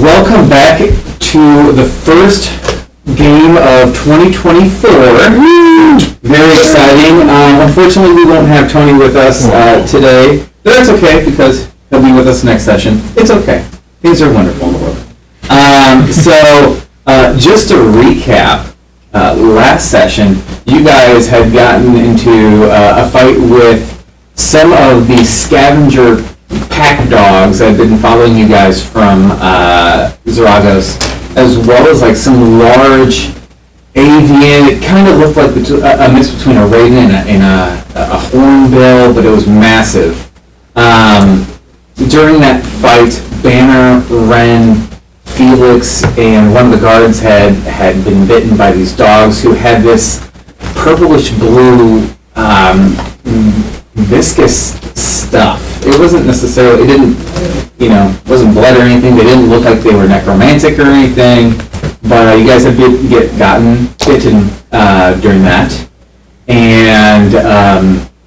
Welcome back to the first game of 2024. Very exciting. Unfortunately, we won't have Tony with us today. But that's okay, because he'll be with us next session. It's okay. Things are wonderful in the world. Just to recap, last session, you guys had gotten into a fight with some of the scavenger pack dogs that have been following you guys from Zaragos, as well as like some large avian. It kind of looked like a mix between a raven and a hornbill, but it was massive. During that fight, Banner, Ren, Felix, and one of the guards had been bitten by these dogs who had this purplish blue viscous stuff. It wasn't necessarily, wasn't blood or anything. They didn't look like they were necromantic or anything, but you guys had gotten bitten during that. And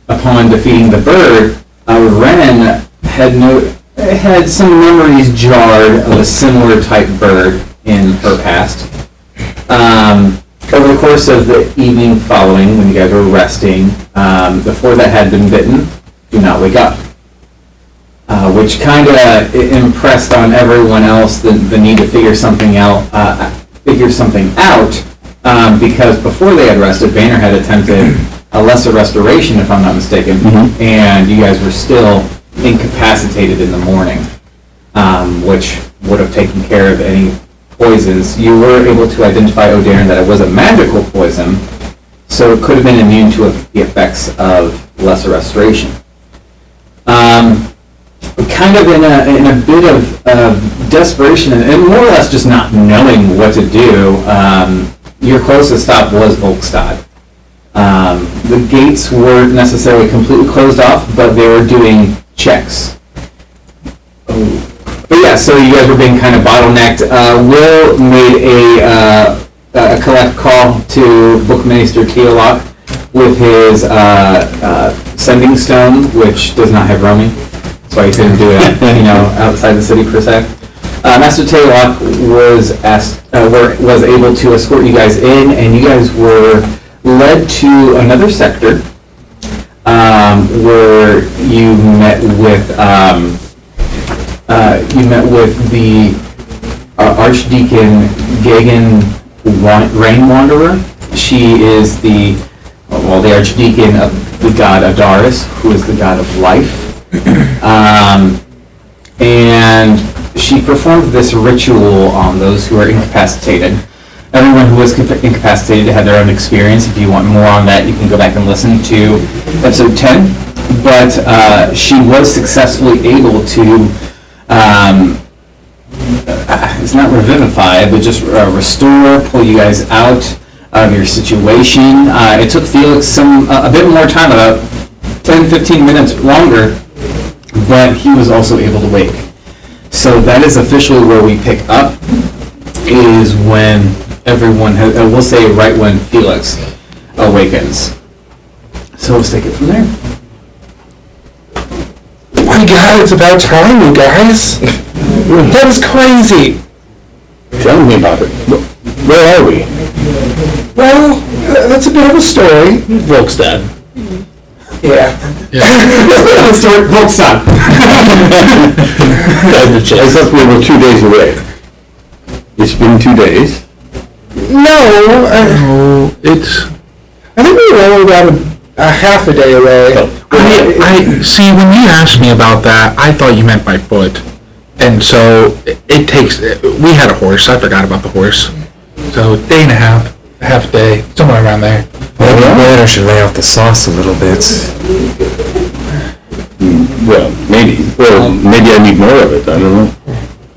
upon defeating the bird, Ren had some memories jarred of a similar type bird in her past. Over the course of the evening following, when you guys were resting, the four that had been bitten do not wake up, which kind of impressed on everyone else the need to figure something out. Because before they had rested, Banner had attempted a lesser restoration, if I'm not mistaken, and you guys were still incapacitated in the morning, which would have taken care of any poisons. You were able to identify, O'Darren, that it was a magical poison, so it could have been immune to the effects of lesser restoration. Kind of in a bit of desperation and more or less just not knowing what to do, your closest stop was Volkstad. The gates weren't necessarily completely closed off, but they were doing checks. But yeah, so you guys were being kind of bottlenecked. Will made a collect call to Bookmaster Teolok with his sending stone, which does not have roaming. That's why he couldn't do it, outside the city per se. Master Teolok was able to escort you guys in, and you guys were led to another sector where you met with the Archdeacon Gagan Rain Wanderer. She is the Archdeacon of the god Adaris, who is the god of life. And she performed this ritual on those who are incapacitated. Everyone who was incapacitated had their own experience. If you want more on that, you can go back and listen to episode 10. But she was successfully able to, it's not revivify, but just restore, pull you guys out of your situation. It took Felix a bit more time, about 10-15 minutes longer, but he was also able to wake. So that is officially where we pick up, is when everyone we'll say right when Felix awakens. So let's take it from there. My God, it's about time, you guys. That was crazy. Tell me about it. Where are we? Well, that's a bit of a story. Volkstad. Yeah. Volkstad. I thought we were 2 days away. It's been 2 days. No, I think we were only about a half a day away. I see. When you asked me about that, I thought you meant by foot, and so it takes. We had a horse. I forgot about the horse. So day and a half a day, somewhere around there. Maybe Banner should lay off the sauce a little bit. Well, maybe. Well, maybe I need more of it. I don't know.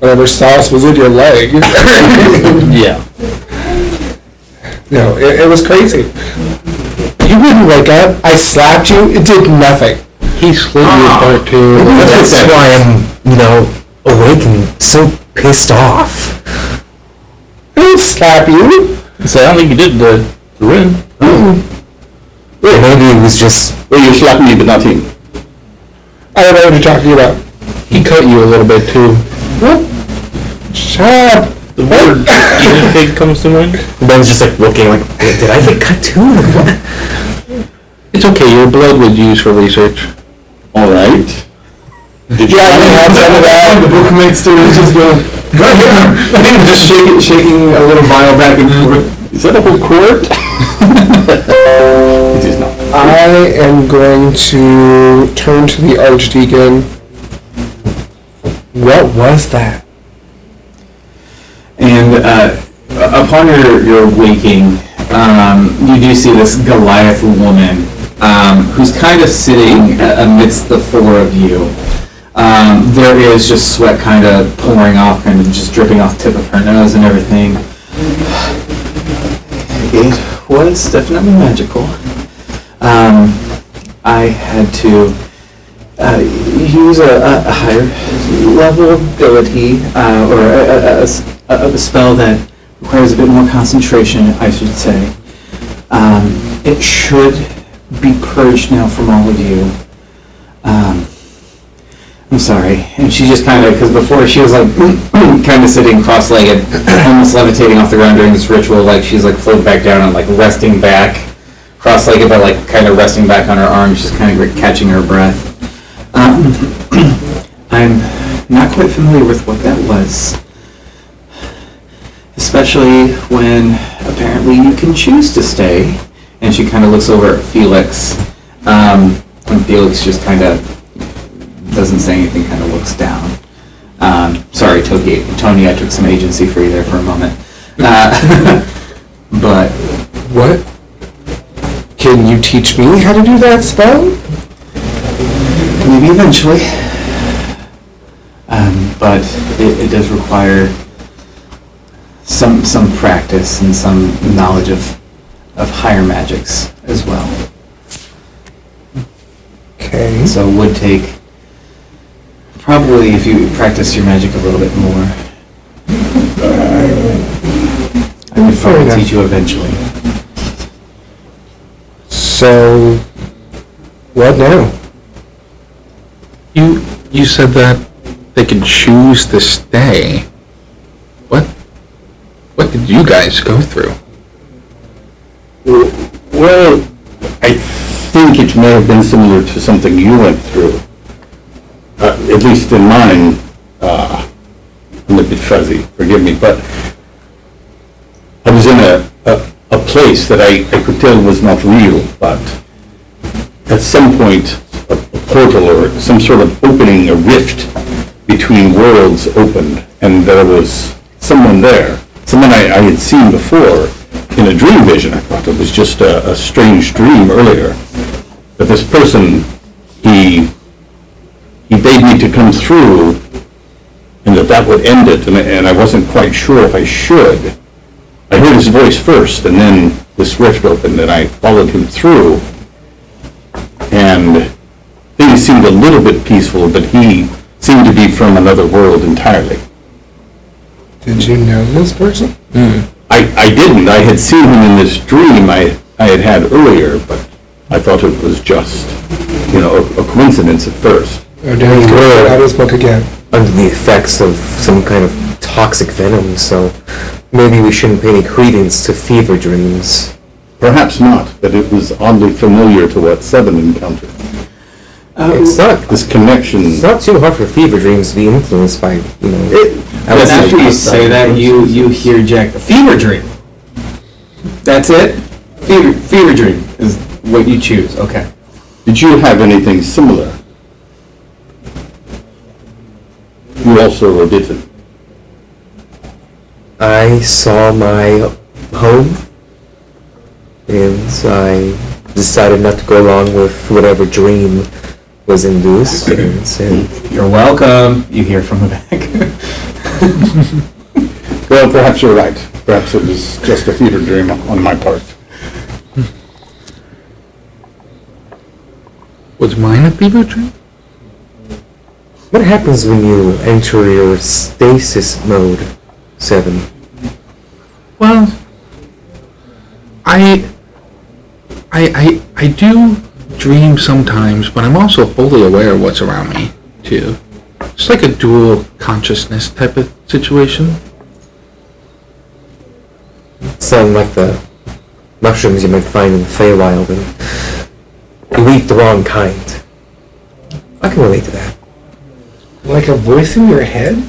Whatever sauce was in your leg. Yeah. No, it was crazy. You wouldn't wake up. I slapped you. It did nothing. He slid you apart too. That's why I'm, awake and so pissed off. I didn't slap you. So I don't think you did the Rin. Wait, maybe it was just... Well, you slapped me, but not him. I don't know what you're talking about. He cut you a little bit too. What? Shut up! The word guinea pig comes to mind. Ben's just like looking like, did I get cut too? Like, what? It's okay, your blood was used for research. All right. Did you have some of that? The bookmaster was just going, right here, just shaking a little vial back and forth. Is that a whole quart? It is not. I am going to turn to the Archdeacon. What was that? And upon your waking, you do see this Goliath woman who's kind of sitting amidst the four of you. There is just sweat kind of pouring off, kind of just dripping off the tip of her nose and everything. It was definitely magical. I had to use a higher level ability, or a spell that requires a bit more concentration, I should say. It should be purged now from all of you. I'm sorry. And she just kind of, because before she was like kind of sitting cross-legged, almost levitating off the ground during this ritual, like she's like floating back down and like resting back, cross-legged, but like kind of resting back on her arms, just kind of like catching her breath. I'm not quite familiar with what that was, especially when apparently you can choose to stay. And she kind of looks over at Felix, and Felix just kind of doesn't say anything, kind of looks down. Sorry, Tony, I took some agency for you there for a moment. But What? Can you teach me how to do that spell? maybe eventually. But it does require some practice and some knowledge of higher magics as well. Okay. So it would take, probably if you practice your magic a little bit more, I could Fair probably enough. teach you eventually. So, what now? You said that they can choose to stay. What did you guys go through? Well, I think it may have been similar to something you went through. At least in mine, I'm a bit fuzzy, forgive me, but I was in a place that I could tell was not real, but at some point, a portal or some sort of opening, a rift between worlds opened, and there was someone there, someone I had seen before in a dream vision. I thought it was just a strange dream earlier. But this person, he bade me to come through, and that would end it, and I wasn't quite sure if I should. I heard his voice first, and then this rift opened, and I followed him through, and things seemed a little bit peaceful, but he seemed to be from another world entirely. Did you know this person? I didn't. I had seen him in this dream I had had earlier, but I thought it was just, a coincidence at first. Oh, Danny's going to put out his book again. Under the effects of some kind of toxic venom, so maybe we shouldn't pay any credence to fever dreams. Perhaps not, but it was oddly familiar to what Seven encountered. It's not This connection. It's not too hard for fever dreams to be influenced by, But after you say that, you hear Jack, fever dream. That's it? Fever dream is what you choose, okay. Did you have anything similar? You also didn't. I saw my home, and I decided not to go along with whatever dream was induced, and said, You're welcome, you hear from the back. Well, perhaps you're right. Perhaps it was just a fever dream on my part. Was mine a fever dream? what happens when you enter your stasis mode, 7? Well, I do dream sometimes, but I'm also fully aware of what's around me, too. It's like a dual consciousness type of situation. Sound like the mushrooms you might find in the Feywild, and you eat the wrong kind. I can relate to that. Like a voice in your head?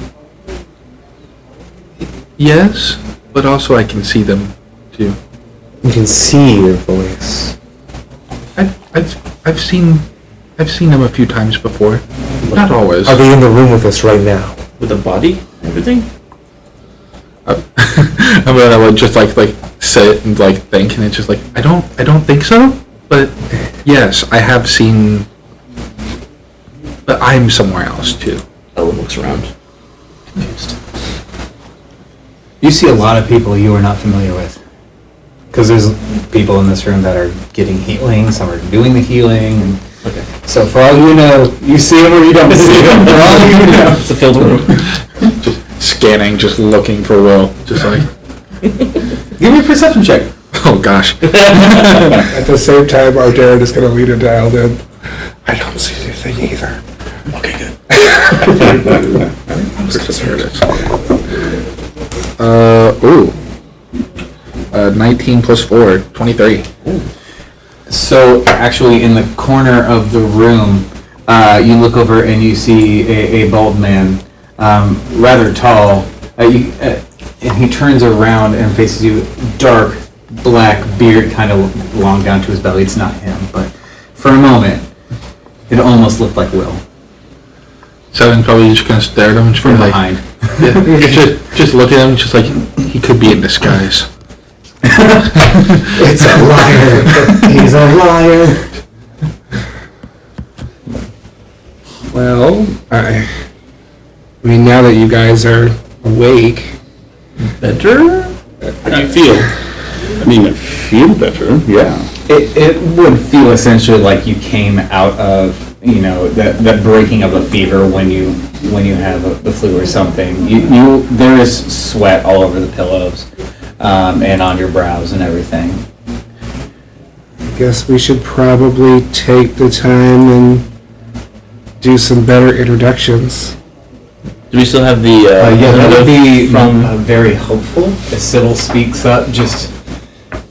Yes, but also I can see them too. You can see your voice. I've seen them a few times before. Not always. Are they in the room with us right now? With the body, everything. I'm gonna like just like sit and like think, and it's just like I don't think so, but yes, I have seen, but I'm somewhere else too. Ellen looks around. Confused. You see a lot of people you are not familiar with. Because there's people in this room that are getting healing, some are doing the healing. And Okay. so for all you know, you see them or you don't see them. For all you know. It's a filled room. Just scanning, just looking for Will, just like Give me a perception check. oh gosh. At the same time, our Darren is going to lead it dialed in. I don't see anything either. Okay, good. I was gonna say this. 19 plus 4, 23. So actually in the corner of the room, you look over and you see a bald man, rather tall, and he turns around and faces you, dark, black beard kind of long down to his belly. It's not him, but for a moment, it almost looked like Will. Seven probably just gonna stare at him and just From be like, behind. yeah, just look at him, just like he could be in disguise. It's a liar. He's a liar. Well, I mean, now that you guys are awake, Better? How do you feel? I mean, I feel better, yeah. It would feel essentially like you came out of, that breaking of a fever when you have the flu or something. There is sweat all over the pillows, and on your brows and everything. I guess we should probably take the time and do some better introductions. Do we still have the Yeah, that would be from very helpful. As Sybil speaks up, just,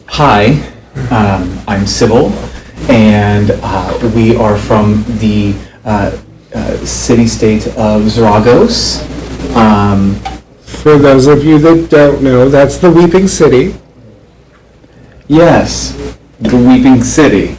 hi, I'm Sybil, and we are from the city-state of Zeragos. For those of you that don't know, that's the Weeping City. Yes, the Weeping City.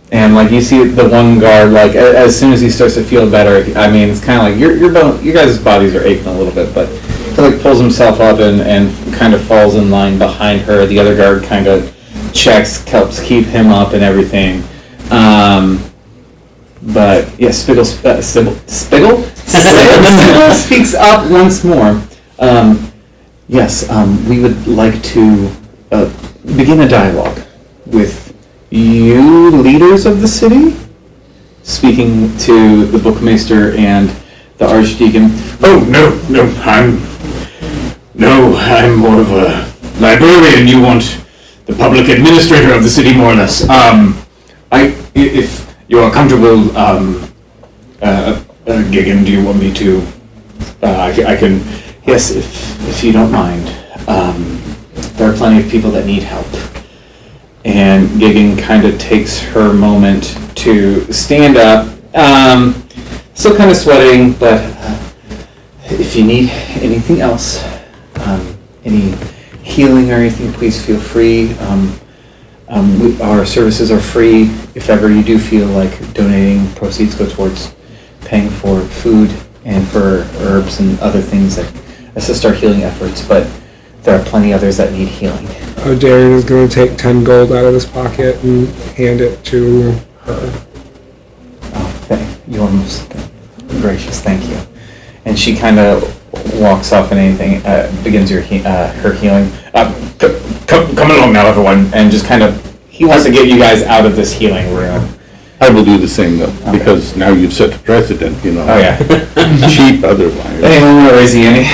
And like you see the one guard, like as soon as he starts to feel better, I mean, it's kind of like your guys' bodies are aching a little bit, but he like pulls himself up and kind of falls in line behind her. The other guard kind of checks, helps keep him up and everything. But yeah, Spiggle speaks up once more. Yes, we would like to begin a dialogue with you leaders of the city, speaking to the bookmaster and the archdeacon. Oh, no, I'm more of a librarian. You want the public administrator of the city, more or less. If you are comfortable, Gigan, do you want me to, I can... Yes, if you don't mind. There are plenty of people that need help. And Gigan kind of takes her moment to stand up. Still kind of sweating, but if you need anything else, any healing or anything, please feel free. Our services are free. If ever you do feel like donating, proceeds go towards paying for food and for herbs and other things that assist our healing efforts, but there are plenty others that need healing. Darren is going to take 10 gold out of his pocket and hand it to her. Oh, you're most gracious, thank you. And she kind of walks off and begins her healing. Come along now, everyone, and just kind of, he wants to get you guys out of this healing room. I will do the same though, because now you've set the precedent, Oh yeah. Cheap otherwise. Anyone want to raise the ante?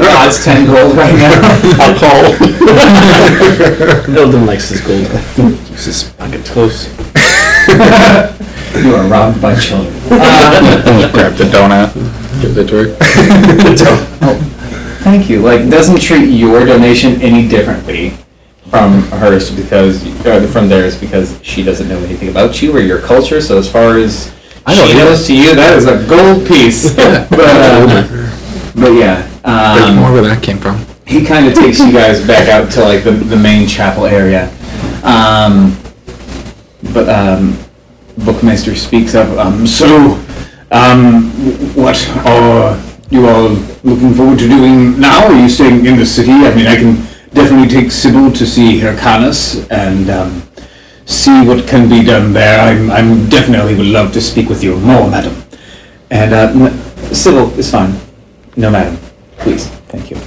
Odds 10 gold right now. I'll call. Eldon likes his gold. Use his Pocket close. You are robbed by children. Grab the donut. Literary. Thank you. Like, doesn't treat your donation any differently from hers or from theirs because she doesn't know anything about you or your culture. So as far as she knows to you, that is a gold piece. But yeah, There's more where that came from. he kind of takes you guys back out to like the main chapel area. Bookmaster speaks up. What are you all looking forward to doing now? Are you staying in the city? I mean, I can definitely take Sybil to see Hyrcanus and see what can be done there. I'm definitely would love to speak with you more, madam. And Sybil is fine. No, madam. Please. Thank you.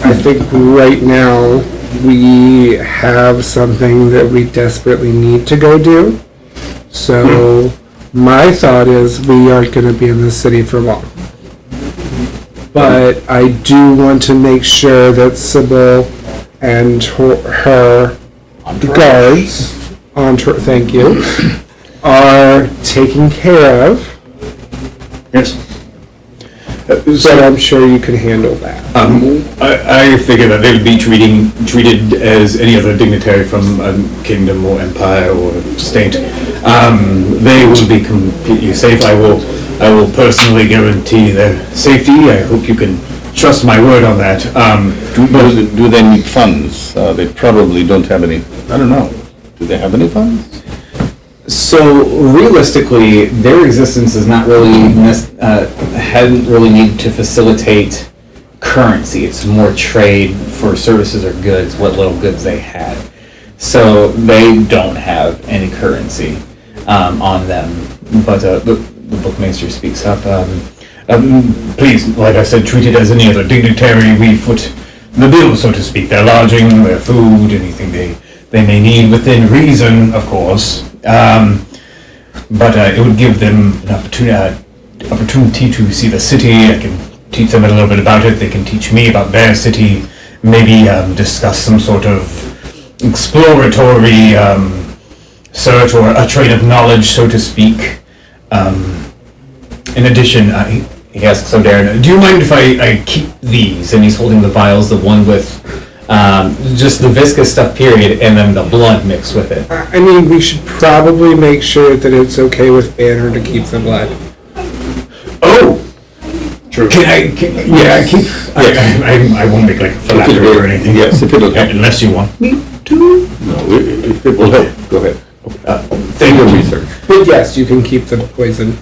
I think right now we have something that we desperately need to go do. So my thought is we aren't going to be in the city for long. But I do want to make sure that Sybil and her guards, thank you, are taken care of. Yes. So I'm sure you can handle that. I figure that they'll be treated as any other dignitary from a kingdom or empire or state. They will be completely safe. I will personally guarantee their safety. I hope you can trust my word on that. Do they need funds? They probably don't have any, I don't know. Do they have any funds? So realistically, their existence is not really hadn't really needed to facilitate currency. It's more trade for services or goods, what little goods they had. So they don't have any currency on them. But the bookmaster speaks up. Please, like I said, treat it as any other dignitary. We foot the bill, so to speak. Their lodging, their food, anything they may need within reason, of course. But it would give them an opportunity to see the city. I can teach them a little bit about it. They can teach me about their city. Maybe discuss some sort of exploratory search or a train of knowledge, so to speak. In addition, he asks Darren, do you mind if I keep these? And he's holding the vials, the one with just the viscous stuff, period, and then the blood mixed with it. I mean, we should probably make sure that it's okay with Banner to keep the blood. Oh! True. I won't make like a philandery or anything. Yes, if it'll help. Unless you want me to. No, if it will help, go ahead. Thank you. Research. But yes, you can keep the poison.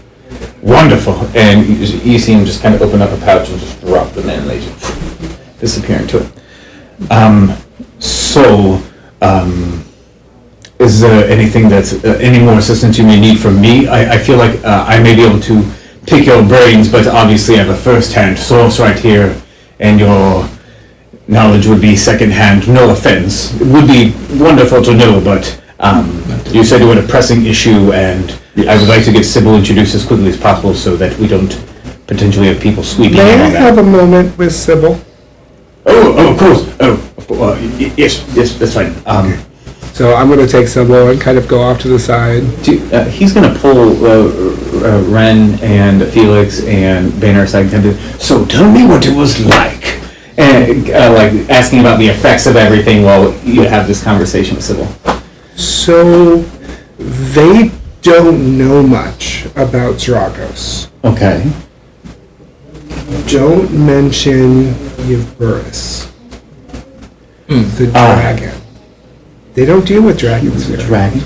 Wonderful. And you see him just kind of open up a pouch and just drop them in, and they just disappear into it. Is there anything that's any more assistance you may need from me? I feel like I may be able to pick your brains, but obviously I have a first-hand source right here, and your knowledge would be second-hand. No offense. It would be wonderful to know, but you said you had a pressing issue, and I would like to get Sybil introduced as quickly as possible so that we don't potentially have people sweeping May in I on have that. a moment with Sybil? Oh, of course. Yes, that's fine. So I'm going to take Sybil and kind of go off to the side. He's going to pull Ren and Felix and Banner aside and so tell me what it was like. And like asking about the effects of everything while you have this conversation with Sybil. So they don't know much about Dragos. Okay. Don't mention Yvurus, the dragon. They don't deal with dragons here. Dragon.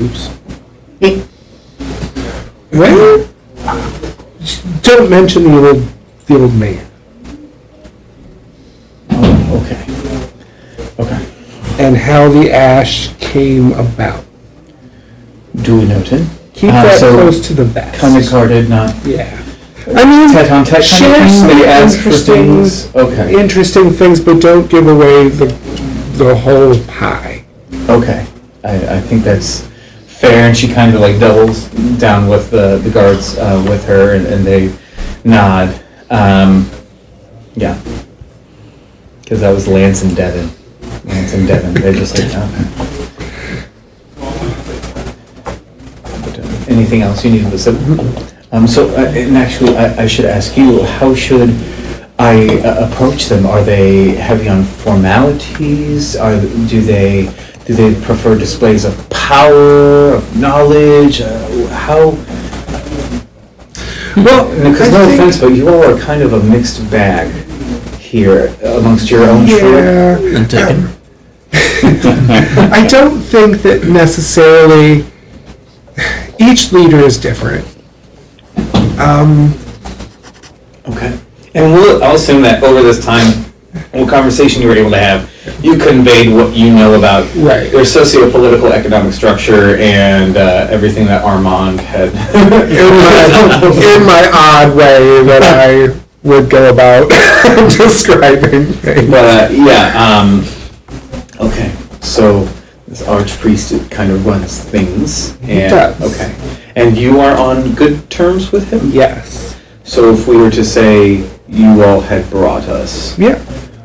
Oops. Well, don't mention the old man. Oh, okay. And how the ash came about. Duly noted. Keep that so close to the vest. Kind of guarded, not Yeah. I mean, tete on tete kind share of thing. some They ask for interesting, things. Okay. interesting things, but don't give away the whole pie. Okay. I think that's fair, and she kind of like doubles down with the guards with her, and they nod. Yeah. Because that was Lance and Devin. They're just like, okay. anything else you need to listen? And actually, I should ask you, how should I approach them? Are they heavy on formalities? Do they prefer displays of power, of knowledge? How? Well, Because no offense, but you all are kind of a mixed bag here amongst your own tribe. yeah. I don't think that necessarily each leader is different. Okay. And I'll assume that over this time, what conversation you were able to have, you conveyed what you know about Right. their socio-political economic structure and everything that Armand had. in my odd way that I would go about describing things. But okay. So this archpriest kind of runs things. And, does. Okay. And you are on good terms with him? Yes. So if we were to say you all had brought us, Yeah.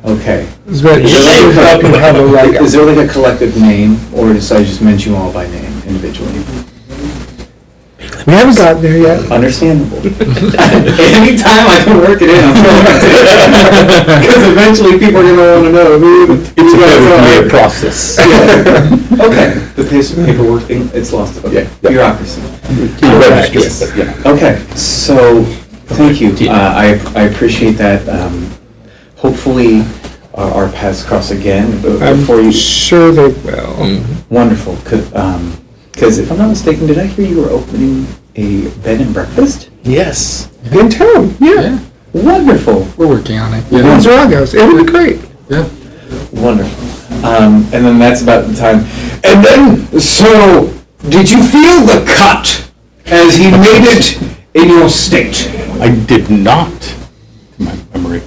okay. But you should help you have a leg Is there like a collective name, or did I just mention you all by name individually? We haven't gotten there yet. Understandable. Anytime I can work it in, I'm going to. Because eventually people are going to want to know who It's a very process. Okay. The paperwork thing, it's lost. Okay. Bureaucracy. Register, but yeah. Okay. So, thank you. I appreciate that. Hopefully, our paths cross again before I'm you. sure they will. Wonderful. Because if I'm not mistaken, did I hear you were opening a bed and breakfast? Yes. In town, yeah. Wonderful. We're working on it. In Zaragos. It'll be great. Yeah. Wonderful. And then that's about the time. And then, so, did you feel the cut as he made it in your state? I did not, to my memory.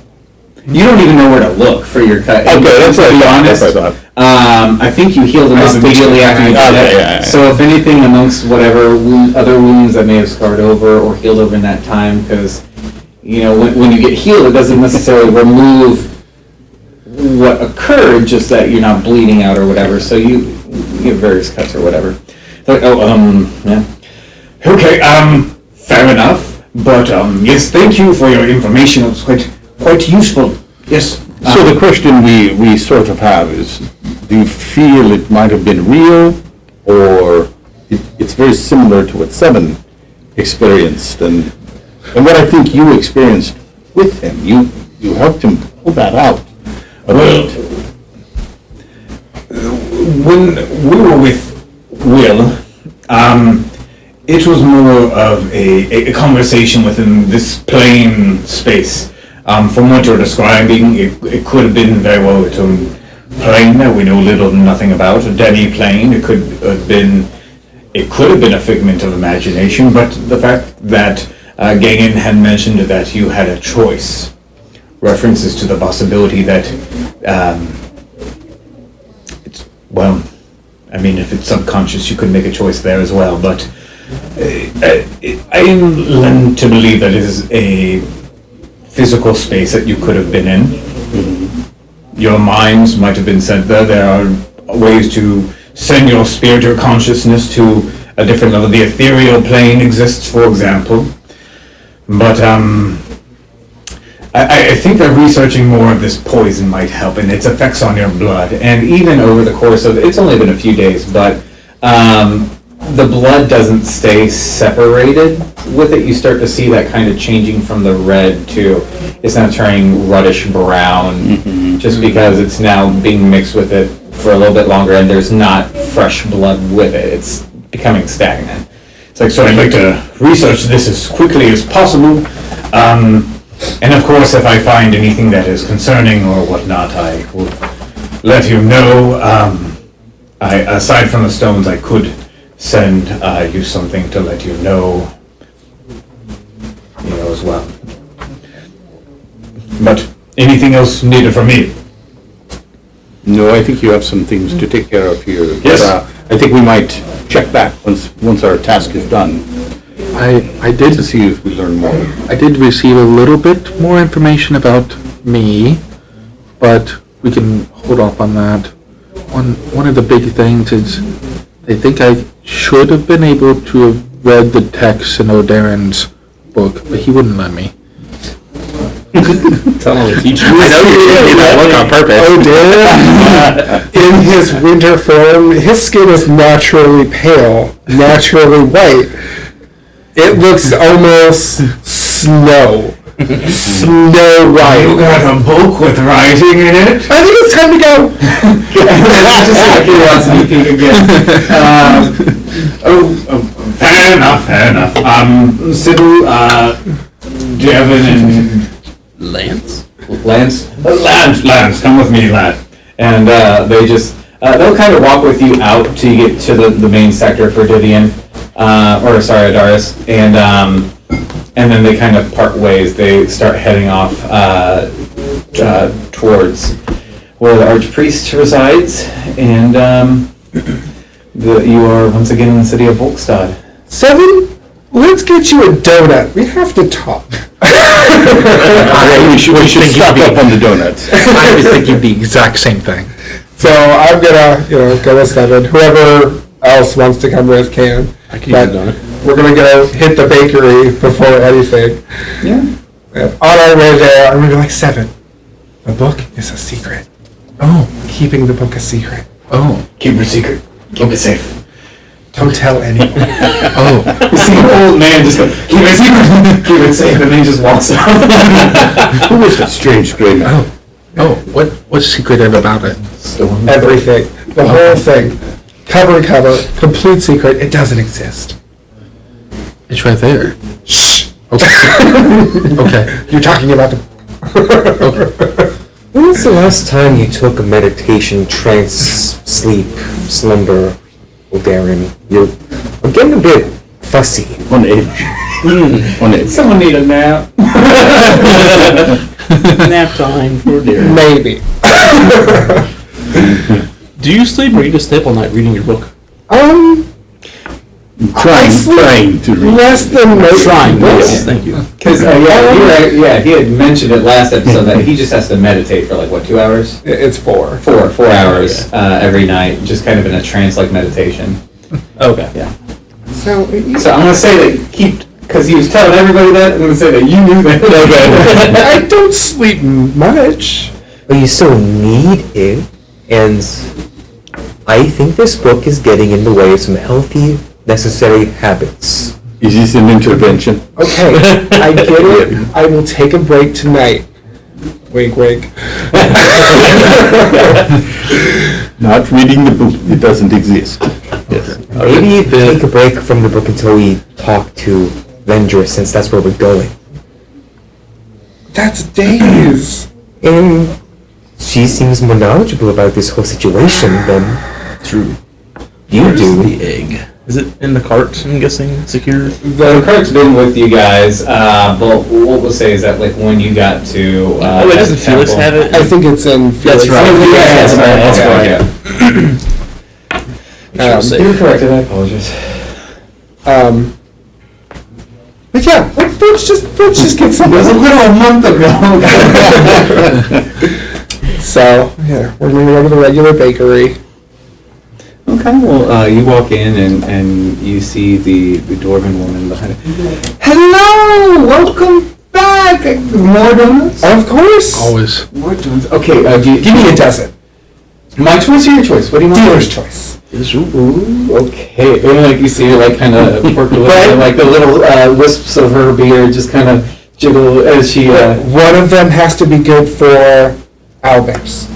You don't even know where to look for your cut. Okay, that's what I To be thought, honest, that's what I thought. I think you healed him up immediately after you did Okay, that. yeah. So if anything amongst whatever other wounds that may have scarred over or healed over in that time, because, you know, when you get healed, it doesn't necessarily remove what occurred, just that you're not bleeding out or whatever. So you have various cuts or whatever. Like, yeah. Okay, fair enough. But yes, thank you for your information. It was quite useful. Yes. So the question we sort of have is, do you feel it might have been real, or it's very similar to what Seven experienced, and what I think you experienced with him? You helped him pull that out a bit. When we were with Will, it was more of a conversation within this plane space. From what you're describing, it could have been very well its own plane that we know little or nothing about, a demi-plane. It could have been a figment of imagination, but the fact that Gangan had mentioned that you had a choice references to the possibility that if it's subconscious, you could make a choice there as well, but I am led to believe that it is a physical space that you could have been in. Your minds might have been sent there. There are ways to send your spirit or consciousness to a different level. The ethereal plane exists, for example. But I think that researching more of this poison might help and its effects on your blood. And even over the course of, it's only been a few days, but the blood doesn't stay separated with it. You start to see that kind of changing from the red to, it's now turning reddish brown, just because it's now being mixed with it for a little bit longer and there's not fresh blood with it. It's becoming stagnant. It's like, so I'd like to research this as quickly as possible. And of course, if I find anything that is concerning or whatnot, I will let you know. Aside from the stones, I could send you something to let you know, as well. But anything else needed from me? No, I think you have some things to take care of here. Yes. But, I think we might check back once our task is done I did to see if we learn more. I did receive a little bit more information about me, but we can hold off on that. One of the big things is they think I should have been able to have read the text in O'Darren's book, but he wouldn't let me. Tell him to teach you. I know you're giving me that look on purpose. O'Darren, in his winter form, his skin is naturally pale, naturally white. It looks almost snow. Snow You white. got a book with writing in it? I think it's time to go. Just out of curiosity, peek again. Fair enough. Sybil, Devin, and Lance? Lance, come with me, lad. and they just they'll kind of walk with you out till you get to the main sector for Divian, Adaris, and then they kind of part ways. They start heading off towards where the Archpriest resides, and you are once again in the city of Volkstad. 7, let's get you a donut. We have to talk. We should stock up on the donuts. I was thinking the exact same thing. So I'm gonna, go with 7. Whoever else wants to come with can. I can But use a donut. we're gonna go hit the bakery before anything. Yeah. And on our way there, I'm gonna be like, 7. The book is a secret. Oh, Keeping the book a secret. oh, Keep it secret. Keep it safe. Don't tell anyone. oh. You see an old man just go, keep it secret, keep it safe, and then he just walks out. Who was that strange gray man? Oh, what's secretive about it? Everything. The whole thing. Cover to cover. Complete secret. It doesn't exist. It's right there. Shh. Okay. Okay. You're talking about the... When was the last time you took a meditation, trance, sleep, slumber, Darren? I'm getting a bit fussy. On edge. On edge. Someone need a nap. Nap time for dear. Maybe. Do you sleep or you just stay up all night reading your book? Trying to read. Less than most. Trying, yes, thank you. Because he had mentioned it last episode that he just has to meditate for 2 hours? It's 4. 4 hours every night, just kind of in a trance-like meditation. Okay. Yeah. So So I'm gonna say that because he was telling everybody that, I'm gonna say that you knew that. I don't sleep much. But you still need it, and I think this book is getting in the way of some healthy, necessary habits. Is this an intervention? Okay, I get it. I will take a break tonight. Wink, wink. Not reading the book. It doesn't exist. Maybe take a break from the book until we talk to Lehndrys, since that's where we're going. That's days. And she seems more knowledgeable about this whole situation than True. you Where's do. the egg? Is it in the cart, I'm guessing, secure? The cart's been with you guys, but what we'll say is that when you got to Oh, wait, doesn't Felix have it? I think it's in Felix. That's right. That's right. You're corrected. I apologize. But yeah, let's just get some. It was a month ago. So yeah, we're gonna go to the regular bakery. Okay, well, you walk in and you see the dwarven woman behind it. Hello, welcome back. More donuts? Of course. Always. More donuts. Okay, Give me a dozen. my choice or your choice? What do you want? Dealer's choice. Ooh, okay. And you see her kind of percolate, the little wisps of her beard just kind of jiggle as she. One of them has to be good for owlbears.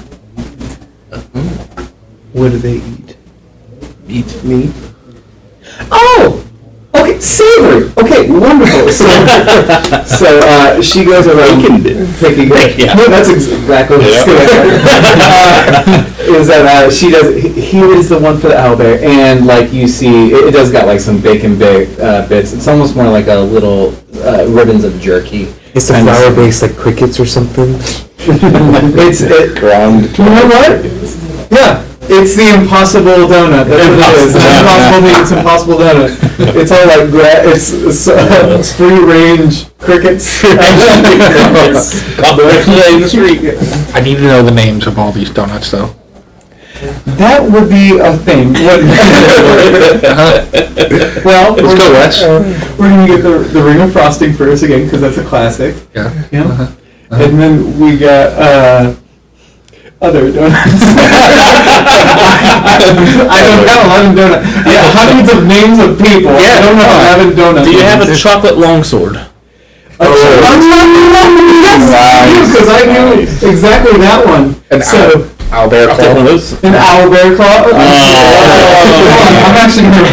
What do they eat? Meat. Oh! Okay, savory! Okay, wonderful. So she goes around picking Yeah. No, that's exactly what it's is that she does, here is the one for the owlbear, and you see, it does got some bacon bits. It's almost more like a little ribbons of jerky. Is the flour based like crickets or something? Ground. You know what? Yeah. It's the impossible donut. That's what it is. It's impossible meat. It's impossible donut. It's all it's free range crickets. I need to know the names of all these donuts, though. That would be a thing. Well, Let's go, Wes. We're gonna get the ring of frosting first again because that's a classic. Yeah. Yeah. And then we got other donuts. I don't have 11 donuts. Yeah, hundreds of names of people. Yeah. I don't have 11 donuts. Do you have a chocolate longsword? Yes, because I knew exactly that one. An So, owlbear I'll take one of claw. those. an owlbear claw. I'm actually gonna.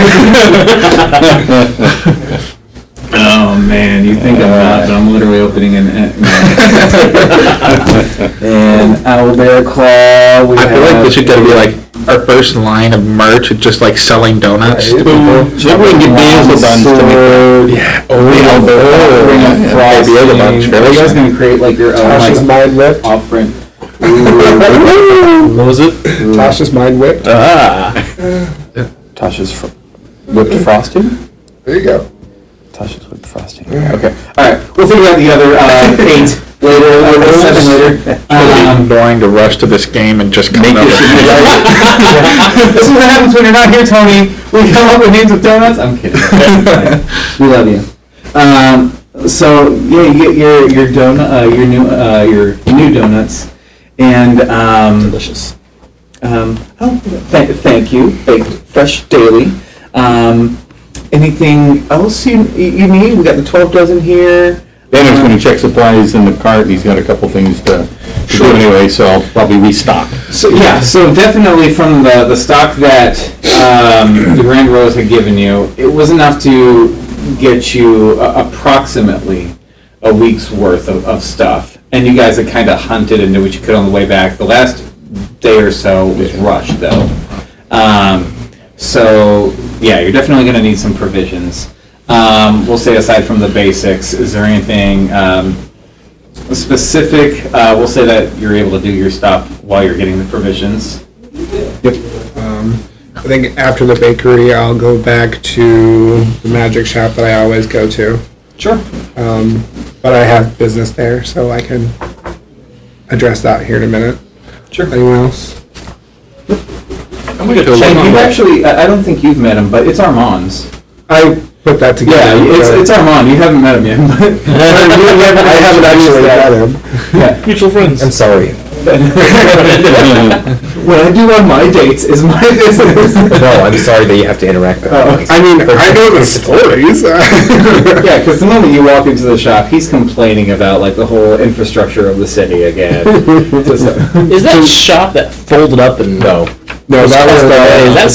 Oh man, you think I'm not, but I'm literally opening an owlbear claw. I feel like this should gotta be like our first line of merch, it's just like selling donuts to people. Maybe we can get Basil buns to make Yeah. Ring of frosting. Basil buns, Are you guys gonna create like your own Tasha's like mind whip. off-print? What was it? Tasha's mind whip. Tasha's whipped frosting? There you go. Tasha's whipped frosting. Okay. All right. We'll figure out the other 8 later. Or 7 later. I'm going to rush to this game and just come up with This is what happens when you're not here, Tony. We come up with names of donuts. I'm kidding. We love you. So yeah, you get your donut, your new donuts, and Delicious. thank you. Baked fresh daily. Anything else you need? We got the 12 dozen here. Daniel's gonna check supplies in the cart, and he's got a couple things to do anyway, so I'll probably restock. So yeah, so definitely from the stock that the Grand Rose had given you, it was enough to get you approximately a week's worth of stuff. And you guys had kind of hunted and knew what you could on the way back. The last day or so was rushed though. So yeah, you're definitely going to need some provisions. We'll say aside from the basics, is there anything specific? We'll say that you're able to do your stop while you're getting the provisions. I think after the bakery, I'll go back to the magic shop that I always go to. Sure. But I have business there, so I can address that here in a minute. Sure. Anyone else? And you've actually, I don't think you've met him, but it's Armand's. I put that together. Yeah, it's Armand. You haven't met him yet, but I haven't actually met him. Yeah. Mutual friends. I'm sorry. What I do on my dates is my business. No, I'm sorry that you have to interact with me. I mean, I know the stories. Yeah, because the moment you walk into the shop, he's complaining about like the whole infrastructure of the city again. Is that shop that folded up and No. No, that was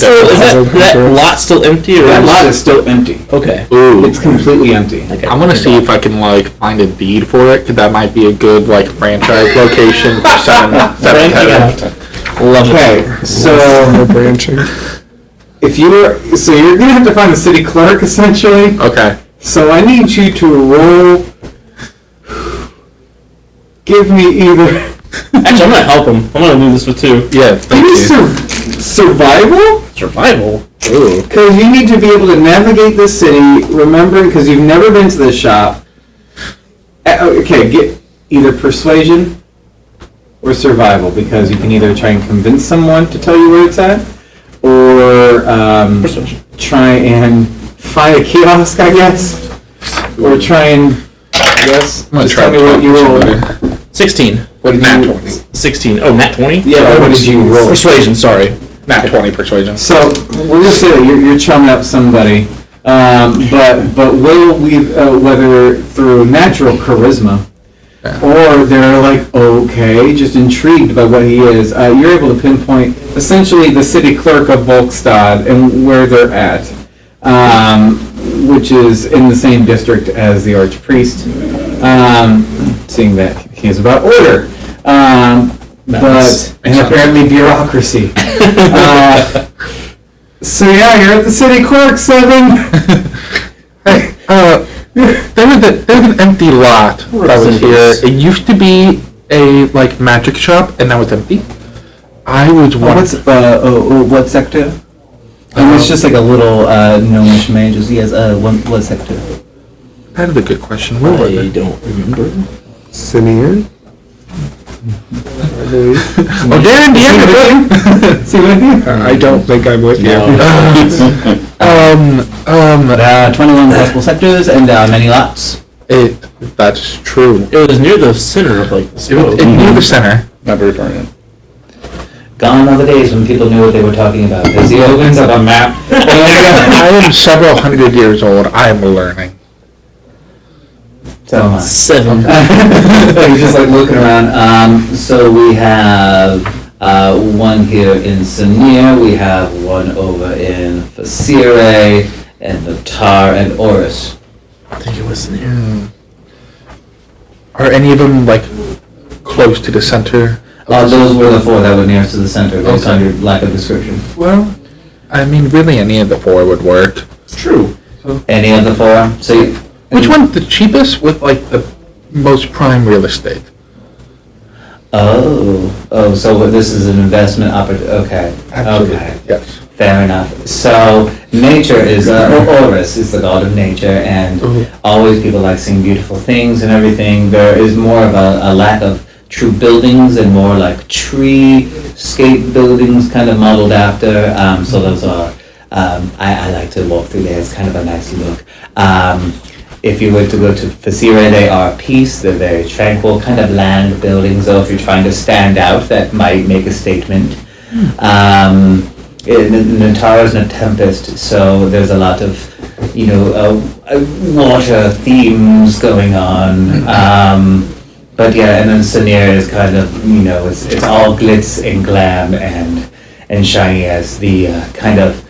that lot still empty or That lot is still empty. okay? Ooh. It's completely empty. Okay. I'm gonna see if I can like find a deed for it, cause that might be a good like franchise location for selling Branching out. Love Okay, so branching. if you're gonna have to find the city clerk essentially. Okay. So I need you to roll. Give me either. Actually, I'm gonna help him. I'm gonna do this with 2. Yeah, thank Give me you. survival. Survival. Ooh. Because you need to be able to navigate this city, remembering, because you've never been to this shop. Okay, get either persuasion or survival, because you can either try and convince someone to tell you where it's at, or Persuasion. try and find a kiosk, I guess, or try and, yes, I'm gonna just try tell me to what talk you to rolled. somebody. 16. What did Nat you? 20. 16. Oh, nat 20. Yeah, what did you roll? Persuasion. Sorry. Nat 20 persuasion. So we're gonna say that you're chumming up somebody, but will we, whether through natural charisma, or they're like okay, just intrigued by what he is, you're able to pinpoint essentially the city clerk of Volkstad and where they're at, which is in the same district as the archpriest, seeing that he is about order. But and apparently bureaucracy. So yeah, you're at the city clerk, 7. Hey, there's an empty lot that was here. It used to be a like magic shop, and now it's empty. I was wondering. What sector? And it's just like a little gnomish man. Just yes. What sector? That is a good question. Where were I they? don't remember. Sinian? I believe. Oh, Darren, DM. See what I do? I don't think I'm with you. 21 possible sectors and many lots. That's true. It was near the center of like the It spoke. near the center. Not very far in. Gone are the days when people knew what they were talking about. There's the opens up a map. I am several hundred years old. I am learning. So am I. 7. You're just like looking around. So we have one here in Sanir, we have one over in Fasire, and the Tar and Oris. I think it was near. Are any of them like close to the center? Those were the 4 that were nearest to the center, based on your lack of description. Well, I mean, really, any of the 4 would work. It's true. Any of the 4? So you, Which one's the cheapest with like the most prime real estate? Oh, so this is an investment opportunity, okay. Okay. Yes. Fair enough. So nature is, Oris is the god of nature, and always people like seeing beautiful things and everything. There is more of a lack of true buildings and more like treescape buildings kind of modeled after. So those are, I like to walk through there. It's kind of a nice look. If you were to go to Fasire, they are peace. They're very tranquil, kind of land buildings, though if you're trying to stand out, that might make a statement. Natara is in a tempest, so there's a lot of, water themes going on. But yeah, and then Sanir is kind of, it's all glitz and glam and shiny as the kind of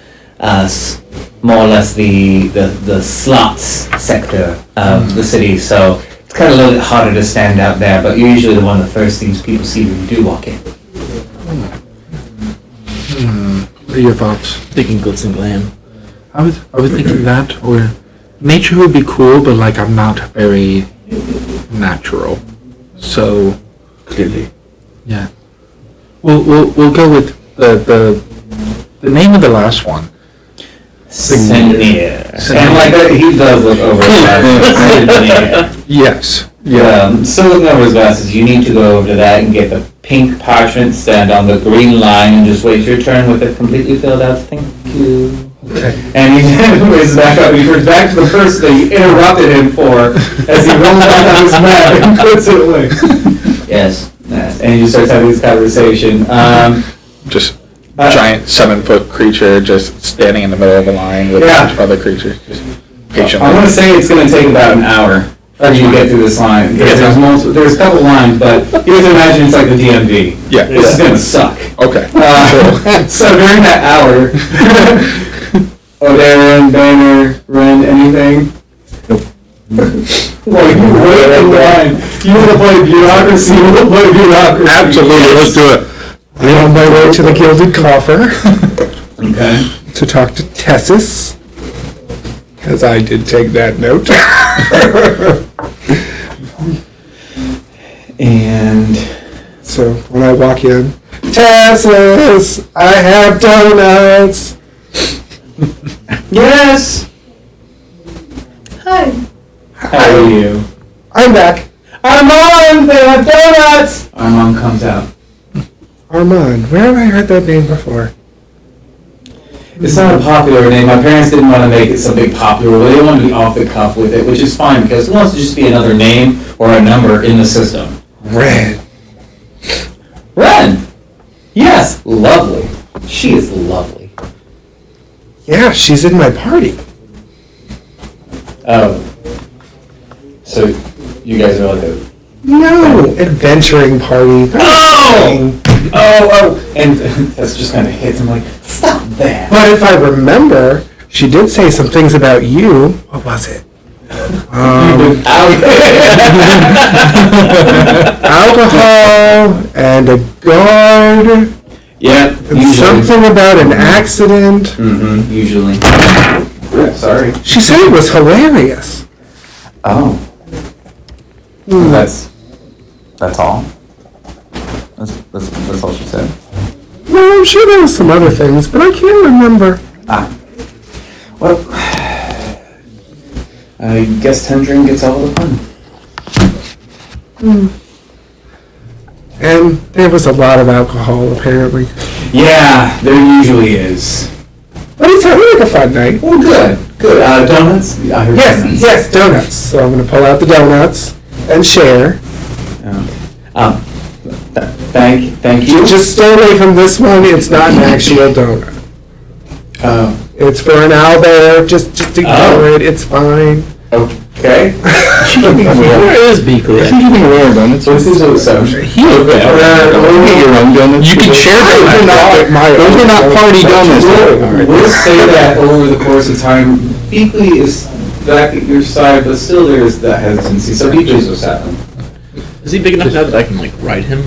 more or less the slots sector of the city. So it's kind of a little bit harder to stand out there, but you're usually one of the first things people see when you do walk in. What are your thoughts? Thinking glitz and glam. I was thinking that, or nature would be cool, but like I'm not very natural, so Clearly. yeah. We'll go with the name of the last one. Sanir. And like that, he does look over his glasses. Yes. Still looking over his glasses, you need to go over to that and get the pink parchment, stand on the green line, and just wait your turn with it completely filled out. Thank you. Okay. And he raises back up, and he turns back to the person that you interrupted him for as he rolls back on his map and puts it away. Yes. And he just starts having this conversation. Just giant 7-foot creature just standing in the middle of the line with a bunch of other creatures just patiently. I'm going to say it's going to take about an hour for you to get through this line. Because there's a couple lines, but you have to imagine it's like the DMV. Yeah. This is going to suck. Okay. So during that hour, Darren, Banner, Ren, anything? Well, you wait in line. You want to play bureaucracy, you want to play bureaucracy. Absolutely, let's do it. I'm on my way to the Gilded Coffer Okay. to talk to Tessus, because I did take that note. And So when I walk in, Tessus, I have donuts. yes. Hi. How are you? I'm back. Armand, they have donuts. Armand comes out. Armand, where have I heard that name before? It's not a popular name. My parents didn't want to make it something popular. They wanted to be off the cuff with it, which is fine because it wants to just be another name or a number in the system. Red. Ren. Yes, lovely. She is lovely. Yeah, she's in my party. Oh. So you guys are like a... No, adventuring party. Oh! And that's just kind of hits. I'm like, stop that. But if I remember, she did say some things about you. What was it? Alcohol and a guard Yeah, and something about an accident. Mm-hmm, usually. Sorry. She said it was hilarious. Oh. That's all? That's all she said? No, I'm sure there was some other things, but I can't remember. Well, I guess Tendrin gets all the fun. And there was a lot of alcohol, apparently. Yeah, there usually is. But it sounded like a fun night. Well, good. Donuts? I heard donuts. Yes, donuts. So I'm going to pull out the donuts and share. Thank you. Just stay away from this one. It's not an actual donut. It's for an owlbear. Just ignore it. It's fine. Okay. Where is Beakley? I think you can wear donuts. So, You get your own donuts. You can share Those are not party donuts. We'll say that over the course of time, Beakley is back at your side, but still there is that hesitancy. So Beakley's what's happening. Is he big enough now that I can like ride him?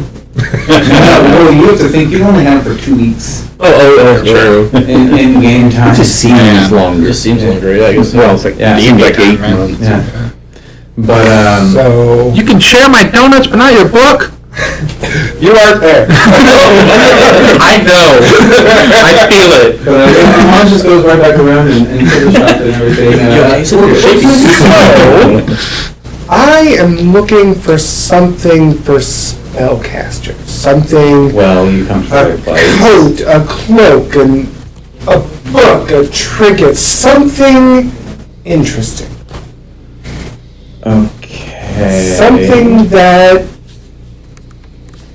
Well, you have to think you only had him for 2 weeks True. in game time. It just seems longer. Just seems longer, I guess. Well, it's like, Yeah. seems like 8 Yeah. months. Yeah. But So You can share my donuts, but not your book. you aren't there. I know. I feel it. but mine just goes right back around and finishes up and everything. So I am looking for something for spellcasters. Something. Well, you come to the A right place. coat, a cloak, and a book, a trinket, something interesting. Okay. Something that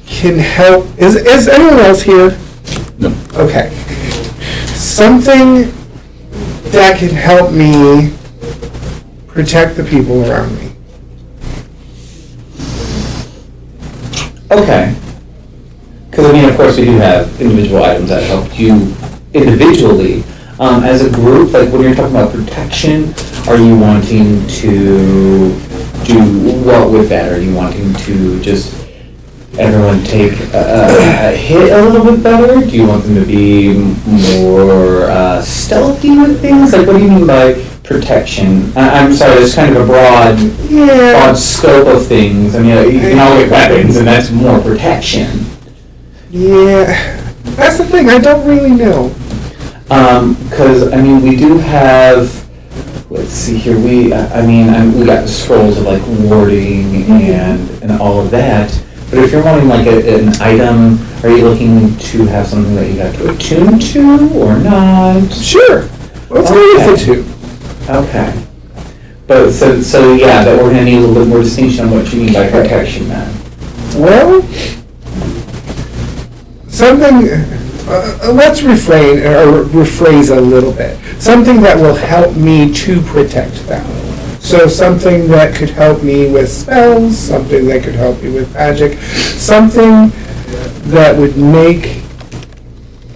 can help. Is anyone else here? No. Okay. Something that can help me protect the people around me. Okay. Because, I mean, of course, we do have individual items that help you individually. As a group, like when you're talking about protection, are you wanting to do what with that? Are you wanting to just everyone take a hit a little bit better? Do you want them to be more stealthy with things? Like, what do you mean by protection? I'm sorry, it's kind of a broad scope of things. I mean, you can all get weapons, and that's more protection. Yeah. That's the thing, I don't really know. Because, I mean, we do have, let's see here, we got the scrolls of, like, warding and all of that. But if you're wanting, like, an item, are you looking to have something that you have to attune to, or not? Sure. Let's go with the two. Okay. But, so yeah, that we're gonna need a little bit more distinction on what you mean by protection, then. Well, something, let's rephrase a little bit. Something that will help me to protect them. So something that could help me with spells, something that could help me with magic, something that would make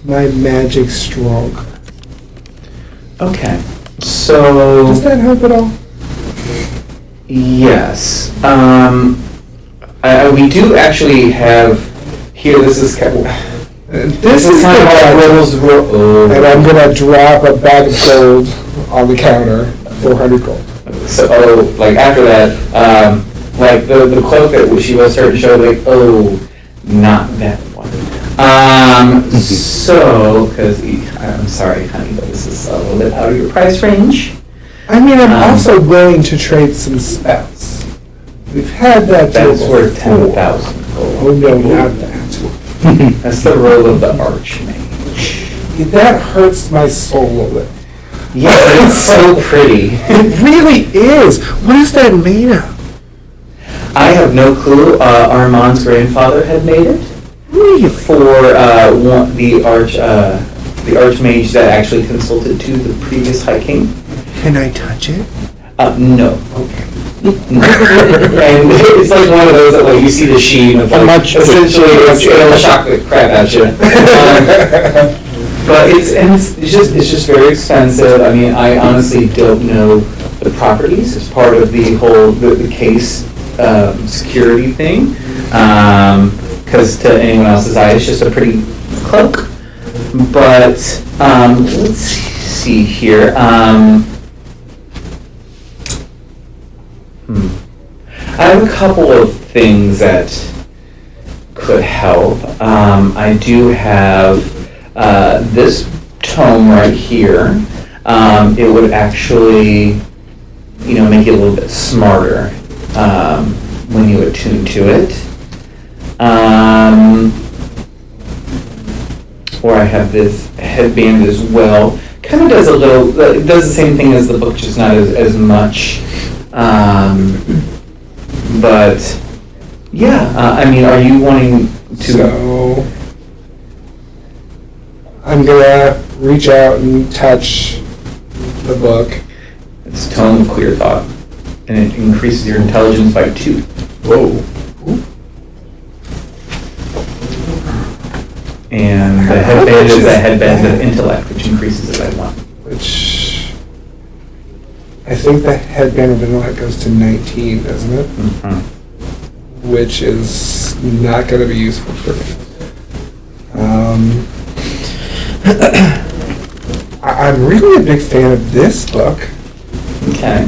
my magic stronger. Okay. So. Does that help at all? Yes. We do actually have here. This is kind of This is the rules. and I'm gonna drop a bag of gold on the counter, 400 gold. So, like after that, like the cloak that she was starting to show, like, not that one. So, because I'm sorry, honey, but this is a little bit out of your price range. I mean, I'm also willing to trade some spells. We've had that deal That's worth before. 10,000 gold. Oh no, not that. That's the role of the Archmage. That hurts my soul a little. Yeah, but it's so pretty. It really is. What is that made of? I have no clue. Armand's grandfather had made it. Really? For the Archmage that actually consulted to the previous High King. Can I touch it? No. Okay. And it's like one of those that, like, you see the sheen of, like, essentially it'll shock the crap out you. But it's just very expensive. I mean, I honestly don't know the properties. It's part of the whole the case security thing. Because to anyone else's eye, it's just a pretty cloak. But let's see here. I have a couple of things that could help. I do have this tome right here. It would actually, make you a little bit smarter when you attune to it. Or I have this headband as well. Kind of does a little, it does the same thing as the book, just not as much. But yeah, I mean, are you wanting to? So I'm gonna reach out and touch the book. It's Tome of Clear Thought, and it increases your intelligence by 2. Whoa. And the headband is the headband of intellect, which increases it by 1. Which I think the headband of intellect goes to 19, doesn't it? Mhm. Which is not going to be useful for me. I'm really a big fan of this book. Okay.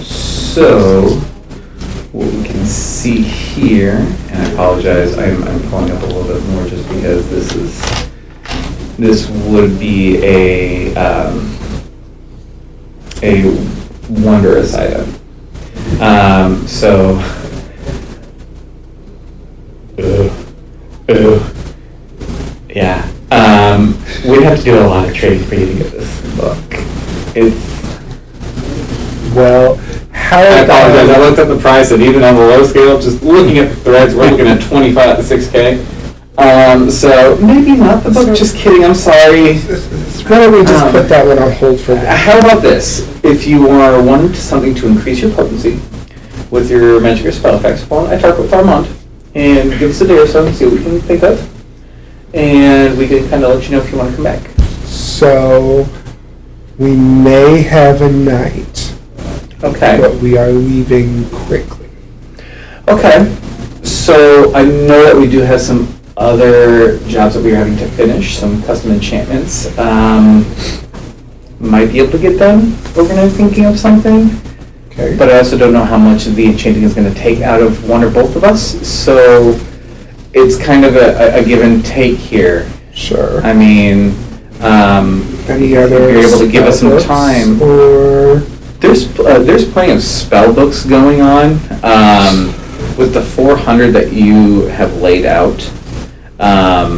So, what we can see here, and I apologize, I'm pulling up a little bit more just because this would be a wondrous item. Yeah. We'd have to do a lot of trading for you to get this book. Well, how I apologize, I looked at the price, and even on the low scale, just looking at the threads, we're looking at 25 to 6K. So maybe not the book, just kidding, I'm sorry. Why don't we just put that one on hold for now? How about this? If you are wanting something to increase your potency with your magic or spell effects, why don't I talk with Armand and give us a day or so and see what we can think of, and we can kind of let you know if you want to come back. So, we may have a night, Okay. but we are leaving quickly. Okay. So I know that we do have some other jobs that we are having to finish, some custom enchantments. Might be able to get done overnight thinking of something. Okay. But I also don't know how much of the enchanting is going to take out of one or both of us. So it's kind of a give and take here. Sure. I mean, Any other if you're able to give us some spell books, time. or There's plenty of spell books going on. With the 400 that you have laid out, I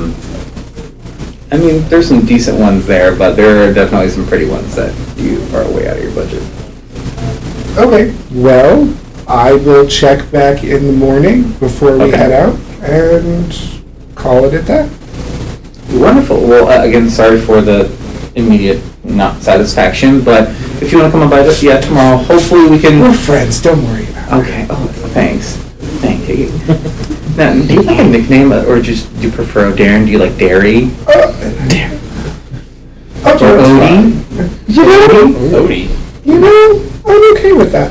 mean, there's some decent ones there, but there are definitely some pretty ones that you are way out of your budget. okay. Well, I will check back in the morning before we Okay. head out and call it at that. Wonderful. Well, again, sorry for the immediate not satisfaction, but if you want to come and by us, yeah, tomorrow, hopefully we can. We're friends. Don't worry about it. Okay. Oh, thanks. Thank you. Now, do you like a nickname, or just do you prefer Darren? Do you like Derry? Okay, Or that's Odie? fine. Odie. You know, I'm okay with that.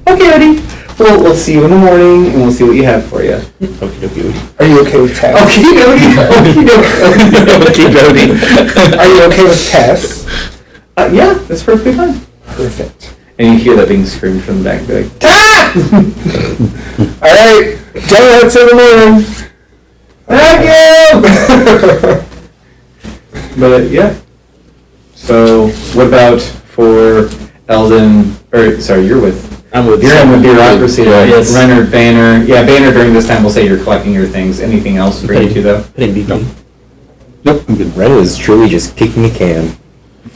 Okay, Odie. Well, we'll see you in the morning, and we'll see what you have for you. Okay, Odie. Are you okay with Tess? Okay, Odie. Okay, Odie. Are you okay with Tess? Yeah, that's perfectly fine. Perfect. And you hear that being screamed from the back, be like, All right, donuts in the morning. thank you! But, yeah. So, what about for Eldon, or, sorry, you're with You're in with bureaucracy, right? Yes. Renner, Banner. Yeah, Banner during this time will say you're collecting your things. Anything else for you two, though? Putting BP. Nope, I'm good. Ren is truly just kicking a can.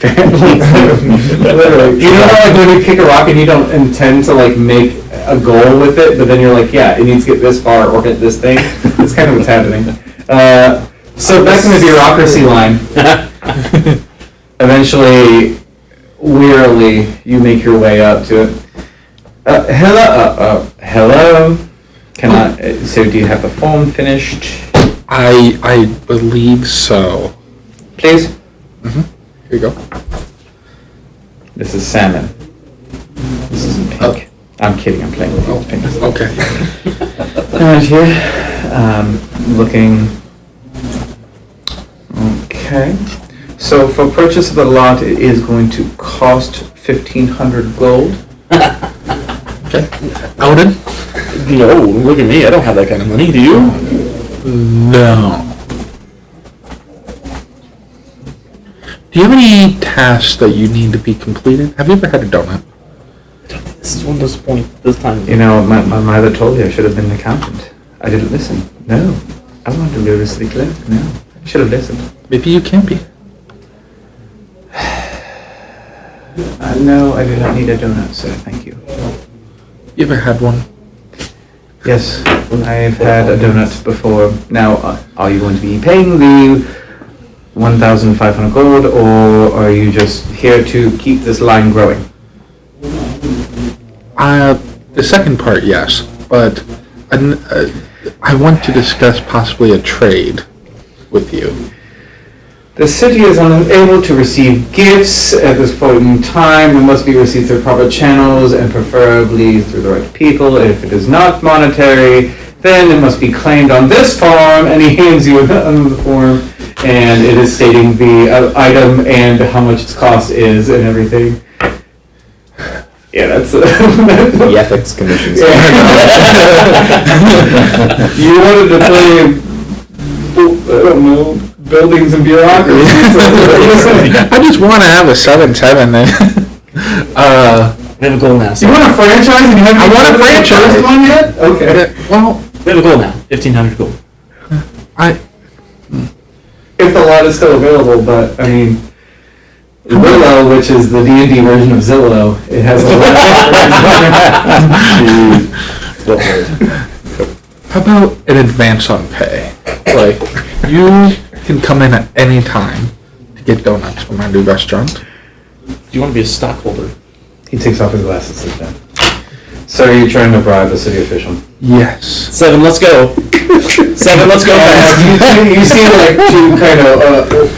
Literally. You know, like when you kick a rock and you don't intend to like make a goal with it, but then you're like, yeah, it needs to get this far or hit this thing. That's kind of what's happening. So back in the bureaucracy line. Eventually, wearily, you make your way up to it. Hello. Can I? So, do you have the form finished? I believe so. Please. Here you go. This is salmon. This isn't pink. I'm kidding. I'm playing with you. It's pink. Okay. Right here. Looking. Okay. So, for purchase of the lot, it is going to cost 1,500 gold. Okay. Eldon? No, look at me. I don't have that kind of money. Do you? No. Do you have any tasks that you need to be completed? Have you ever had a donut? This is one disappointing this time. You know, my mother told me I should have been an accountant. I didn't listen. No. I wanted to be a city clerk. No. I should have listened. Maybe you can be. No, I do not need a donut, sir. Thank you. You ever had one? Yes, I've had a donut before. Now, are you going to be paying the 1,500 gold, or are you just here to keep this line growing? The second part, yes, but I want to discuss possibly a trade with you. The city is unable to receive gifts at this point in time. It must be received through proper channels and preferably through the right people. If it is not monetary, then it must be claimed on this form, and he hands you the form, and it is stating the item and how much its cost is and everything. Yeah, that's The ethics commission. You wanted to play, I don't know, buildings and bureaucracy. I just want to have a 7-7 then. We have a goal now. You want a franchise and you haven't I want a franchise. the first one yet? Okay. Well, We have a goal now. 1,500 gold. If the lot is still available, but I mean, Willow, which is the D&D version of Zillow, it has a lot. how about an advance on pay? Like, you can come in at any time to get donuts from our new restaurant. Do you want to be a stockholder? He takes off his glasses and sits down. So are you trying to bribe a city official? Yes. 7, let's go. 7, let's go. You see like two kind of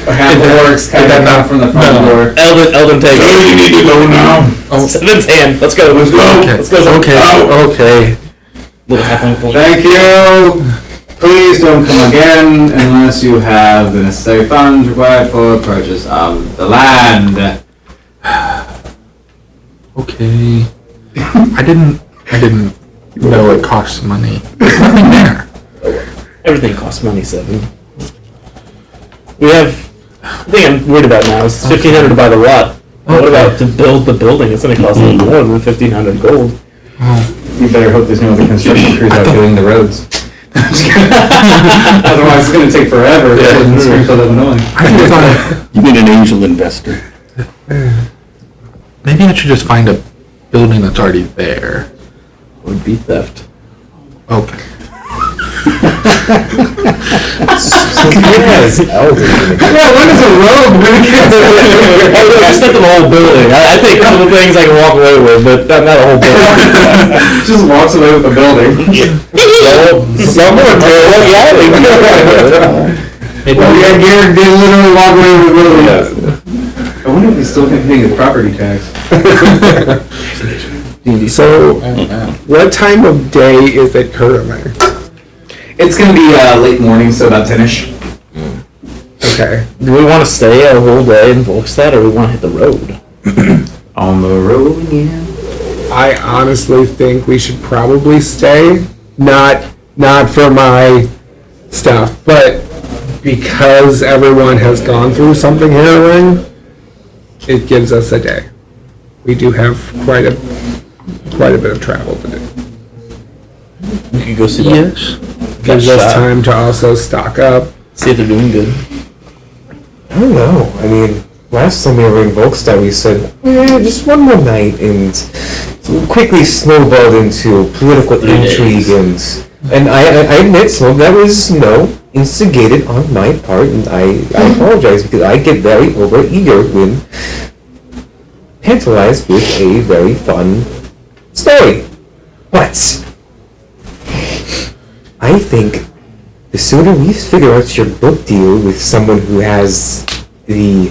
half orcs kind of come from the front door. Eldon take it. You need to go now. 7's hand. Let's go. Let's go. Let's go. Okay. Little halfling point. Thank you. Please don't come again unless you have the necessary funds required for purchase of the land. Okay. I didn't know it costs money. There's nothing there. Everything costs money, 7. We have... The thing I'm worried about now is 1,500 to buy the lot. What about to build the building? It's going to cost a little more than 1,500 gold. You better hope there's no other construction crews out doing the roads. Otherwise it's going to take forever in Springfield, Illinois. You need an angel investor. Maybe I should just find a building that's already there. Would be theft. Okay. Yes, Eldon. Yeah, when is a road really Just not the whole building. I think some of the things I can walk away with, but not the whole building. just walks away with the building. Someone did. Well, yeah, Garrett did literally walk away with the building. I wonder if he's still paying his property tax. So, what time of day is it currently? It's going to be late morning, so about 10ish. Okay. Do we want to stay a whole day in Volkstad, or we want to hit the road? On the road again. I honestly think we should probably stay. Not for my stuff, but because everyone has gone through something harrowing, it gives us a day. We do have quite a bit of travel to do. We could go see that. Yes. Gives us time to also stock up. See if they're doing good. I don't know. I mean, last time we were in Volkstad, we said, just one more night, and quickly snowballed into political 3 intrigue, days. and I admit some of that was, instigated on my part, and I apologize because I get very overeager when tantalized with a very fun story. But I think the sooner we figure out your book deal with someone who has the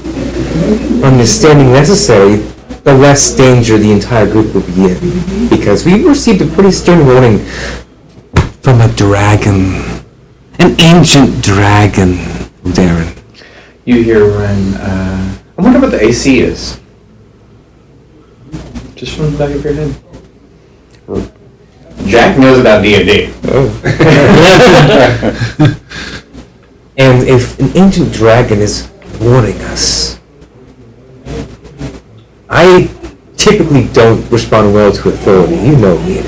understanding necessary, the less danger the entire group will be in. Because we received a pretty stern warning from a dragon. An ancient dragon, Darren. You hear when, I wonder what the AC is. Just from the back of your head. Jack knows about D&D. And if an ancient dragon is warning us, I typically don't respond well to authority. You know me.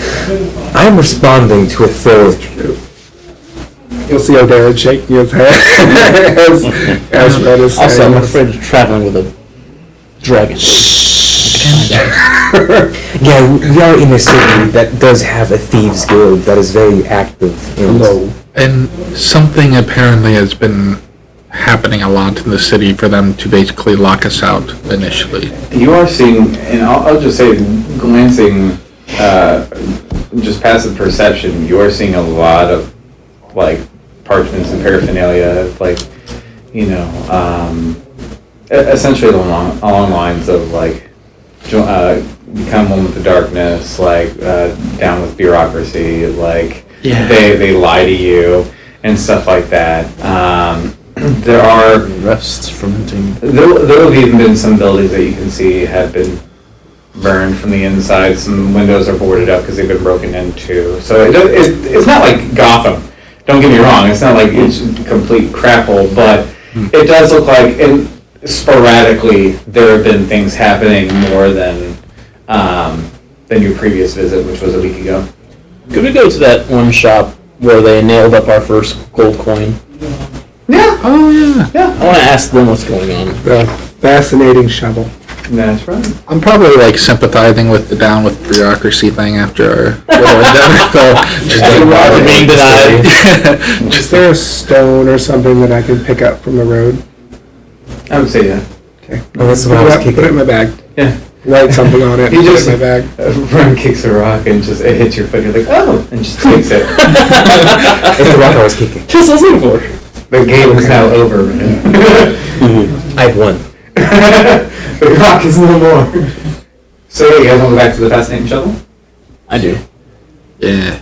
I'm responding to authority. You'll see O'Darren shaking his head as Red is saying. Also, I'm afraid of traveling with a dragon. Yeah, we are in a city that does have a thieves guild that is very active. And something apparently has been happening a lot in the city for them to basically lock us out initially. You are seeing, and I'll just say, glancing, just passive perception, you are seeing a lot of, like, parchments and paraphernalia, like, essentially along lines of, like, become one with the darkness, like, down with bureaucracy, like, they lie to you, and stuff like that. There are Rust fermenting. there have even been some buildings that you can see have been burned from the inside. Some windows are boarded up because they've been broken into. So it's not like Gotham. Don't get me wrong. It's not like it's complete crap hole, but it does look like, and sporadically, there have been things happening more than your previous visit, which was a week ago. Could we go to that one shop where they nailed up our first gold coin? Yeah. Oh, yeah. I want to ask them what's going on. The fascinating shovel. That's right. I'm probably like sympathizing with the down with bureaucracy thing after our little endeavor. So just being denied. Is there a stone or something that I can pick up from the road? I would say that. Okay. Oh, that's what I was Put it kicking. in my bag. Yeah. Write something on it. You Put just it in my bag. Ron kicks a rock and just it hits your foot. You're like, oh, and just takes it. It's the rock I was kicking. Just listen for it. The game is now over. I've won. The rock is no more. So yeah, you guys want to go back to the fascinating shovel? I do. yeah.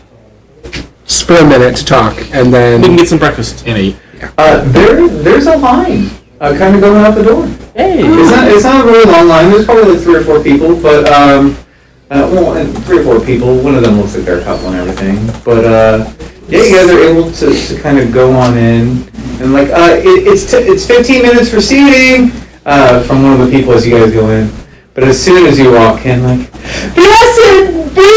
Just for a minute to talk, and We can then get some breakfast. And eat. There's a line kind of going out the door. Hey. It's not a really long line. There's probably like 3 or 4 people, but and 3 or 4 people. One of them looks like they're a couple and everything. But yeah, you guys are able to kind of go on in and like it's 15 minutes for seating from one of the people as you guys go in. But as soon as you walk in, like, blessed be,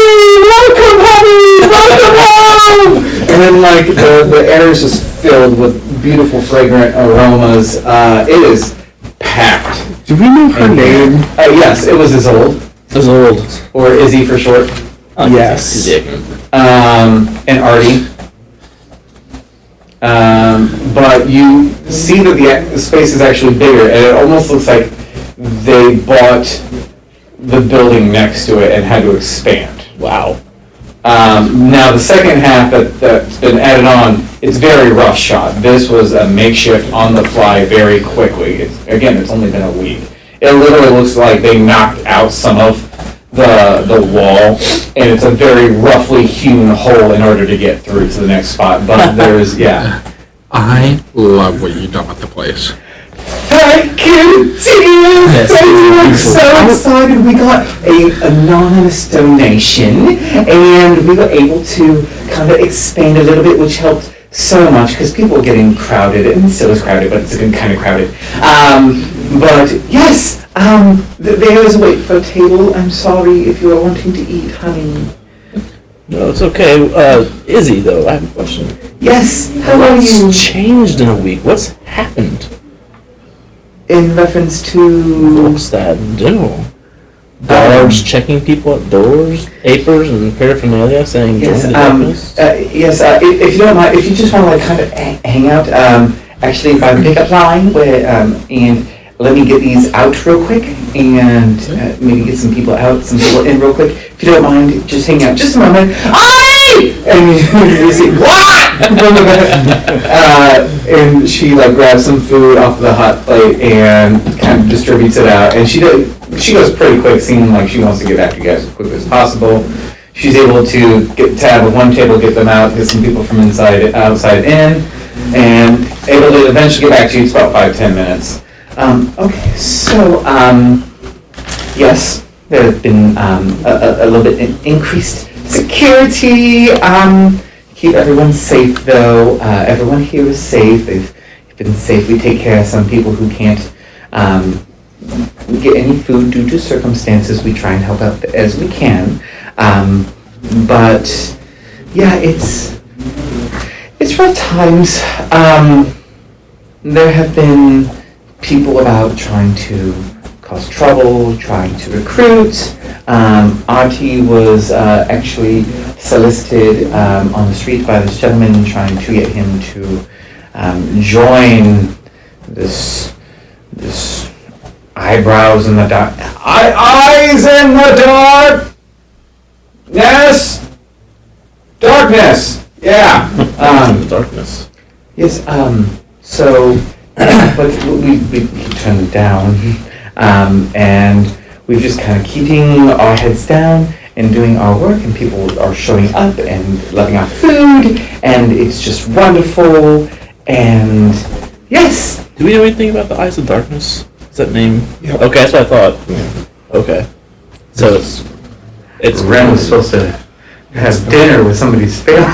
welcome honey, welcome home, and then like the air is just filled with beautiful fragrant aromas. It is packed. do we know her name? Yes, it was Isolde, It's old. or Izzy for short, Yes. and Artie. But you see that the space is actually bigger, and it almost looks like they bought the building next to it and had to expand. Wow. Now the second half that's been added on, it's very rough shot. This was a makeshift on the fly very quickly. It's only been a week. It literally looks like they knocked out some of the wall, and it's a very roughly hewn hole in order to get through to the next spot. But there's, yeah. I love what you've done with the place. Thank you, team! I'm so excited. We got an anonymous donation, and we were able to kind of expand a little bit, which helped so much, because people were getting crowded, and it still is crowded, but it's a good kind of crowded. But yes, there is a wait for a table. I'm sorry if you are wanting to eat, honey. No, it's okay. Izzy, though, I have a question. Yes, how are you? What's changed in a week? What's happened? In reference to... What's that in general? Guards checking people at doors, papers, and paraphernalia saying Yes, join the darkness? if you don't mind, if you just want to like kind of hang out, actually by the pickup line, where and let me get these out real quick, and maybe get some people out, some people in real quick. If you don't mind, just hang out just a moment. And you see, what? And she like grabs some food off the hot plate and kind of distributes it out. And she goes pretty quick, seeming like she wants to get back to you guys as quickly as possible. She's able to get tab of one table, get them out, get some people from outside in, and able to eventually get back to you. It's about 5-10 minutes. Okay, so yes, there have been a little bit increased security. Keep everyone safe, though. Everyone here is safe. They've been safely take care of some people who can't get any food due to circumstances. We try and help out as we can. But yeah, it's rough times. There have been people about trying to cause trouble, trying to recruit. Artie was actually solicited on the street by this gentleman trying to get him to join this eyebrows in the dark. Eyes in the dark! Yes! Darkness! Yeah. Darkness. Yes, so, but we keep turning it down. And we're just kind of keeping our heads down and doing our work, and people are showing up and loving our food, and it's just wonderful. And yes, Do we know anything about the Eyes of Darkness? Is that name? Yep. Okay, that's what I thought. Okay. So it's Ren was supposed to have dinner with somebody's family.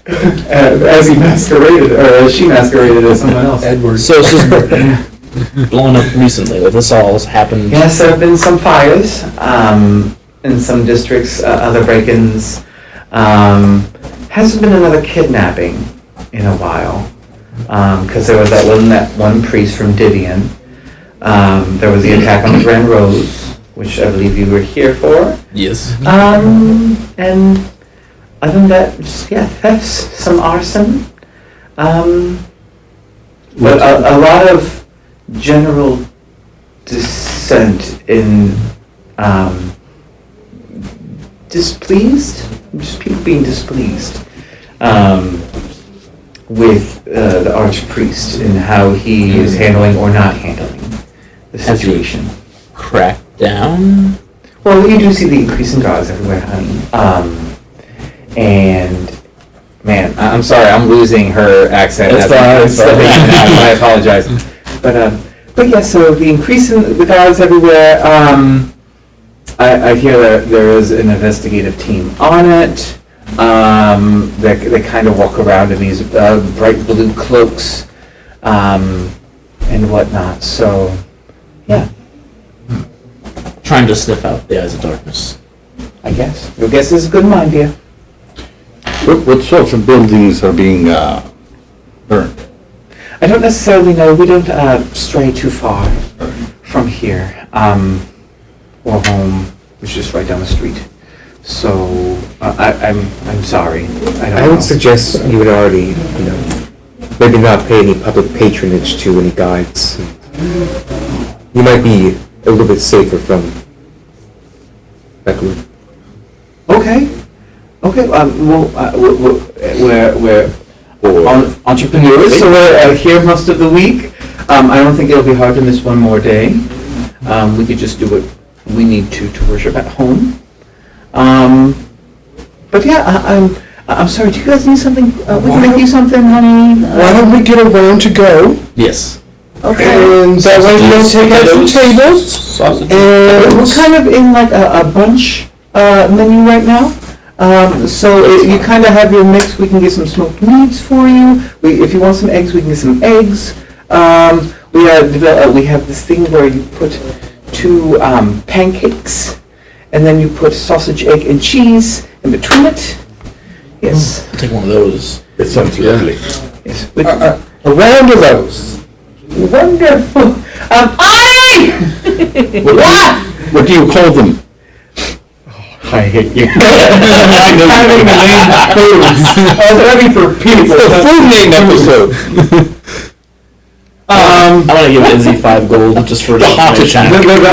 As he masqueraded, or as she masqueraded as someone else. Edward. So it's just blown up recently. Like this all has happened. Yes, there have been some fires in some districts, other break-ins. Hasn't been another kidnapping in a while, because there was that one priest from Didion. There was the attack on the Grand Rose, which I believe you were here for. Yes. And other than that, just, yeah, thefts, some arson. But a lot of general dissent in displeased, just people being displeased with the archpriest and how he is handling or not handling the Has he- situation. Crack down. Well, you do see the increase in guards everywhere, honey. And man, I'm sorry, I'm losing her accent. That's fine, it's slipping in and out. I apologize. But yeah, so the increase in the guards everywhere. I hear that there is an investigative team on it. They kind of walk around in these bright blue cloaks and whatnot. So yeah, Trying to sniff out the Eyes of Darkness. I guess your guess is as good as mine, dear. What sorts of buildings are being burned? I don't necessarily know. We don't stray too far from here. Or home, which is right down the street. So I'm sorry. I would suggest you and Artie, maybe not pay any public patronage to any guides. You might be a little bit safer from that group. Okay. We're entrepreneurs, so we're here most of the week. I don't think it'll be hard to miss one more day. We could just do what we need to worship at home. But yeah, I'm sorry. Do you guys need something? We can make you something, honey. Why don't we get around to go? Yes. Okay. And that way we don't take out some tables. Sausage. We're kind of in like a brunch menu right now. So you kind of have your mix. We can get some smoked meats for you. If you want some eggs, we can get some eggs. We have this thing where you put two pancakes, and then you put sausage, egg, and cheese in between it. Yes. I'll take one of those. It sounds lovely. Yes. A round of those. Wonderful. Artie! What? What do you call them? I hate you. Having the name foods. I was ready for people. It's the food name episode. I want to give Izzy 5 gold just for the The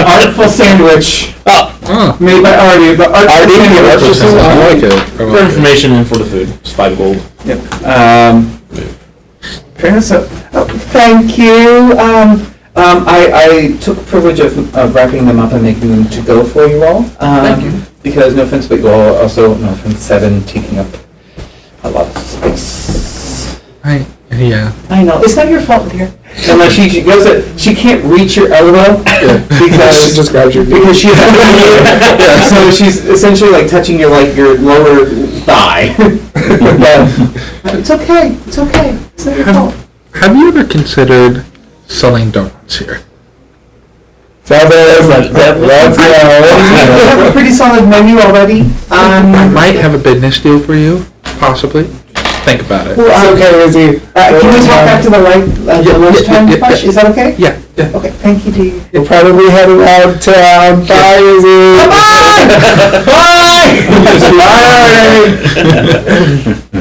artful sandwich made by Artie. The artful sandwich. I like it. For information and for the food. It's 5 gold. Yep. Fairness. Thank you. I took privilege of wrapping them up and making them to go for you all. Thank you. Because no offense, but you all also, no offense, 7 taking up a lot of space. Yeah. I know, it's not your fault, dear. And like she goes, she can't reach your elbow because She just grabs your knee. because she's so she's essentially like touching your lower thigh. But it's okay. It's not your fault. Have you ever considered selling donuts here? Let's go. Pretty solid menu already. I might have a business deal for you, possibly. Think about it. It's okay, Izzy. Can we talk back to the lunchtime push? Is that okay? Yeah, yeah. Okay, thank you, Dee. We're probably heading out of town. Bye, Izzy.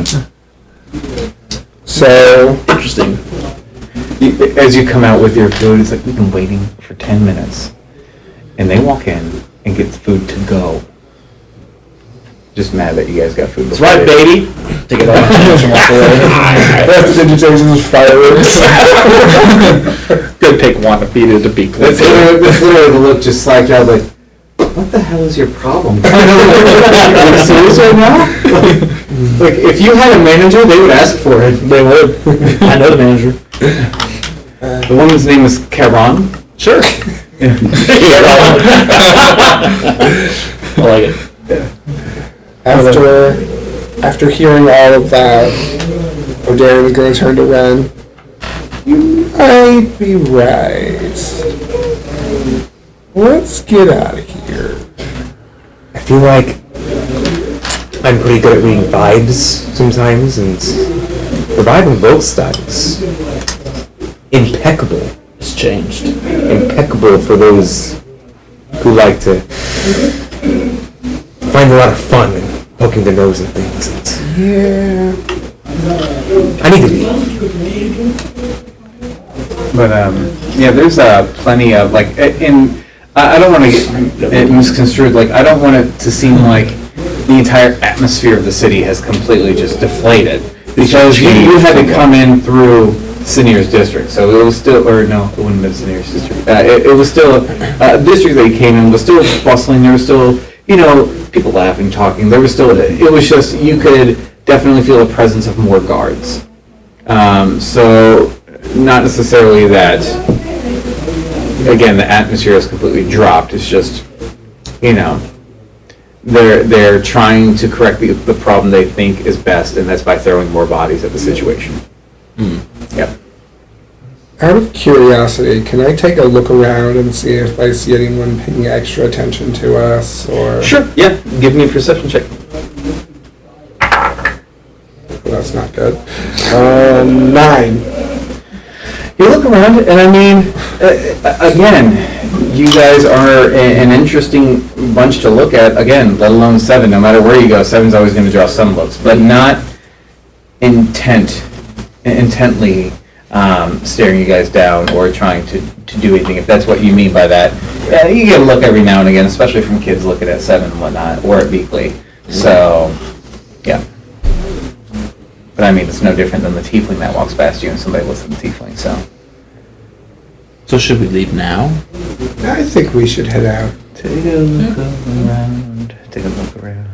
Bye! So, Interesting. As you come out with your food, it's like, we've been waiting for 10 minutes. And they walk in and get food to go. Just mad that you guys got food. That's right, baby. Take it off and walk away. that's the digitations of fireworks. Gonna take one to feed it to be clear. That's literally the look just slacked out like, what the hell is your problem? Are you serious right now? Like, if you had a manager, they would ask for it. They would. I know the manager. The woman's name is Karen. Sure. I like it. After hearing all of that, O'Darren is going to turn to Ren. You might be right. Let's get out of here. I feel like I'm pretty good at reading vibes sometimes, and the vibe in both styles impeccable. It's changed. Impeccable for those who like to find a lot of fun in poking their nose in things. Yeah. I need to leave. But yeah, there's plenty of like, I don't want to get it misconstrued. Like, I don't want it to seem like the entire atmosphere of the city has completely just deflated because you had to come in through Senior's district, so it was still, or no, it wouldn't have been Senior's district. It was still a district that you came in was still bustling. There was still, people laughing, talking. There was still, it was just, you could definitely feel the presence of more guards. So not necessarily that, again, the atmosphere has completely dropped. It's just, they're trying to correct the problem they think is best, and that's by throwing more bodies at the situation. Yep. Out of curiosity, can I take a look around and see if I see anyone paying extra attention to us, or... Sure, yeah. Give me a perception check. Well, that's not good. 9. You look around, and I mean, again, you guys are an interesting bunch to look at, again, let alone 7. No matter where you go, 7's always going to draw some looks, but not intently staring you guys down or trying to do anything, if that's what you mean by that. Yeah, you get a look every now and again, especially from kids looking at 7 and whatnot, or at Beakley. So, yeah. But I mean, it's no different than the tiefling that walks past you and somebody looks at the tiefling, so. So should we leave now? I think we should head out. Take a look around. Take a look around.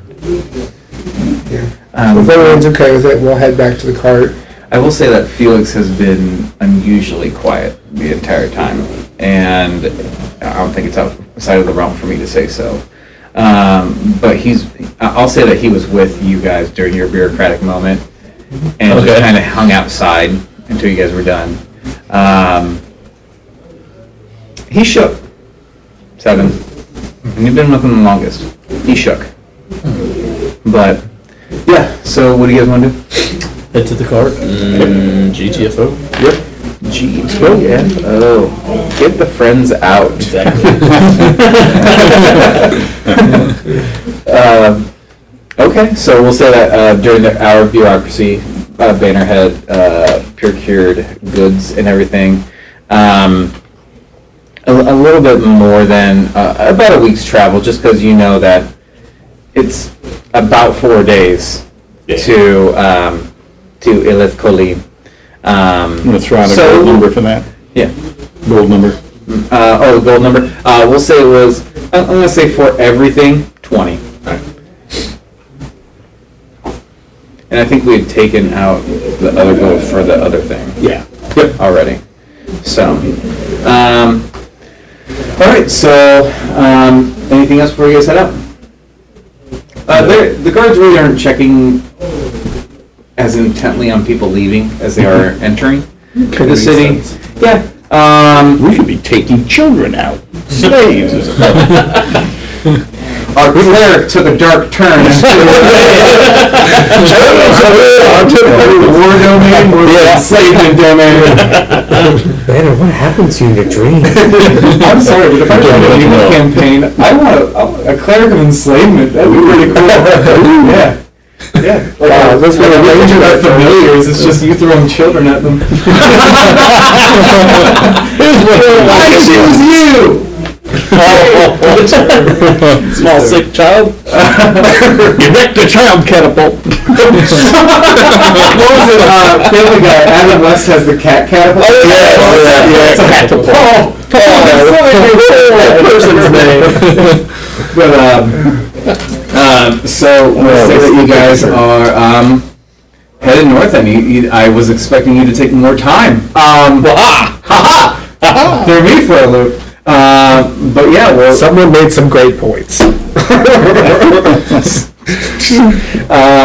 Yeah. If everyone's okay with it, we'll head back to the cart. I will say that Felix has been unusually quiet the entire time, and I don't think it's outside of the realm for me to say so. But I'll say that he was with you guys during your bureaucratic moment, and just kind of hung outside until you guys were done. He shook. 7. And you've been with him the longest. He shook. But, yeah, so what do you guys want to do? Head to the cart. GTFO. Yep. GTFO. Get the friends out. Exactly. Okay, so we'll say that during our bureaucracy, Bannerhead procured goods and everything. A little bit more than about a week's travel, just because you know that it's about 4 days to Elith'Koli. I'm going to throw out a gold number for that. Yeah. Gold number. The gold number. We'll say it was, I'm going to say for everything, 20. And I think we had taken out the other gold for the other thing. Yeah. Yep. Already. So, all right. So, anything else before you guys head out? The guards really aren't checking as intently on people leaving as they are entering the city. Yeah. We could be taking children out. slaves. Our cleric took a dark turn. War domain, we're enslavement domain. Banner, what happened to you in your dream? I'm sorry, but if I run a new campaign, I want a cleric of enslavement. That'd be pretty cool. Yeah. Yeah. Wow, that's what a ranger of familiars. It's just you throwing children at them. I choose you! Small sick child. Erect the child catapult. What was it? Family Guy. Adam West has the cat catapult. Oh, yeah. Catapult. But so let's say that you guys are headed north, and I was expecting you to take more time. Threw me for a loop. But yeah, well, Someone made some great points. so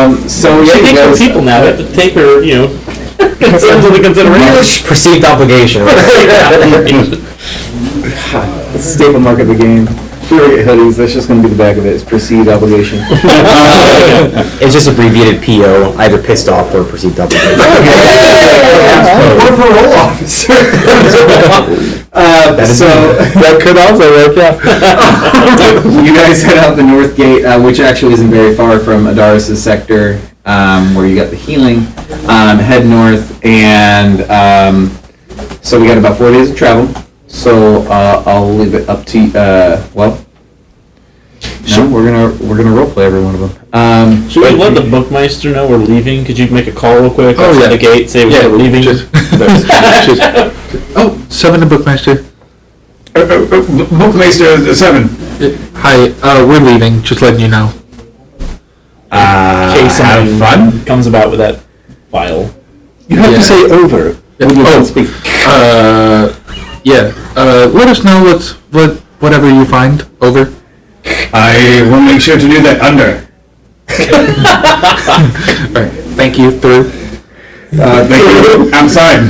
yeah, She you takes her guys, people now. We have to take her, concerns into consideration. Perceived obligation. staple mark of the game. If we ever get hoodies, that's just going to be the back of it. It's perceived obligation. It's just abbreviated PO, either pissed off or perceived obligation. Or parole officer. That could also work, yeah. You guys head out the north gate, which actually isn't very far from Adaris' sector, where you got the healing. Head north, and so we got about 4 days of travel. So I'll leave it up to no, we're gonna roleplay every one of them. Should we let the bookmeister know we're leaving? Could you make a call real quick? Oh, outside yeah. the gate, say we're leaving. Seven to Bookmaster. Bookmaster 7. Hi, we're leaving. Just letting you know. In case have something fun. comes about with that file. You have Yeah. to say over. Yeah. When you Oh. speak. Yeah. Let us know whatever you find. Over. I will make sure to do that under. All right. Thank you. Through. Thank you. Outside.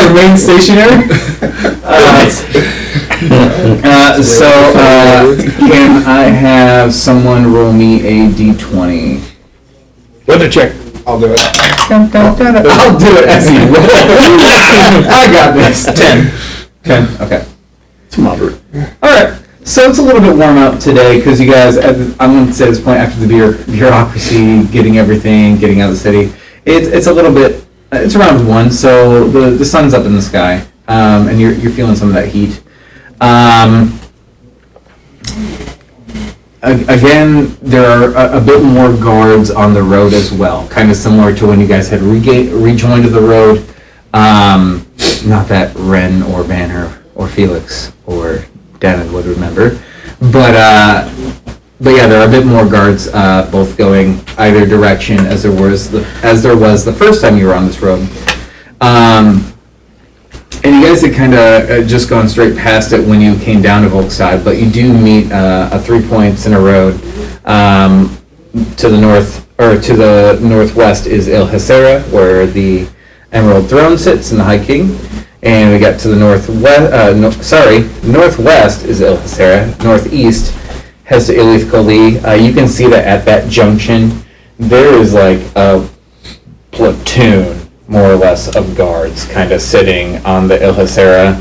Remain stationary. Can I have someone roll me a d20? Weather check. I'll do it. I'll do it as you roll. I got this. 10. Okay. It's moderate. All right. So it's a little bit warm out today because you guys, I'm going to say this point after the bureaucracy, getting out of the city, it's a little bit, it's around 1, so the sun's up in the sky, and you're feeling some of that heat. Again, there are a bit more guards on the road as well, kind of similar to when you guys had rejoined the road. Not that Ren or Banner or Felix or Devin would remember, but yeah, there are a bit more guards, both going either direction as there was the first time you were on this road. And you guys had kind of just gone straight past it when you came down to Volkside, but you do meet 3 points in a road. To the north, or to the northwest, is El Hacera, where the Emerald Throne sits and the High King. And we got to the northwest is El Hacera. Northeast heads to Elith'Koli. You can see that at that junction, there is like a platoon, more or less, of guards kind of sitting on the El Hacera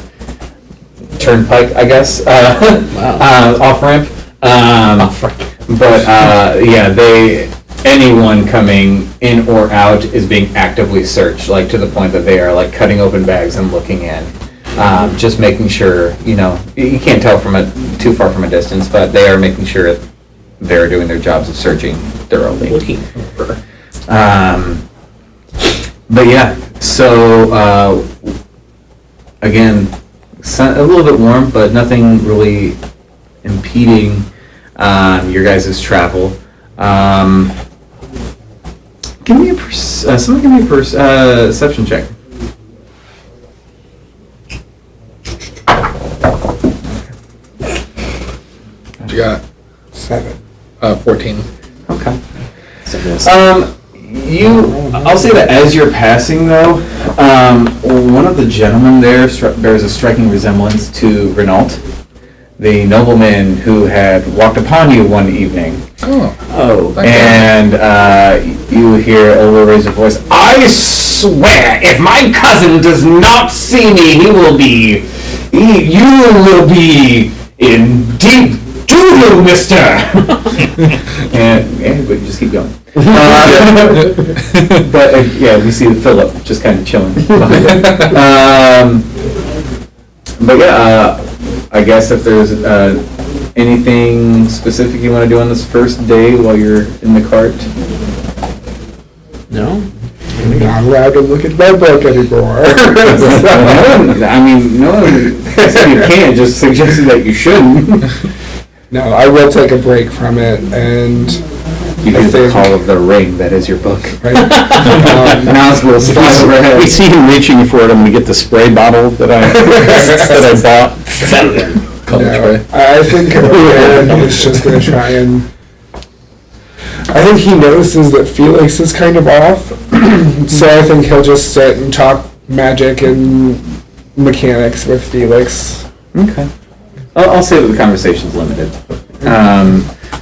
turnpike, I guess, off-ramp. But yeah, anyone coming in or out is being actively searched, like to the point that they are like cutting open bags and looking in, just making sure, you can't tell from too far from a distance, but they are making sure they're doing their jobs of searching thoroughly. But yeah, so again, a little bit warm, but nothing really impeding your guys' travel. Someone give me a perception check. You got 7. 14. Okay. I'll say that as you're passing though, one of the gentlemen there bears a striking resemblance to Renault, the nobleman who had walked upon you one evening. Oh. And you hear a little raise of voice, I swear, if my cousin does not see me, you will be in deep doo-doo, mister! and but just keep going. But yeah, we see Philip just kind of chilling behind it. But yeah, I guess if there's anything specific you want to do on this first day while you're in the cart? No? I'm not allowed to look at my book anymore. No one said you can't, just suggested that you shouldn't. No, I will take a break from it, and You hear the call of the ring, that is your book. right, Nostrils fly overhead. We see him reaching for it, I'm gonna get the spray bottle that I bought. no, I think Aaron is just going to try and. I think he notices that Felix is kind of off, so I think he'll just sit and talk magic and mechanics with Felix. Okay. I'll say that the conversation's limited.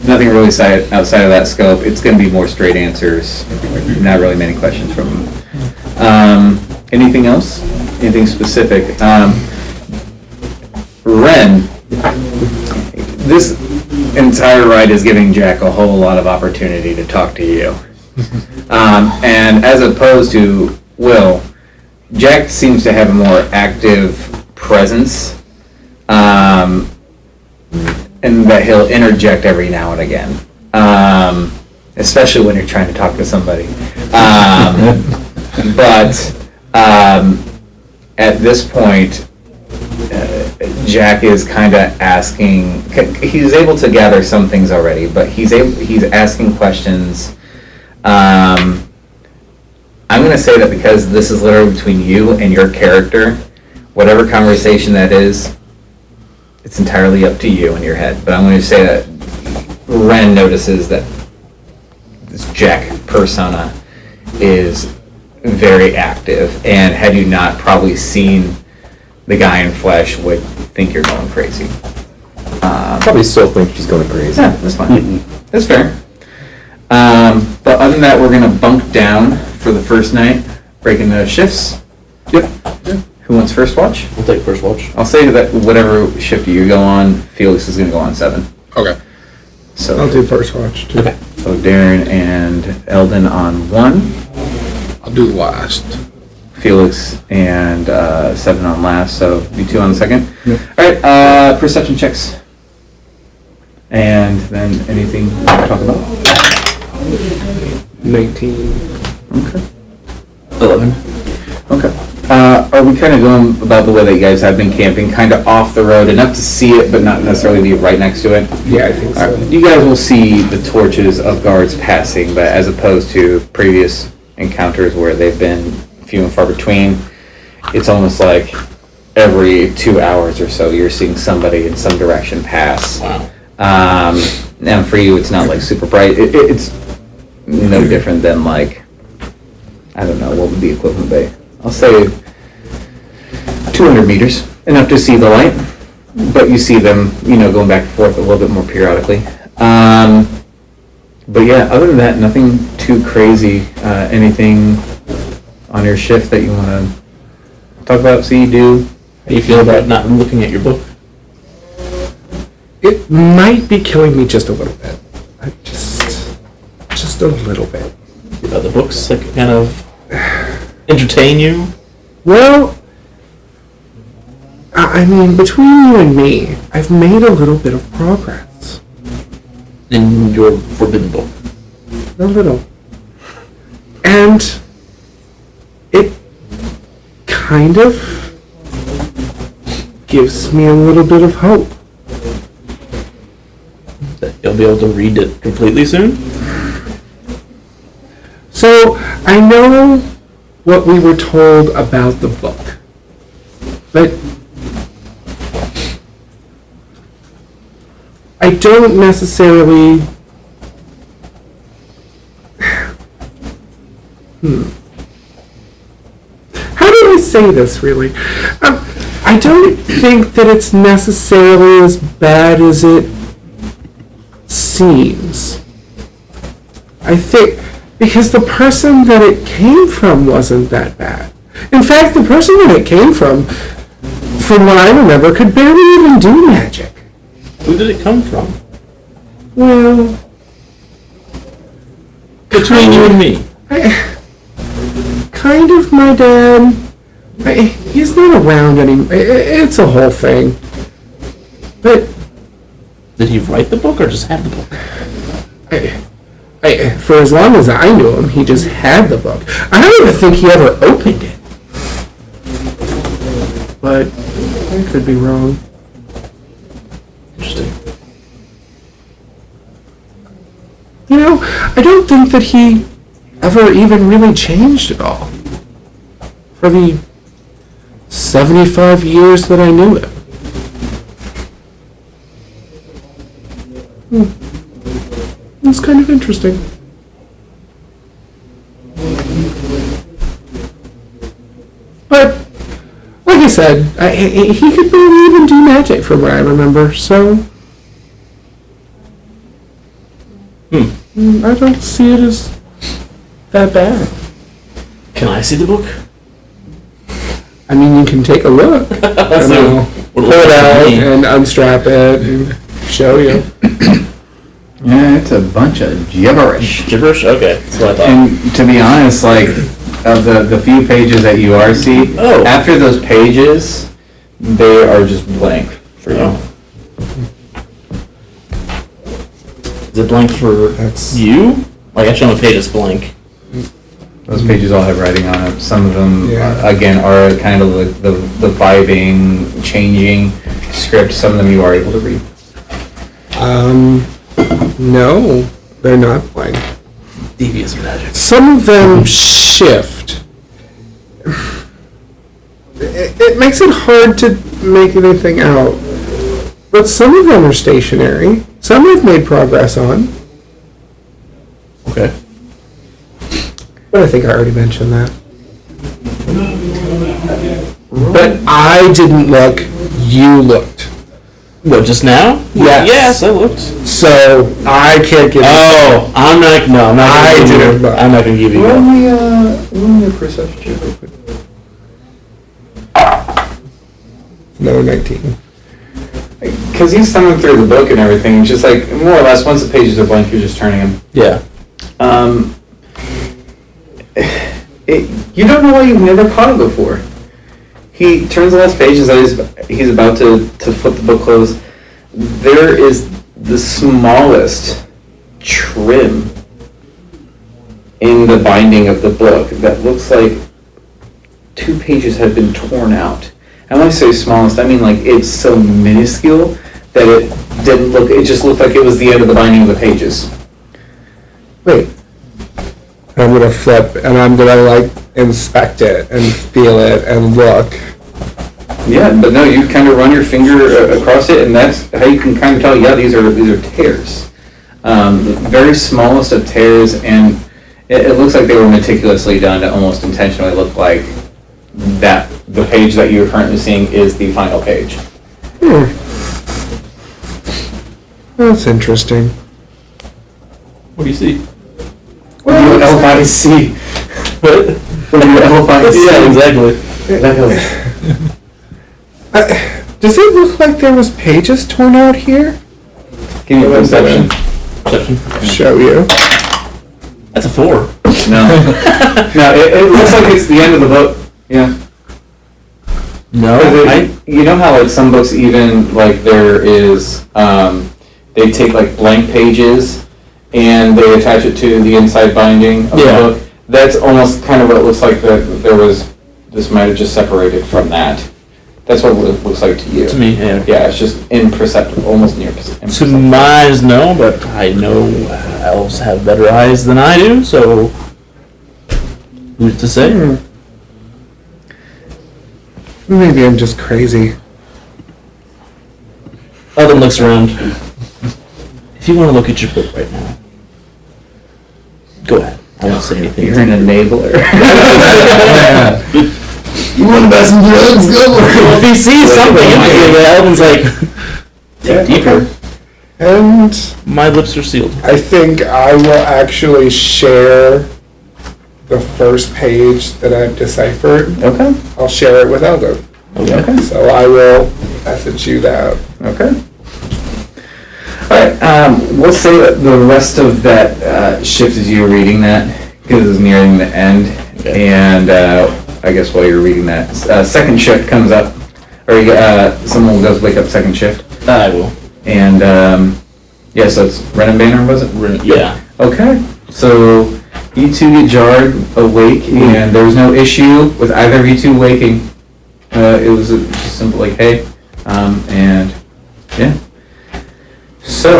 Nothing really outside of that scope. It's going to be more straight answers. Not really many questions from him. Anything else? Anything specific? Ren, this entire ride is giving Jack a whole lot of opportunity to talk to you. And as opposed to Will, Jack seems to have a more active presence. And that he'll interject every now and again, especially when you're trying to talk to somebody. But at this point, Jack is kind of asking. He's able to gather some things already, but he's asking questions. I'm going to say that because this is literally between you and your character, whatever conversation that is, it's entirely up to you in your head. But I'm going to say that Ren notices that this Jack persona is very active, and had you not probably seen the guy in flesh, would think you're going crazy. Probably still think she's going crazy. Yeah, that's fine. That's fair. But other than that, we're going to bunk down for the first night, breaking the shifts. Yep. Who wants first watch? We'll take first watch. I'll say that whatever shift you go on, Felix is going to go on 7. Okay. So I'll do first watch too. Okay. So Darren and Eldon on 1, I'll do last. Felix and 7 on last. So you 2 on the second. Yep. All right. Perception checks. And then anything you want to talk about? 19. Okay. 11. Okay. Are we kind of going about the way that you guys have been camping, kind of off the road, enough to see it, but not necessarily be right next to it? Yeah, I think so. All right. You guys will see the torches of guards passing, but as opposed to previous encounters where they've been few and far between, it's almost like every 2 hours or so you're seeing somebody in some direction pass. Wow. And for you, it's not like super bright. It's no different than like, I don't know, what would the equivalent be? I'll say 200 meters, enough to see the light, but you see them, going back and forth a little bit more periodically. But yeah, other than that, nothing too crazy. Anything on your shift that you want to talk about, see, do? How do you feel about not looking at your book? It might be killing me just a little bit. Just a little bit. About the books that kind of entertain you? Well, I mean, between you and me, I've made a little bit of progress. In your forbidden book? A little. And it kind of gives me a little bit of hope. That you'll be able to read it completely soon? So, I know what we were told about the book, but I don't necessarily... How do I say this, really? I don't think that it's necessarily as bad as it seems. I think because the person that it came from wasn't that bad. In fact, the person that it came from what I remember, could barely even do magic. Who did it come from? Well, Between you and me. kind of my dad. He's not around anymore. It's a whole thing. But Did he write the book or just have the book? for as long as I knew him, he just had the book. I don't even think he ever opened it. But I could be wrong. Interesting. You know, I don't think that he ever even really changed at all. For the 75 years that I knew him. It's kind of interesting. But, like I said, he could barely even do magic from what I remember, so... I don't see it as that bad. Can I see the book? I mean, you can take a look. I know, pull it out and unstrap it and show you. Yeah, it's a bunch of gibberish. Gibberish? Okay, that's what I thought. And to be honest, like, of the few pages that you are see, Oh. after those pages, they are just blank for you. Oh. Is it blank for That's- you? Like, actually on the page it's blank. Those pages all have writing on it. Some of them, Yeah. again, are kind of like the vibing, changing script. Some of them you are able to read. No, they're not blank. Devious magic. Some of them shift. It makes it hard to make anything out. But some of them are stationary. Some I've made progress on. Okay. But I think I already mentioned that. But I didn't look, you looked. What, just now? Yes. Yes, I looked. So I can't give you. Oh, I'm not gonna I give you- didn't look. I'm not gonna give you Roll that. me a perception check real quick. No, 19. Because he's thumbing through the book and everything, just like, more or less, once the pages are blank, you're just turning them. Yeah. You don't know why you've never caught it before. He turns the last page as he's about to flip the book closed. There is the smallest trim in the binding of the book that looks like 2 pages have been torn out. And when I say smallest, I mean like it's so minuscule that it didn't look, it just looked like it was the end of the binding of the pages. Wait. I'm gonna flip and I'm gonna like inspect it and feel it and look. Yeah, but no, you kind of run your finger across it, and that's how you can kind of tell. Yeah, these are tears, the very smallest of tears, and it looks like they were meticulously done to almost intentionally look like that the page that you're currently seeing is the final page. That's interesting. What do you see? Well, L5C. What? L5C. Yeah, exactly. That helps. Does it look like there was pages torn out here? Give me a perception. Perception. Show you. That's a 4. No. No, it looks like it's the end of the book. Yeah. No, You know how like some books even like there is they take like blank pages and they attach it to the inside binding of the book. That's almost kind of what it looks like that there was. This might have just separated from that. That's what it looks like to you. to me, yeah. Yeah, it's just imperceptible, almost near To imperceptible. my eyes, no, but I know elves have better eyes than I do, so who's to say? Maybe I'm just crazy. Other looks around. If you want to look at your book right now, go ahead. I won't say anything. You're an enabler. You wanna buy some drugs? Go for If he sees something, Alvin's like, dig deeper. And My lips are sealed. I think I will actually share the first page that I've deciphered. Okay, I'll share it with Eldon. okay, So I will message you that. okay. Alright, we'll say that the rest of that shift as you're reading that, because it's nearing the end. Okay. And I guess while you're reading that, second shift comes up, or someone does wake up second shift. I will. And, yeah, so it's Ren and Banner, was it? Yeah. Okay, so you two get jarred awake, and there was no issue with either of you two waking. It was just simple, like, hey, and, yeah. So,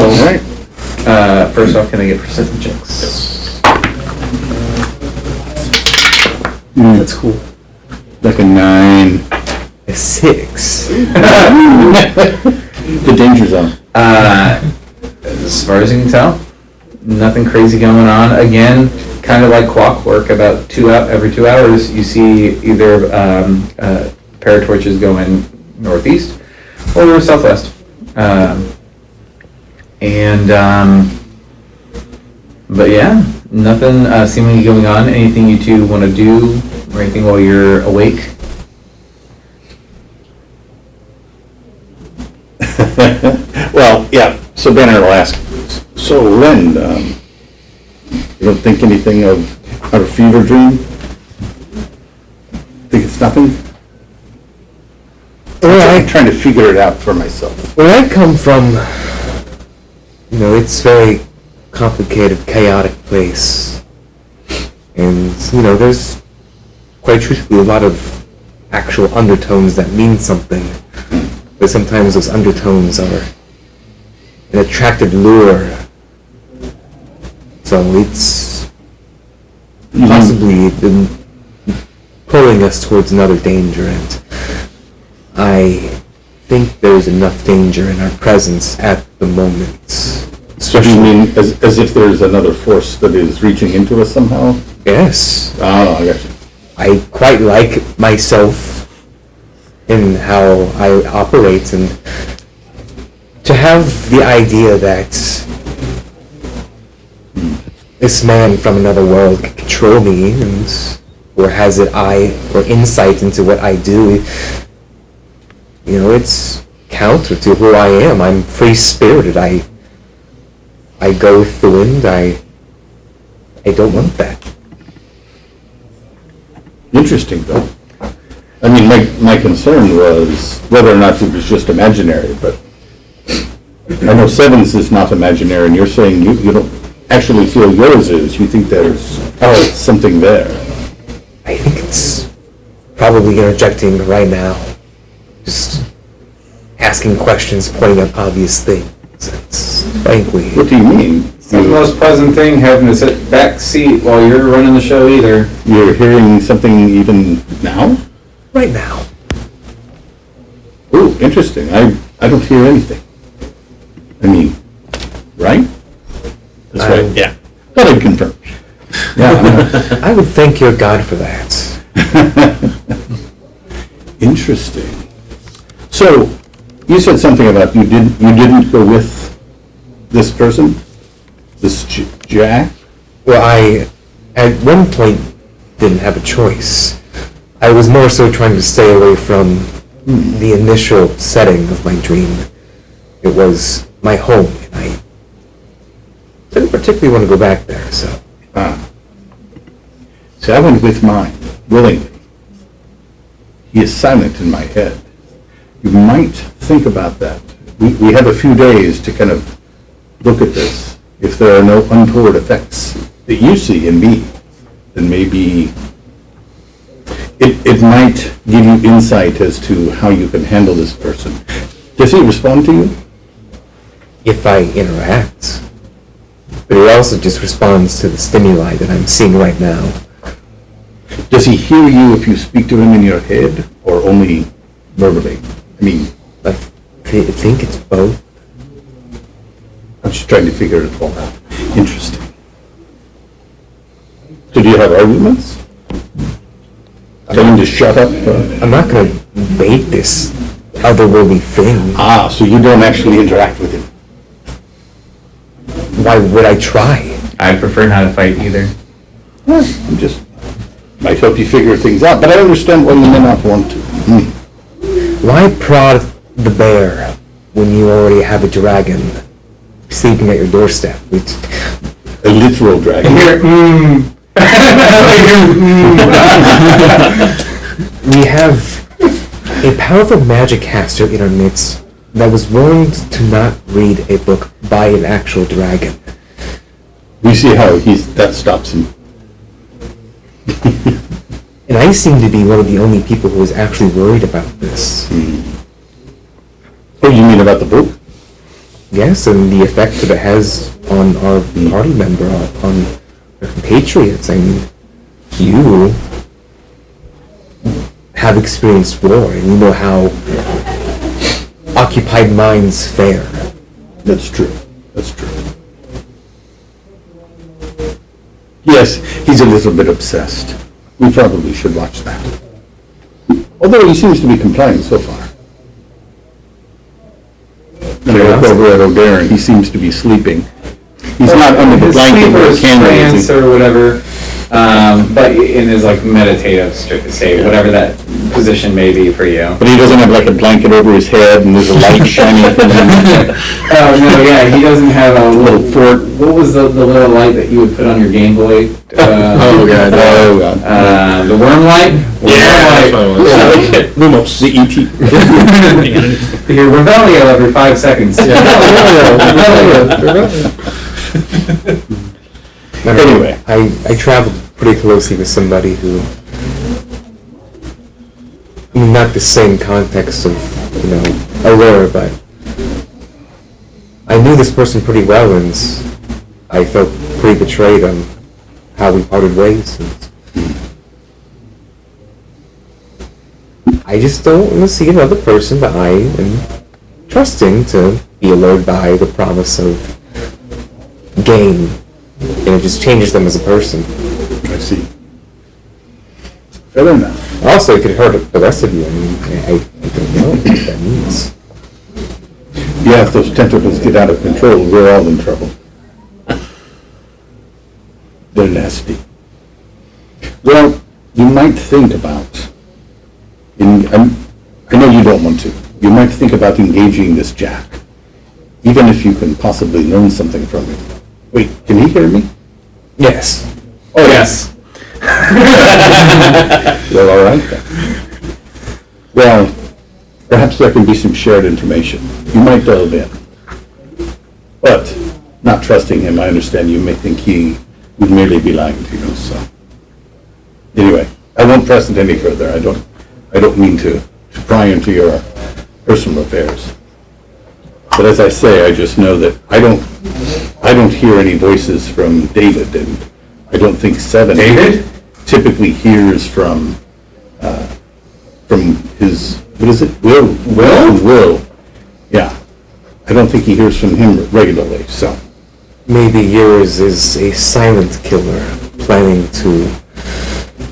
first off, can I get perception checks? That's cool. Like a 9. A 6. The danger zone. As far as you can tell, nothing crazy going on. Again, kind of like clockwork, about every 2 hours, you see either paratorches going northeast or southwest. But yeah, nothing seemingly going on. Anything you two want to do or anything while you're awake? Well, yeah, so Banner will ask, so Len, you don't think anything of our fever dream? Think it's nothing? Well, I'm trying to figure it out for myself. Where I come from, it's a very complicated, chaotic place. And, there's, quite truthfully, a lot of actual undertones that mean something. But sometimes those undertones are an attractive lure. So it's possibly been pulling us towards another danger, and I think there's enough danger in our presence at the moment. So do you mean as if there's another force that is reaching into us somehow? Yes. Oh, I got you. I quite like myself in how I operate, and to have the idea that this man from another world can control me, or has an eye or insight into what I do, it's counter to who I am. I'm free-spirited. I go with the wind. I don't want that. Interesting, though. I mean, my concern was whether or not it was just imaginary, but I know Sevens is not imaginary, and you're saying you don't actually feel yours is. You think there's something there. I think it's probably interjecting right now. Just asking questions, pointing out obvious things. It's, frankly... What do you mean? It's not the most pleasant thing having to sit back seat while you're running the show either. You're hearing something even now? Right now. Ooh, interesting. I don't hear anything. I mean, right? That's right. Yeah. But I'd confirm. Yeah. I would thank your God for that. Interesting. So, you said something about you didn't go with this person? This Jack? Well, I, at one point, didn't have a choice. I was more so trying to stay away from the initial setting of my dream. It was my home, and I didn't particularly want to go back there, so... See, I went with mine, willingly. He is silent in my head. You might think about that. We have a few days to kind of look at this. If there are no untoward effects that you see in me, then maybe it might give you insight as to how you can handle this person. Does he respond to you? If I interact. But it also just responds to the stimuli that I'm seeing right now. Does he hear you if you speak to him in your head, or only verbally? I mean, I think it's both. I'm just trying to figure it all out. Interesting. So do you have arguments? Tell him to shut up? I'm not gonna bait this otherworldly thing. So you don't actually interact with him? Why would I try? I'd prefer not to fight either. I'm just, might help you figure things out, but I understand why you may not want to. Why prod the bear when you already have a dragon sleeping at your doorstep? A literal dragon. We have a powerful magic caster in our midst that was willing to not read a book by an actual dragon. We see how that stops him. And I seem to be one of the only people who is actually worried about this. Oh, you mean about the book? Yes, and the effect that it has on our party member, on our compatriots. I mean, you have experienced war, and you know how occupied minds fare. That's true. That's true. Yes, he's a little bit obsessed. We probably should watch that. Although he seems to be complying so far. And I look over at O'Dare, and he seems to be sleeping. He's not under the blanket or a candle. Trance or whatever, but in his like meditative state, whatever that position may be for you. But he doesn't have like a blanket over his head and there's a light shining from him. Oh no, yeah, he doesn't have a little fort. What was the little light that you would put on your Game Boy? Oh god. The worm light. Yeah, that's what it was. Lumos, the ET. Your Revelio every 5 seconds. Anyway. I traveled pretty closely with somebody who, I mean, not the same context of, Aurora, but I knew this person pretty well, and I felt pretty betrayed on how we parted ways. And I just don't want to see another person that I am trusting to be allured by the promise of gain, and it just changes them as a person. I see. Fair enough. Also, it could hurt the rest of you. I mean, I don't know what that means. Yeah, if those tentacles get out of control, we're all in trouble. They're nasty. Well, you might think about, I know you don't want to, you might think about engaging this Jack, even if you can possibly learn something from him. Wait, can he hear me? Yes. Oh yes. Well, all right then. Well, perhaps there can be some shared information. You might delve in. But, not trusting him, I understand you may think he would merely be lying to you, so. Anyway, I won't press it any further. I don't mean to pry into your personal affairs. But as I say, I just know that I don't hear any voices from David, and I don't think Seven David typically hears from his, what is it? Will. Yeah. I don't think he hears from him regularly, so. Maybe yours is a silent killer planning to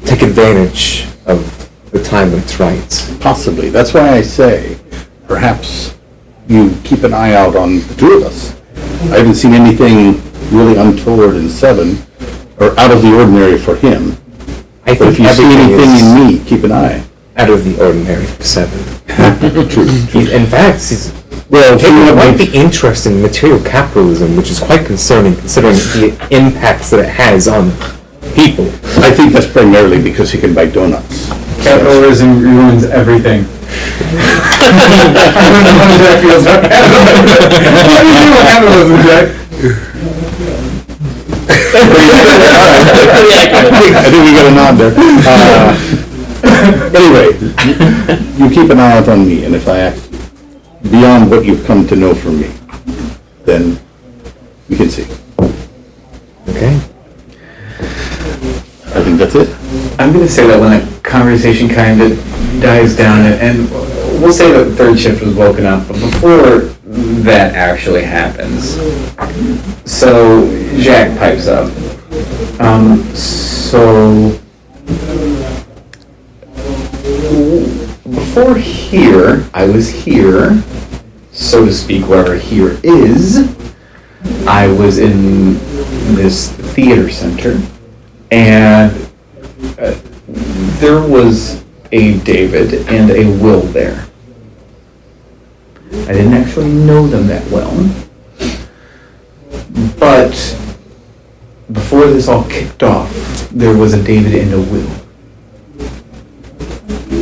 take advantage of the time when it's right. Possibly. That's why I say, perhaps you keep an eye out on the two of us. I haven't seen anything really untoward in Seven, or out of the ordinary for him. I But think if you see everything anything is in me, keep an eye. out of the ordinary for Seven. True. In fact, he's Well, taking quite the interest in material capitalism, which is quite concerning considering the impacts that it has on people. I think that's primarily because he can buy donuts. Capitalism ruins everything. I don't know how Jack feels about capitalism. What do you do with capitalism, Jack? I think we got a nod there. Anyway, you keep an eye out on me, and if I act beyond what you've come to know from me, then we can see. Okay. I think that's it. I'm going to say that when the conversation kind of dies down, and we'll say that the third shift was woken up, but before that actually happens, so Jack pipes up. So before here, I was here, so to speak, wherever here is. I was in this theater center, and there was a David and a Will there. I didn't actually know them that well, but before this all kicked off, there was a David and a Will.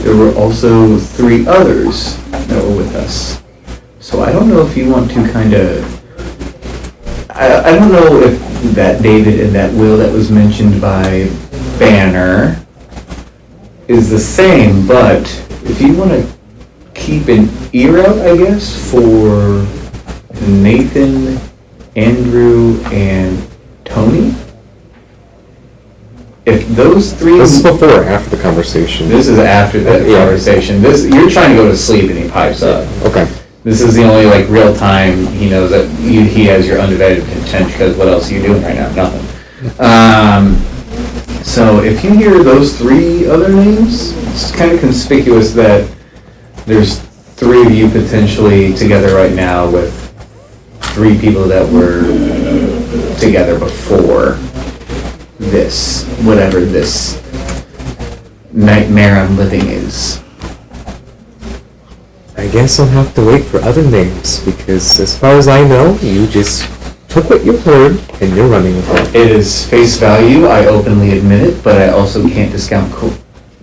There were also 3 others that were with us. So I don't know if you want to kind of... I don't know if that David and that Will that was mentioned by Banner is the same, but if you want to keep an ear out, I guess, for Nathan, Andrew, and Tony. If those 3... This is before or after the conversation? This is after the conversation. You're trying to go to sleep and he pipes up. Okay. This is the only real time he knows that he has your undivided attention, because what else are you doing right now? Nothing. So if you hear those 3 other names, it's kind of conspicuous that there's 3 of you potentially together right now with 3 people that were together before this, whatever this nightmare I'm living is. I guess I'll have to wait for other names, because as far as I know, you just took what you heard and you're running with it. It is face value, I openly admit it, but I also can't discount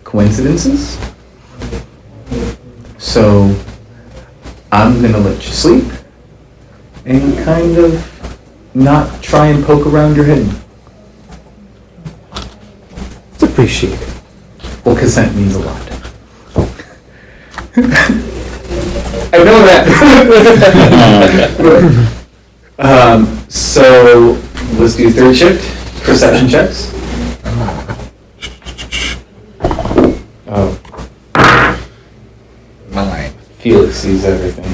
coincidences. So, I'm gonna let you sleep and kind of not try and poke around your head. It's appreciated. Well, consent means a lot. I know that. So, let's do 3rd shift, perception checks. Oh. 9. Felix sees everything.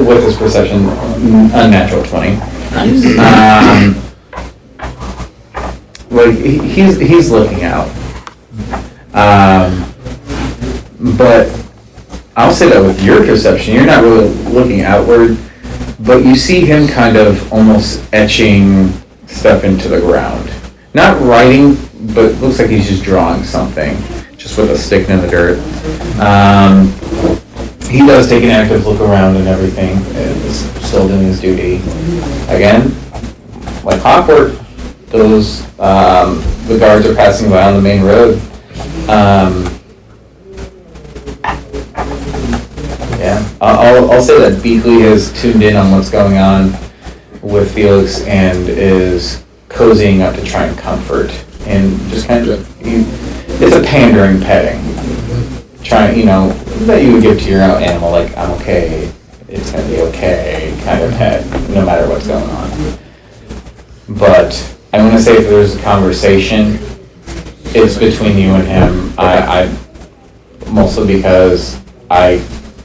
With his perception, unnatural 20. He's looking out. But I'll say that with your perception, you're not really looking outward, but you see him kind of almost etching stuff into the ground. Not writing, but it looks like he's just drawing something, just with a stick in the dirt. He does take an active look around and everything, and is still doing his duty. Again, like clockwork, those, the guards are passing by on the main road. Yeah, I'll say that Beakley has tuned in on what's going on with Felix and is cozying up to try and comfort and just kind of, it's a pandering petting. Trying, that you would give to your own animal, like, I'm okay, it's gonna be okay, kind of pet, no matter what's going on. But I want to say if there's a conversation, it's between you and him. I mostly because I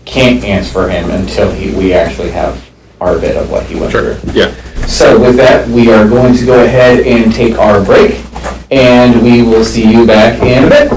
can't answer for him until we actually have our bit of what he went through. Yeah. So with that, we are going to go ahead and take our break, and we will see you back in a bit.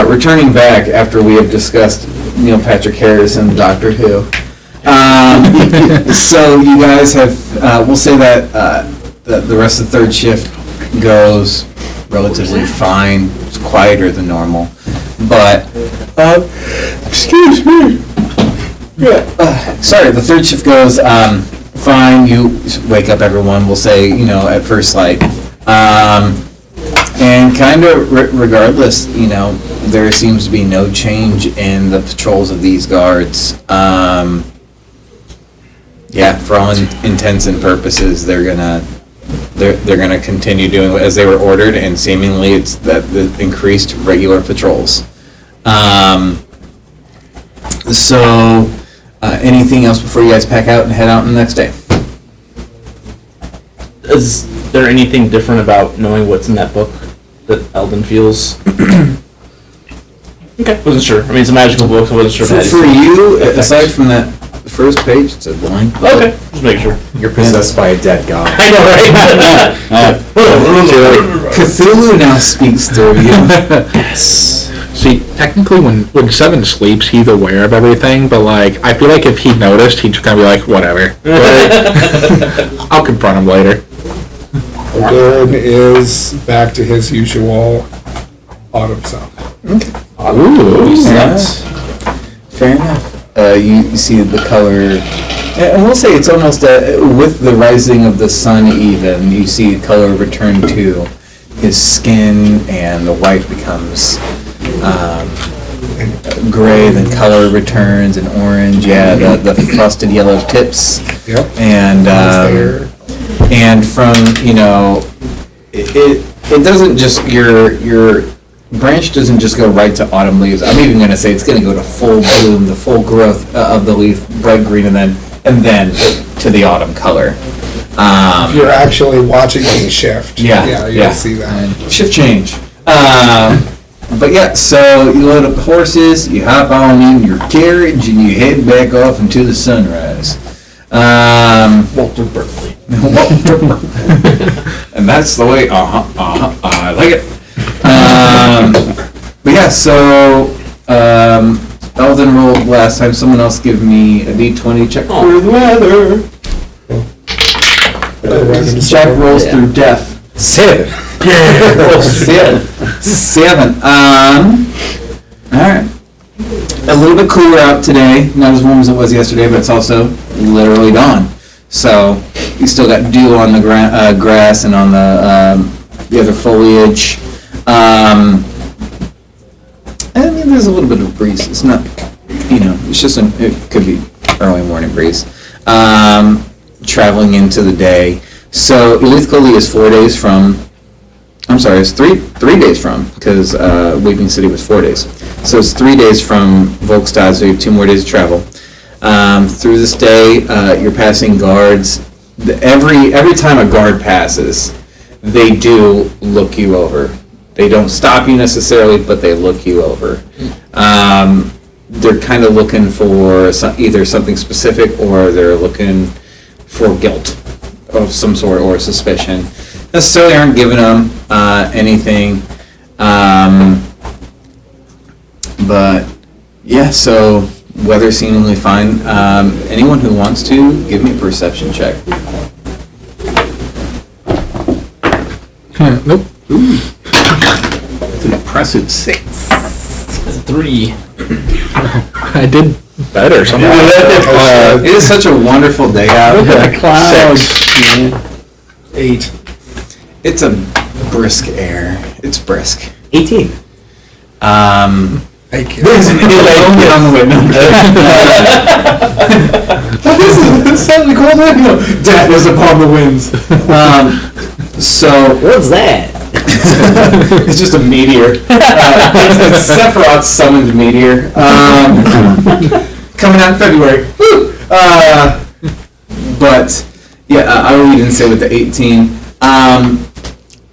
returning back after we have discussed Neil Patrick Harris and Doctor Who. So you guys have, we'll say that the rest of the third shift goes relatively fine. It's quieter than normal. But, excuse me. Sorry, the third shift goes fine. You wake up everyone, we'll say, at first light. And kind of regardless, there seems to be no change in the patrols of these guards. Yeah, for all intents and purposes, they're gonna continue doing as they were ordered, and seemingly it's the increased regular patrols. So, anything else before you guys pack out and head out the next day? Is there anything different about knowing what's in that book that Eldon feels? Okay, wasn't sure. I mean, it's a magical book, so I wasn't sure. For you, aside from that first page, it's a blank book. Okay, just make sure. You're possessed by a dead god. I know, right? Cthulhu now speaks through you. Yes. See, technically, when Seven sleeps, he's aware of everything, but, I feel like if he noticed, he'd just kind of be like, whatever. I'll confront him later. Gordon is back to his usual autumn self. Ooh, yes. Fair enough. You see the color, and we'll say it's almost with the rising of the sun. Even you see the color return to his skin, and the white becomes gray. Then color returns, and orange. Yeah, the frosted yellow tips. Yep. And from it doesn't just your branch doesn't just go right to autumn leaves. I'm even going to say it's going to go to full bloom, the full growth of the leaf, bright green, and then to the autumn color. If you're actually watching the shift, you'll see that. Shift change. But yeah, so you load up the horses, you hop on in your carriage, and you head back off into the sunrise. Walter Berkeley. And that's the way, I like it. But yeah, so Eldon rolled last time. Someone else give me a d20 check for the weather. Jack rolls through death. 7. Yeah. 7. Alright. A little bit cooler out today. Not as warm as it was yesterday, but it's also literally dawn. So you still got dew on the grass and on the other foliage. I mean, there's a little bit of a breeze. It's not, it's just it could be early morning breeze. Traveling into the day. So Elith'Koli is 4 days from. I'm sorry, it's three days from, because Weeping City was 4 days. So it's 3 days from Volkstad, so you have 2 more days to travel. Through this day, you're passing guards. Every time a guard passes, they do look you over. They don't stop you necessarily, but they look you over. They're kind of looking for either something specific, or they're looking for guilt of some sort or suspicion. Necessarily aren't giving them anything. But yeah, so weather seemingly fine. Anyone who wants to, give me a perception check. Nope. It's an impressive 6. That's a 3. I did better. Somehow. It is such a wonderful day out. Look at the clouds. 6. 8. It's a brisk air. It's brisk. 18. Thank you. There's an idiot on the window. This is suddenly cold window. Death is upon the winds. So What's that? it's just a meteor. It's Sephiroth's summoned meteor. Coming out in February. Woo! But yeah, I will even say with the 18.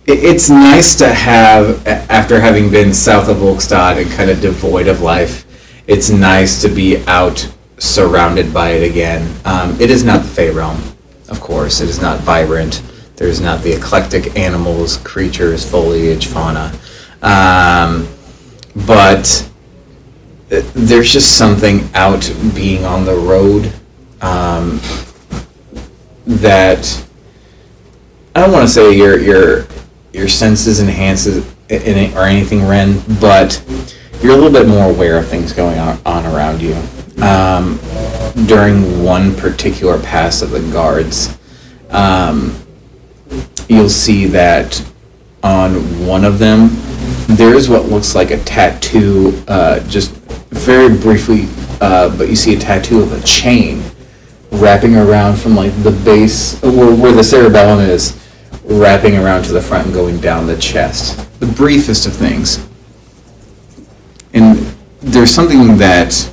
It's nice to have, after having been south of Volkstad and kind of devoid of life, it's nice to be out surrounded by it again. It is not the Fey realm, of course. It is not vibrant. There's not the eclectic animals, creatures, foliage, fauna. but there's just something out being on the road that I don't want to say your senses enhances or anything, Ren, but you're a little bit more aware of things going on around you. During one particular pass of the guards, you'll see that on one of them, there is what looks like a tattoo, just very briefly, but you see a tattoo of a chain wrapping around from like the base, where the cerebellum is, wrapping around to the front and going down the chest. The briefest of things. And there's something that,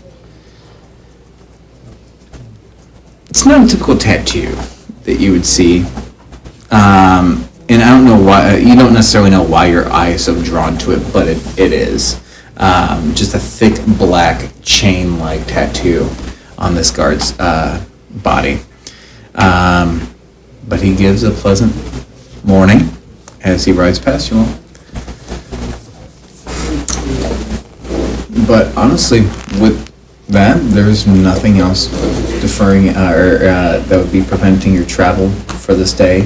it's not a typical tattoo that you would see. And I don't know why, you don't necessarily know why your eye is so drawn to it, but it is. Just a thick black chain-like tattoo on this guard's body. But he gives a pleasant morning as he rides past you all. But honestly, with that, there's nothing else deferring that would be preventing your travel for this day.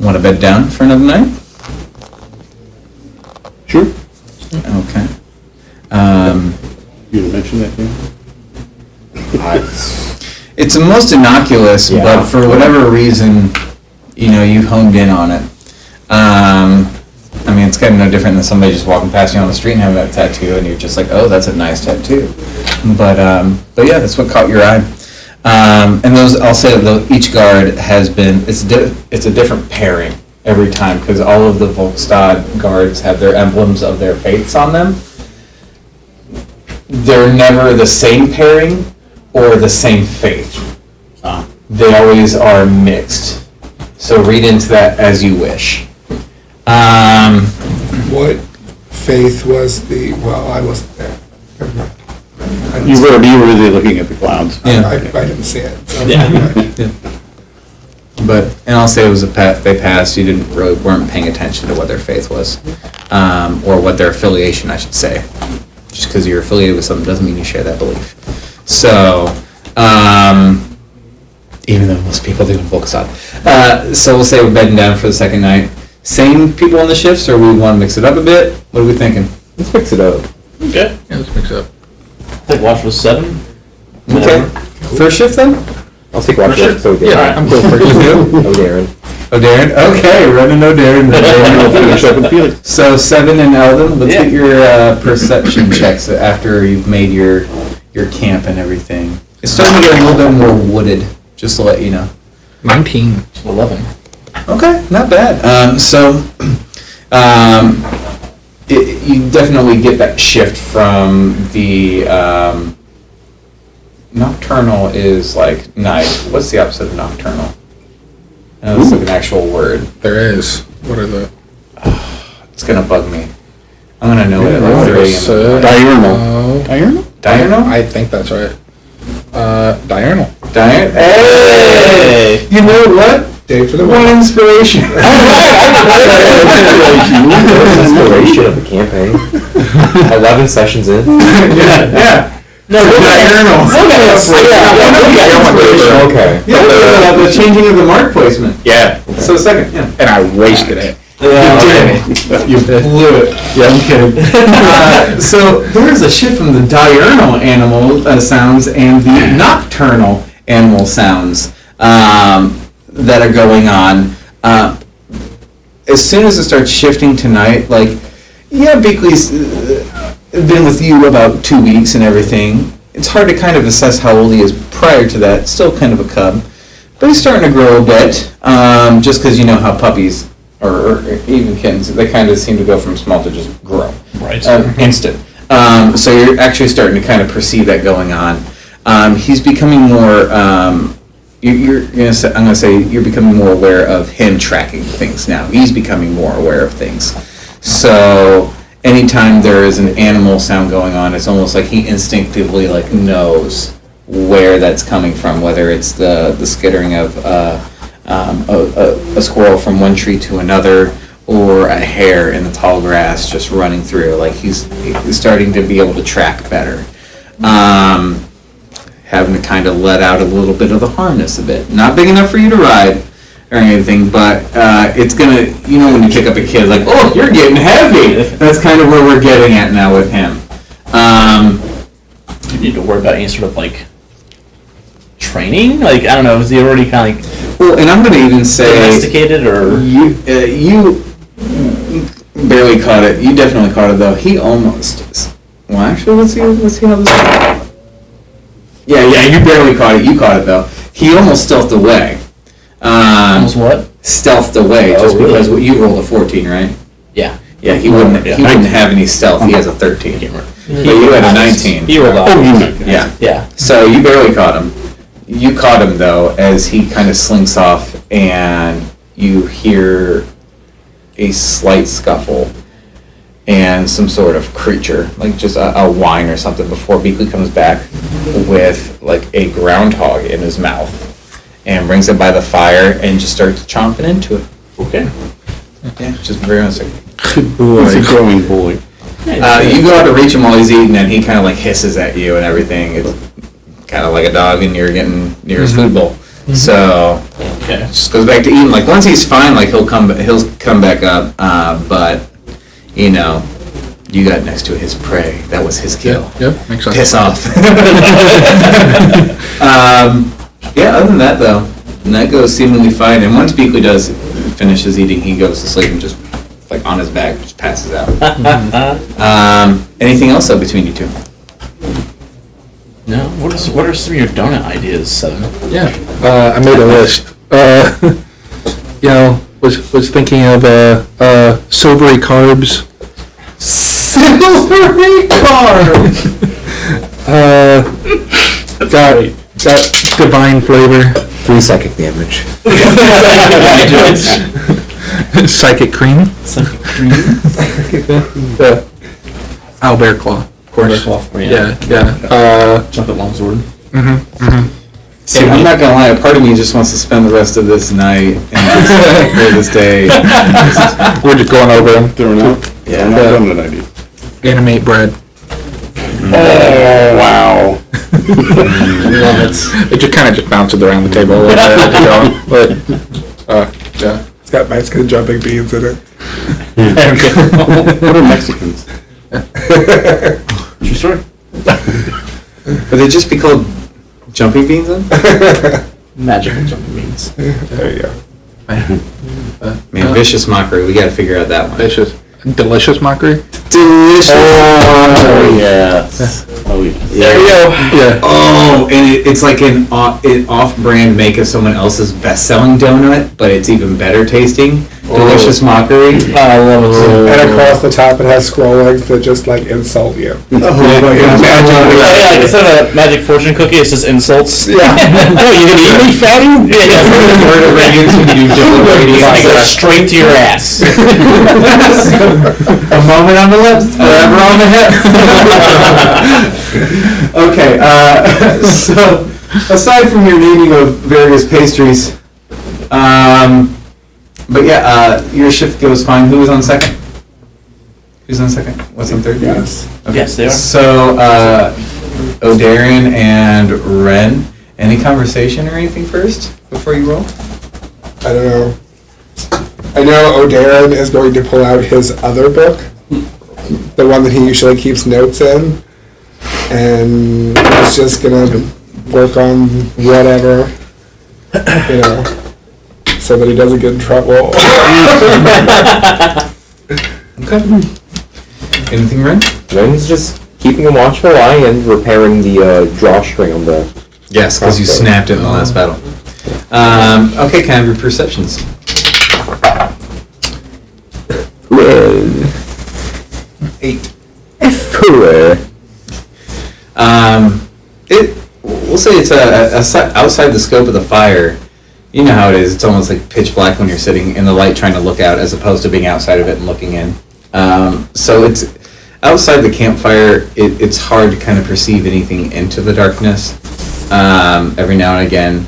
Want to bed down for another night? Sure. Okay. You didn't mention that, Dan? It's the most innocuous, but for whatever reason, you honed in on it. I mean, it's kind of no different than somebody just walking past you on the street and having that tattoo, and you're just like, oh, that's a nice tattoo. But yeah, that's what caught your eye. And those, I'll say that each guard has been, it's a different pairing every time, because all of the Volkstad guards have their emblems of their faiths on them. They're never the same pairing or the same faith. They always are mixed. So read into that as you wish. What faith was I wasn't there. Never mind. You were really looking at the clouds. Yeah. I didn't see it. So. But, and I'll say it was they passed, you weren't paying attention to what their faith was, or what their affiliation, I should say. Just because you're affiliated with something doesn't mean you share that belief. So, even though most people do in Volkstad. So we'll say we're bedding down for the second night. Same people on the shifts, or we want to mix it up a bit? What are we thinking? Let's mix it up. Okay. Yeah, let's mix it up. I think watch was 7. Okay. First shift then? I'll take watch left, so Darren. Yeah, I'm cool for you. Oh, Darren. Oh, Darren? Okay, running Darren. We'll finish up and Felix. So 7 and Eldon, let's Yeah. get your perception checks after you've made your camp and everything. It's starting to get a little bit more wooded, just to let you know. 19. 11. Okay, not bad. You definitely get that shift from the nocturnal is like night. What's the opposite of nocturnal? It's like an actual word. There is. What are the... It's gonna bug me. I'm gonna know it at like 3 a.m. Diurnal. Diurnal? Diurnal? I think that's right. Diurnal. Hey! You know what? Day for the One week. inspiration. Inspiration of the campaign. 11 sessions in. Yeah. No, Diurnal. Okay. Yeah, the changing of the mark placement. Yeah. So second, yeah. And I wasted it. You blew it. Yeah, I'm kidding. So there is a shift from the diurnal animal sounds and the nocturnal animal sounds that are going on. As soon as it starts shifting tonight, like, yeah, Beakley's been with you about 2 weeks and everything. It's hard to kind of assess how old he is prior to that. Still kind of a cub. But he's starting to grow a bit, just because you know how puppies, or even kittens, they kind of seem to go from small to just grow. Right. Instant. So you're actually starting to kind of perceive that going on. He's becoming more, I'm going to say you're becoming more aware of him tracking things now. He's becoming more aware of things. So anytime there is an animal sound going on, it's almost like he instinctively like knows where that's coming from, whether it's the skittering of a squirrel from one tree to another, or a hair in the tall grass just running through. Like he's starting to be able to track better. Having to kind of let out a little bit of the harness a bit. Not big enough for you to ride or anything, but it's gonna, when you pick up a kid, like, oh, you're getting heavy. That's kind of where we're getting at now with him. You need to worry about any sort of like training. Like I don't know, is he already kind of like Well, and I'm gonna even say domesticated or? you barely caught it. You definitely caught it though. He almost. Well, actually, let's see how this goes. Yeah, you barely caught it. You caught it though. He almost stealthed away. Almost what? Stealthed away, Oh, just really? because you rolled a 14, right? Yeah. Yeah, he wouldn't. Yeah. He wouldn't have any stealth. He has a 13. But you had a 19. He rolled off. Oh, you meant. Yeah. Yeah. So you barely caught him. You caught him though, as he kind of slinks off, and you hear a slight scuffle and some sort of creature, like just a whine or something, before Beakley comes back with like a groundhog in his mouth and brings it by the fire and just starts chomping into it. Okay. Yeah, just very much like. It's a growing boy. You go out to reach him while he's eating, and he kind of like hisses at you and everything. It's kind of like a dog, and you're getting near his food bowl. So Okay. just goes back to eating. Like once he's fine, like he'll come back up. But you got next to his prey. That was his kill. Yep, makes sense. Piss off. Yeah. Other than that, though, that goes seemingly fine. And once Beakley does finishes eating, he goes to sleep and just like on his back, just passes out. Anything else though between you two? No. What are some of your donut ideas, Seven? Yeah, I made a list. Was thinking of silvery carbs. Silvery carbs. Got divine flavor. 3 psychic damage. Psychic cream. Some cream. Owlbear claw, of course. Yeah. Chocolate longsword. See, I'm not gonna lie. A part of me just wants to spend the rest of this night and this day. We're just going over them. Throwing out. Yeah. Not done that idea. Animate bread. Oh, wow. It just kind of bounces around the table a little bit. But yeah. It's got Mexican jumping beans in it. What are Mexicans? True story. Would they just be called jumping beans then? Magical jumping beans. There you go. Man, vicious mockery. We gotta figure out that one. Delicious mockery. Delicious. Oh, yes. Oh, yeah. There we go. Yeah. Oh, and it's like an off-brand make of someone else's best-selling donut, but it's even better tasting. Delicious mockery. I love it. And across the top, it has scroll legs that just like insult you. Yeah, instead of a magic fortune cookie, it's just insults. Yeah. Oh, you gonna eat me, fatty? It's go straight to your ass. A moment on the lips, forever on the hips. Okay, so aside from your naming of various pastries, but yeah, your shift goes fine. Who was on second? Who's on second? What's on third? Yes. Okay. Yes, they are. So, O'Darian and Ren, any conversation or anything first before you roll? I don't know. I know O'Darren is going to pull out his other book, the one that he usually keeps notes in, and he's just gonna work on whatever, so that he doesn't get in trouble. Okay. Anything, Ren? Ren's just keeping a watchful eye and repairing the drawstring on the... Yes, because you crossbow. snapped it in the last battle. Okay, can I have your perceptions? 8. 4. We'll say it's outside the scope of the fire. You know how it is. It's almost like pitch black when you're sitting in the light trying to look out, as opposed to being outside of it and looking in. So it's outside the campfire. It's hard to kind of perceive anything into the darkness. Every now and again,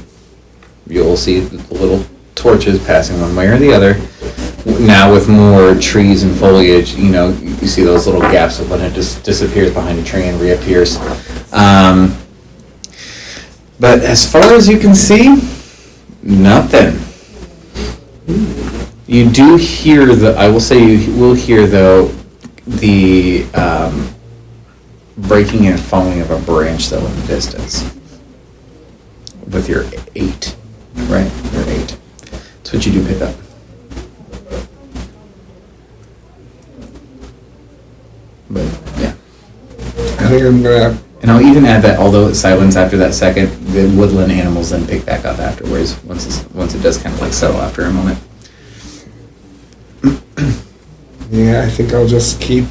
you'll see the little torches passing one way or the other. now with more trees and foliage, you know, you see those little gaps of when it just disappears behind a tree and reappears. But as far as you can see, nothing. You do hear I will say you will hear though the breaking and falling of a branch though in the distance. With your 8, right? Your 8. That's what you do pick up. But yeah. I think I'm gonna. And I'll even add that although it's silence after that second, the woodland animals then pick back up afterwards once it does kind of like settle after a moment. Yeah, I think I'll just keep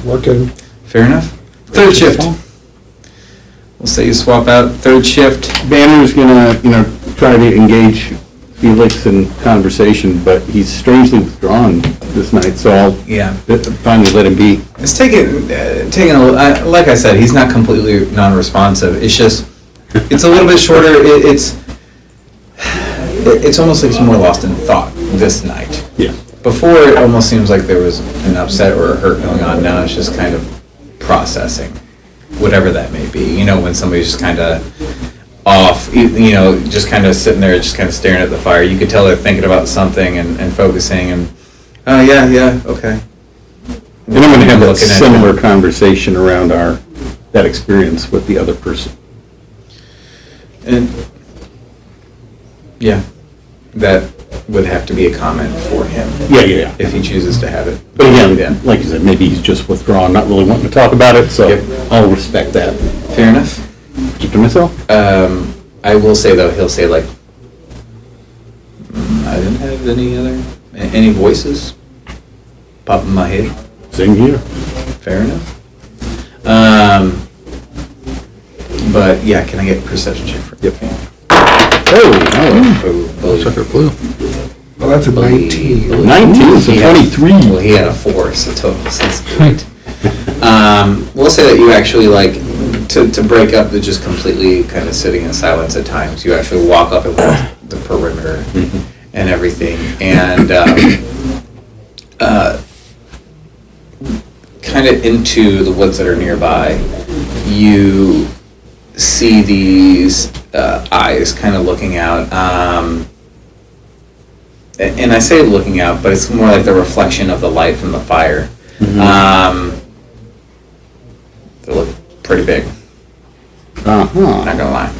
working. Fair enough. Third shift. We'll say you swap out third shift. Banner's gonna, try to engage Felix in conversation, but he's strangely withdrawn this night, so I'll finally let him be. It's taking a like I said, he's not completely non-responsive. It's just, it's a little bit shorter. It's almost like he's more lost in thought this night. Yeah. Before, it almost seems like there was an upset or a hurt going on. Now it's just kind of processing, whatever that may be. You know, when somebody's just kind of off, just kind of sitting there, just kind of staring at the fire. You could tell they're thinking about something and focusing and, oh, yeah, okay. And I'm gonna have that similar conversation around that experience with the other person. And, yeah, that would have to be a comment for him. Yeah. If he chooses to have it. But again, like you said, maybe he's just withdrawn, not really wanting to talk about it, so I'll respect that. Fair enough. Keep to myself. I will say though, he'll say like, I didn't have any voices pop in my head. Same here. Fair enough. But yeah, can I get a perception check for Yep. Sucker blue. Well, that's a 19. 19, so 23. Well, he had a 4, so total, so that's great. We'll say that you actually like, to break up the just completely kind of sitting in silence at times, you actually walk up and walk the perimeter and everything, and kind of into the woods that are nearby, you see these eyes kind of looking out, and I say looking out, but it's more like the reflection of the light from the fire. They look pretty big, not gonna lie.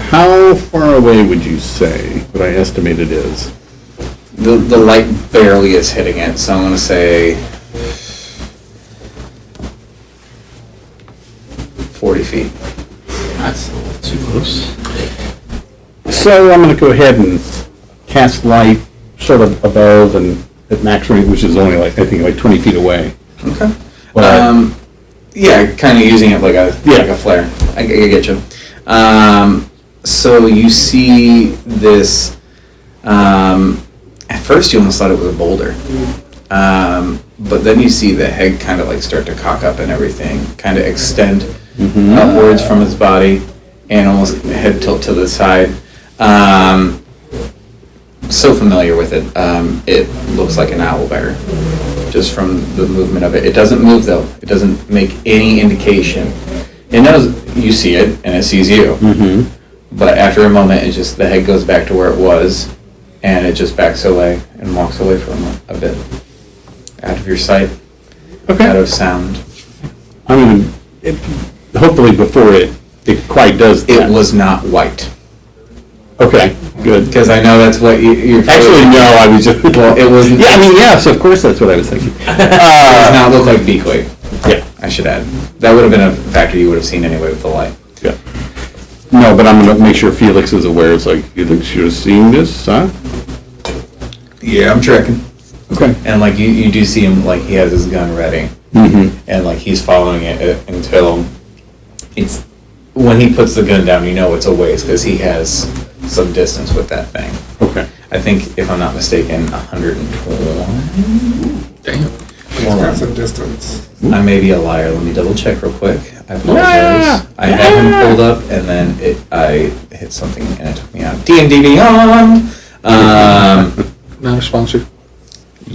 How far away would you say, what I estimate it is? The light barely is hitting it, so I'm gonna say 40 feet. That's a little too close. So I'm going to go ahead and cast light sort of above and at max range, which is only like, I think like 20 feet away. Okay. But, Yeah, kind of using it like a flare. I get you. So you see this. At first, you almost thought it was a boulder, but then you see the head kind of like start to cock up and everything, kind of extend upwards from its body, and almost head tilt to the side. So familiar with it. It looks like an owlbear, just from the movement of it. It doesn't move though. It doesn't make any indication. It knows you see it, and it sees you. But after a moment, the head goes back to where it was, and it just backs away and walks away from a bit, out of your sight, out of sound. I mean, hopefully before it quite does that. It was not white. Okay, good. Because I know that's what you're... Actually, no, I was just... Well, it wasn't... Yeah, I mean, yes, of course that's what I was thinking. It does not look like beak-weight. Yeah. I should add. That would have been a factor you would have seen anyway with the light. Yeah. No, but I'm going to make sure Felix is aware. It's like, Felix, you're seeing this, huh? Yeah, I'm tracking. Okay. And like you do see him, like he has his gun ready. And like he's following it until it's... When he puts the gun down, you know it's a ways because he has some distance with that thing. Okay. I think, if I'm not mistaken, 120. Damn. He's got some distance. I may be a liar. Let me double check real quick. I apologize. I had him pulled up, and then I hit something, and it took me out. D&D Beyond. Not a sponsor.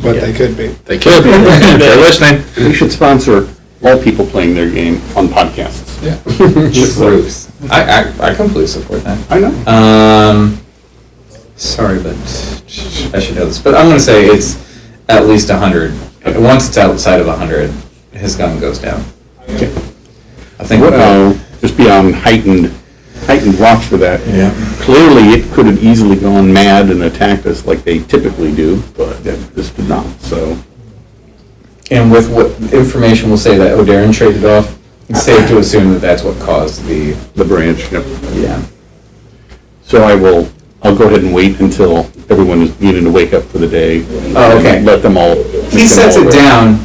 But they could be. They could be. If they're listening. We should sponsor all people playing their game on podcasts. Truth. I completely support that. I know. Sorry, but I should know this. But I'm going to say it's at least 100. Once it's outside of 100, his gun goes down. Okay. I think. Just be on heightened watch for that. Yeah. Clearly, it could have easily gone mad and attacked us like they typically do, but this did not, so. And with what information we'll say that O'Darren traded off, it's safe to assume that that's what caused the branch, yep. Yeah. So I'll go ahead and wait until everyone is needing to wake up for the day. Oh, okay. Let them all. He sets it down.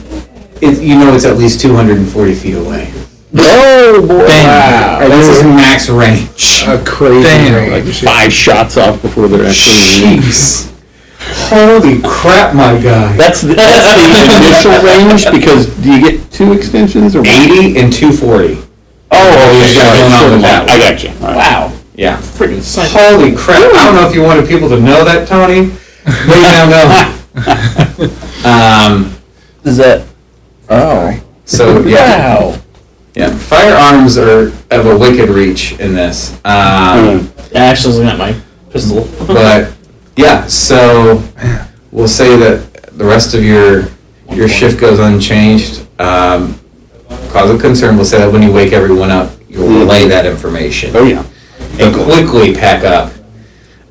It's at least 240 feet away. Oh boy! Wow. That's his max range. A crazy Damn. Like range. 5 shots off before they're actually. Jeez. Holy crap, my guy. That's the initial range, because do you get 2 extensions or 80 and 240. I got you. All right. Wow. Yeah. Freaking sight. Holy crap. I don't know if you wanted people to know that, Tony. But you now know. Is that? Oh. So, yeah. Wow. Yeah. Firearms are of a wicked reach in this. Ashley's looking at my pistol. But, yeah, so we'll say that the rest of your shift goes unchanged. Cause of concern, we'll say that when you wake everyone up, you'll relay that information. Oh yeah. And quickly pack up.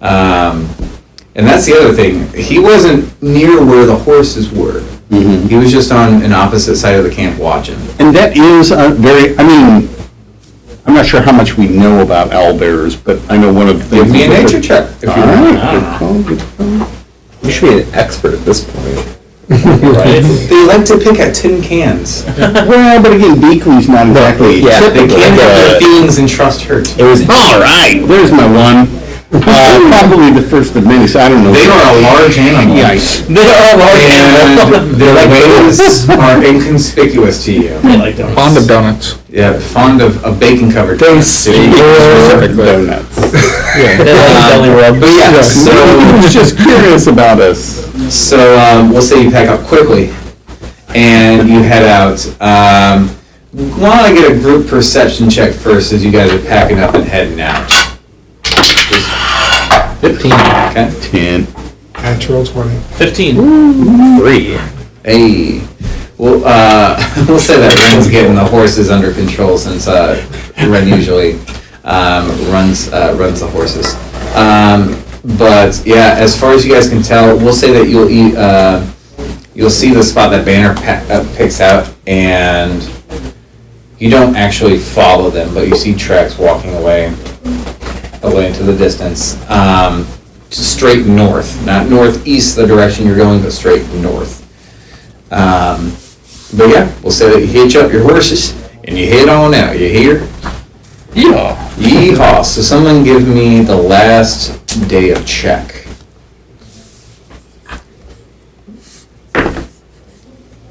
And that's the other thing. He wasn't near where the horses were. Mm-hmm. He was just on an opposite side of the camp watching. And that is I'm not sure how much we know about owlbears, but I know one of the things. Give me a nature check if you All want. right, good call. You should be an expert at this point. Right? They like to pick at tin cans. Well, but again, Beakley's not exactly. Yeah, They can't have their feelings and trust hurt. It was All right, there's my one. Probably the first of many, so I don't know. They are a large animal. Yikes. They are large And their ways are inconspicuous to you. I like donuts. Fond of donuts. Yeah, fond of bacon covered. Specifically. Donuts. They like belly rubs. But yeah, so Just curious about us. we'll say you pack up quickly and you head out. Why don't I get a group perception check first as you guys are packing up and heading out? 15. Okay. 10. Natural 20. 15. 3. Hey. Well, we'll say that Ren's getting the horses under control since Ren usually runs the horses. But yeah, as far as you guys can tell, we'll say that you'll see the spot that Banner picks out, and you don't actually follow them, but you see tracks walking away into the distance, straight north, not northeast the direction you're going, but straight north. But yeah, we'll say that you hitch up your horses and you head on out. You hear? Yeehaw. Yeehaw. So someone give me the last day of check.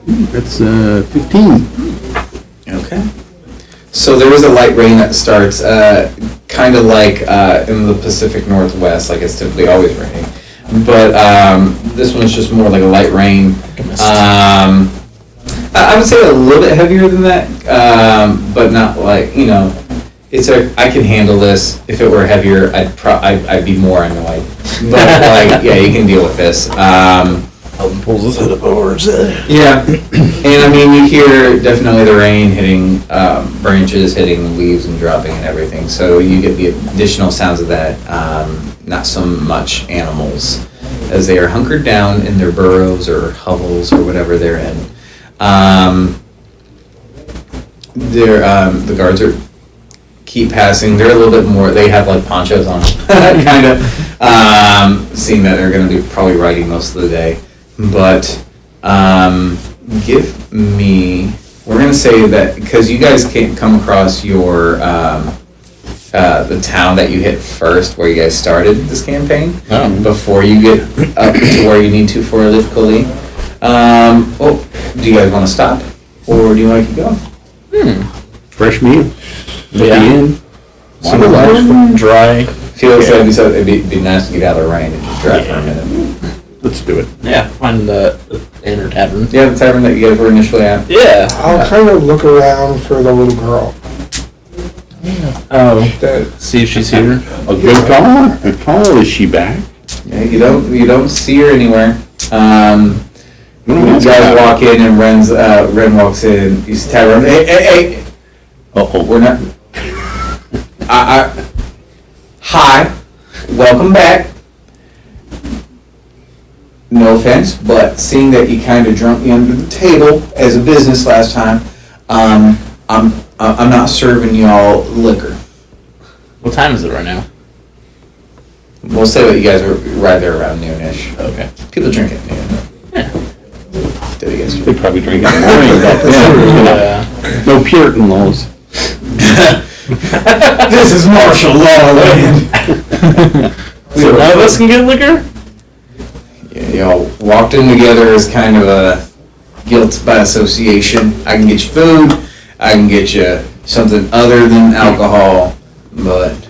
That's 15. Okay. So there is a light rain that starts kind of like in the Pacific Northwest, like it's typically always raining. But this one's just more like a light rain. I would say a little bit heavier than that, but not like, I can handle this. If it were heavier, I'd be more annoyed. But like, yeah, you can deal with this. Elton pulls his head up over his head. Yeah, and I mean, you hear definitely the rain hitting branches, hitting leaves and dropping and everything, so you get the additional sounds of that, not so much animals, as they are hunkered down in their burrows or hovels or whatever they're in. The guards keep passing. They're a little bit more, they have like ponchos on, kind of, seeing that they're going to be probably riding most of the day. But give me, we're going to say that, because you guys can't come across your, the town that you hit first, where you guys started this campaign, before you get up to where you need to for Elith'Koli. Do you guys want to stop, or do you want to keep going? Fresh meal. Yeah. Dry. Feels like it'd be nice to get out of the rain and just drive for a minute. Let's do it. Yeah, find the inn or tavern. Yeah, the tavern that you guys were initially at. Yeah. I'll kind of look around for the little girl. Oh. That See if she's here. A good call. Good call. Is she back? Yeah, you don't see her anywhere. You That's guys bad. walk in and Ren walks in. He's tavern. Hey! Uh-oh. We're not. Hi, welcome back. No offense, but seeing that you kind of drunk me under the table as a business last time, I'm not serving y'all liquor. What time is it right now? We'll say that you guys were right there around noonish. Okay. People drink at noon. Yeah. Do you guys They probably drink in the morning back then. Yeah. No Puritan laws. This is martial law land. So none of us can get liquor? Y'all walked in together as kind of a guilt by association. I can get you food, I can get you something other than alcohol, but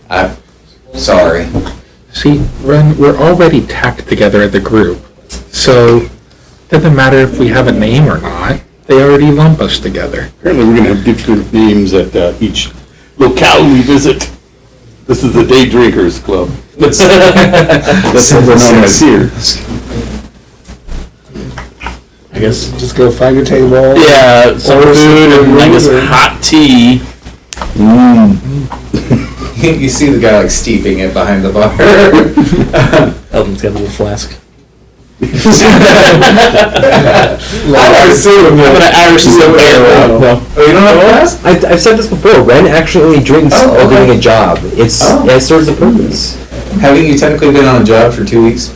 I'm sorry. See, Ren, we're already tacked together as a group, so it doesn't matter if we have a name or not. They already lump us together. Apparently we're gonna have different names at each locale we visit. This is the Day Drinkers Club. That's what we're known as here. I guess. just go find a table. Yeah, some Order some food and I guess food. hot tea. You see the guy like steeping it behind the bar. Elton's got a little flask. I assume I'm gonna Irish the bear out. Oh, you don't have a glass? I've said this before. Ren actually only drinks Oh, while okay. doing a job. It serves a purpose. Haven't you technically been on a job for 2 weeks?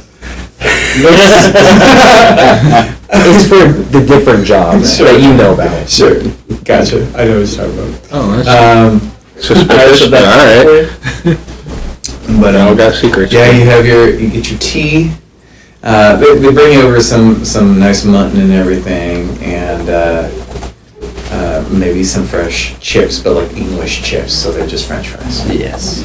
It's for the different jobs Sure. that you know about. Sure. Gotcha. I know what you're talking about. Oh, that's Um, suspicious, but alright. but All got secrets. yeah, you get your tea. They bring you over some nice mutton and everything, and maybe some fresh chips, but like English chips, so they're just French fries. Yes.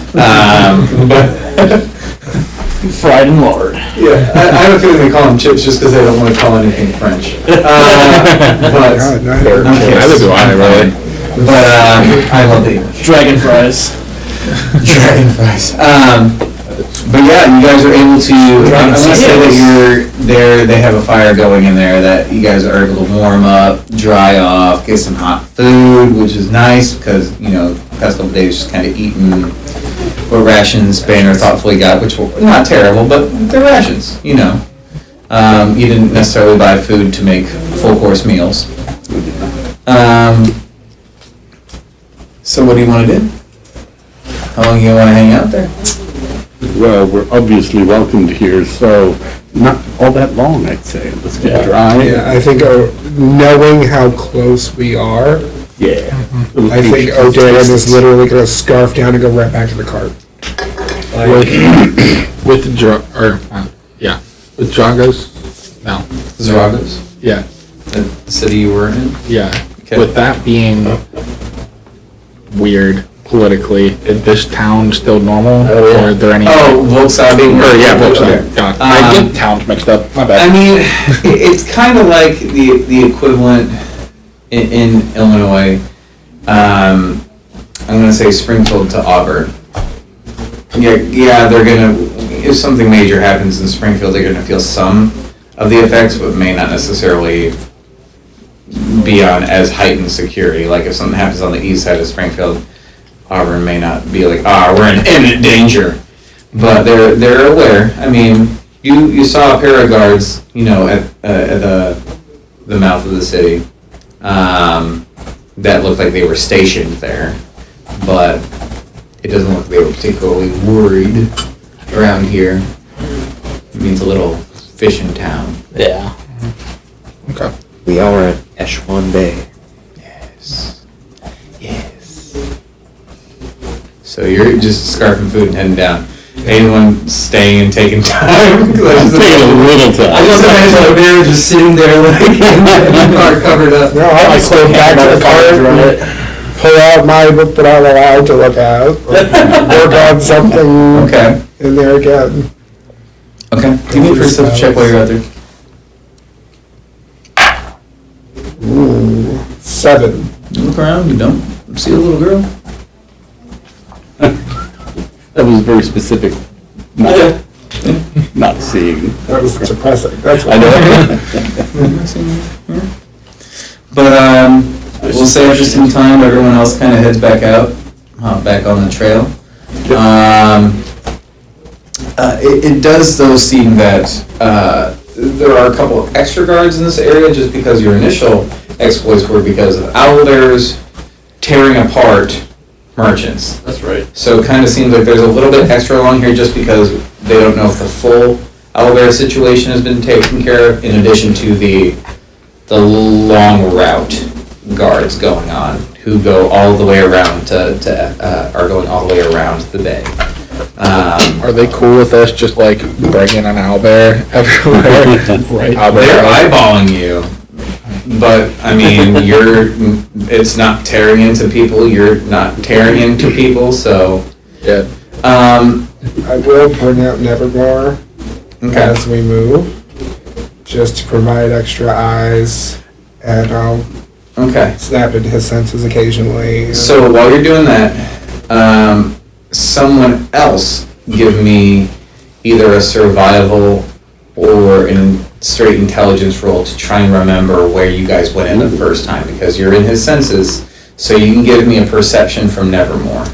Fried and lard. Yeah, I have a feeling they call them chips just because they don't want to call anything French. But God, no, Neither do I, really. But I love the English. Dragon fries. Dragon fries. But yeah, you guys are able to. I want to say that you're there. They have a fire going in there that you guys are able to warm up, dry off, get some hot food, which is nice because the past couple days just kind of eating what rations Banner thoughtfully got, which were not terrible, but they're rations. You didn't necessarily buy food to make full course meals. So what do you want to do? How long do you want to hang out there? Well, we're obviously welcomed here, so not all that long, I'd say. Let's get dry. Yeah, I think knowing how close we are, Yeah. I think O'Dan is literally going to scarf down and go right back to the cart. With Dragos? No. Zaragos, Yeah, the city you were in. yeah. Okay. With that being weird politically, is this town still normal? Oh, yeah. Or are there any... Oh, Volkswagen. Or, yeah, Volkswagen. Okay. God, I get towns mixed up. My bad. I mean, it's kind of like the equivalent in Illinois. I'm gonna say Springfield to Auburn. Yeah, they're gonna. If something major happens in Springfield, they're gonna feel some of the effects, but may not necessarily be on as heightened security. Like if something happens on the east side of Springfield, Auburn may not be like, we're in imminent danger. But they're aware. I mean, you saw a pair of guards, at the mouth of the city, that looked like they were stationed there, but it doesn't look like they were particularly worried around here. It means a little fishing town. Yeah. Okay. We are at Eshwan Bay. Yes. So you're just scarfing food and heading down. Anyone staying and taking time? Taking a little time. I just imagine O'Meara just sitting there like in the car covered up. No, I'll just go back to the cart and pull out my book that I'm allowed to look at, or work on something Okay. in there again. Okay, give me a perception check while you're out there. Ooh, 7. You look around, you don't see a little girl. That was very specific. Okay. Not seeing. That was depressing. That's what I know. But we'll say after some time, everyone else kind of heads back out, back on the trail. It does though seem that there are a couple of extra guards in this area, just because your initial exploits were because of owlbears tearing apart merchants. That's right. So it kind of seems like there's a little bit extra along here, just because they don't know if the full owlbear situation has been taken care of, in addition to the long route guards going on, who go all the way around are going all the way around the bay. Are they cool with us just like bringing an owlbear everywhere? Right. They're eyeballing you, but I mean, it's not tearing into people. You're not tearing into people, so. Yeah. I will point out Nevermore Okay. as we move, just to provide extra eyes, and I'll Okay. snap into his senses occasionally. So while you're doing that, someone else give me either a survival or a straight intelligence roll to try and remember where you guys went in the first time, because you're in his senses. So you can give me a perception from Nevermore.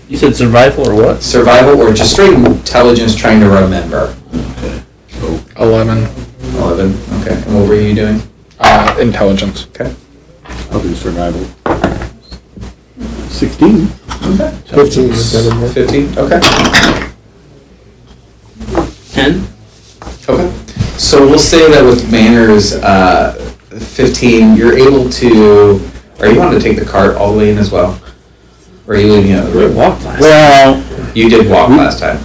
You said survival or what? Survival or just straight intelligence trying to remember. 11. 11. Okay. And what were you doing? Intelligence. Okay. I'll do survival. 16. Okay. 15 is Nevermore. 15. Okay. 10? Okay. So we'll say that with Manners 15, you're able to. Or you wanted to take the cart all the way in as well? Or are you leaving out of the room? Walk last. Well, You did walk last time.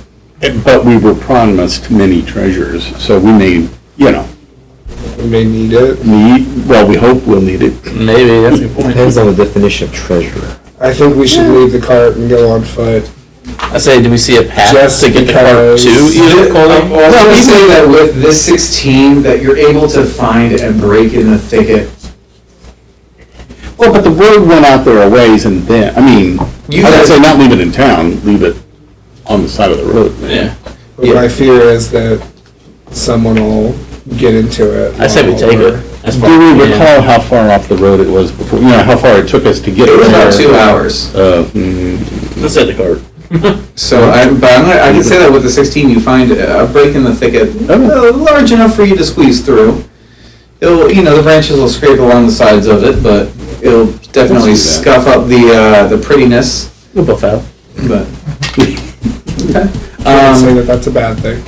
but we were promised many treasures, so we may, We may need it. we hope we'll need it. Maybe, that's a good point. Depends on the definition of treasure. I think we should leave the cart and go on foot. I say, do we see a path Just to get the cart because- to Elith'Koli? Well, we say that with this 16, that you're able to find and break in the thicket. Well, but the word went out there a ways, and then, I would guys- say not leave it in town, leave it on the side of the road. Yeah. But my fear is that someone will get into it. I say we take it. That's Do we recall how far off the road it was before, how far it took us to get It was there? about 2 hours. Let's say the cart. So, I can say that with the 16, you find a break in the thicket large enough for you to squeeze through. It'll, the branches will scrape along the sides of it, but it'll definitely Let's do scuff up the prettiness. We'll both out. But okay. Can't say that that's a bad thing.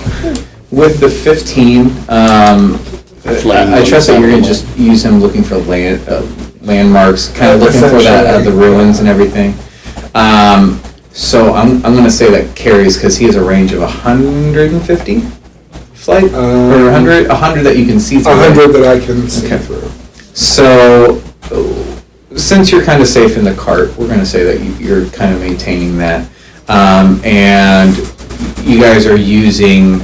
With the 15, I trust that you're gonna just use him looking for landmarks, kind of looking for that the ruins and everything. So I'm gonna say that carries, because he has a range of 150 flight, or 100 that you can see through. 100 that I can see Okay. through. So, since you're kind of safe in the cart, we're going to say that you're kind of maintaining that. And you guys are using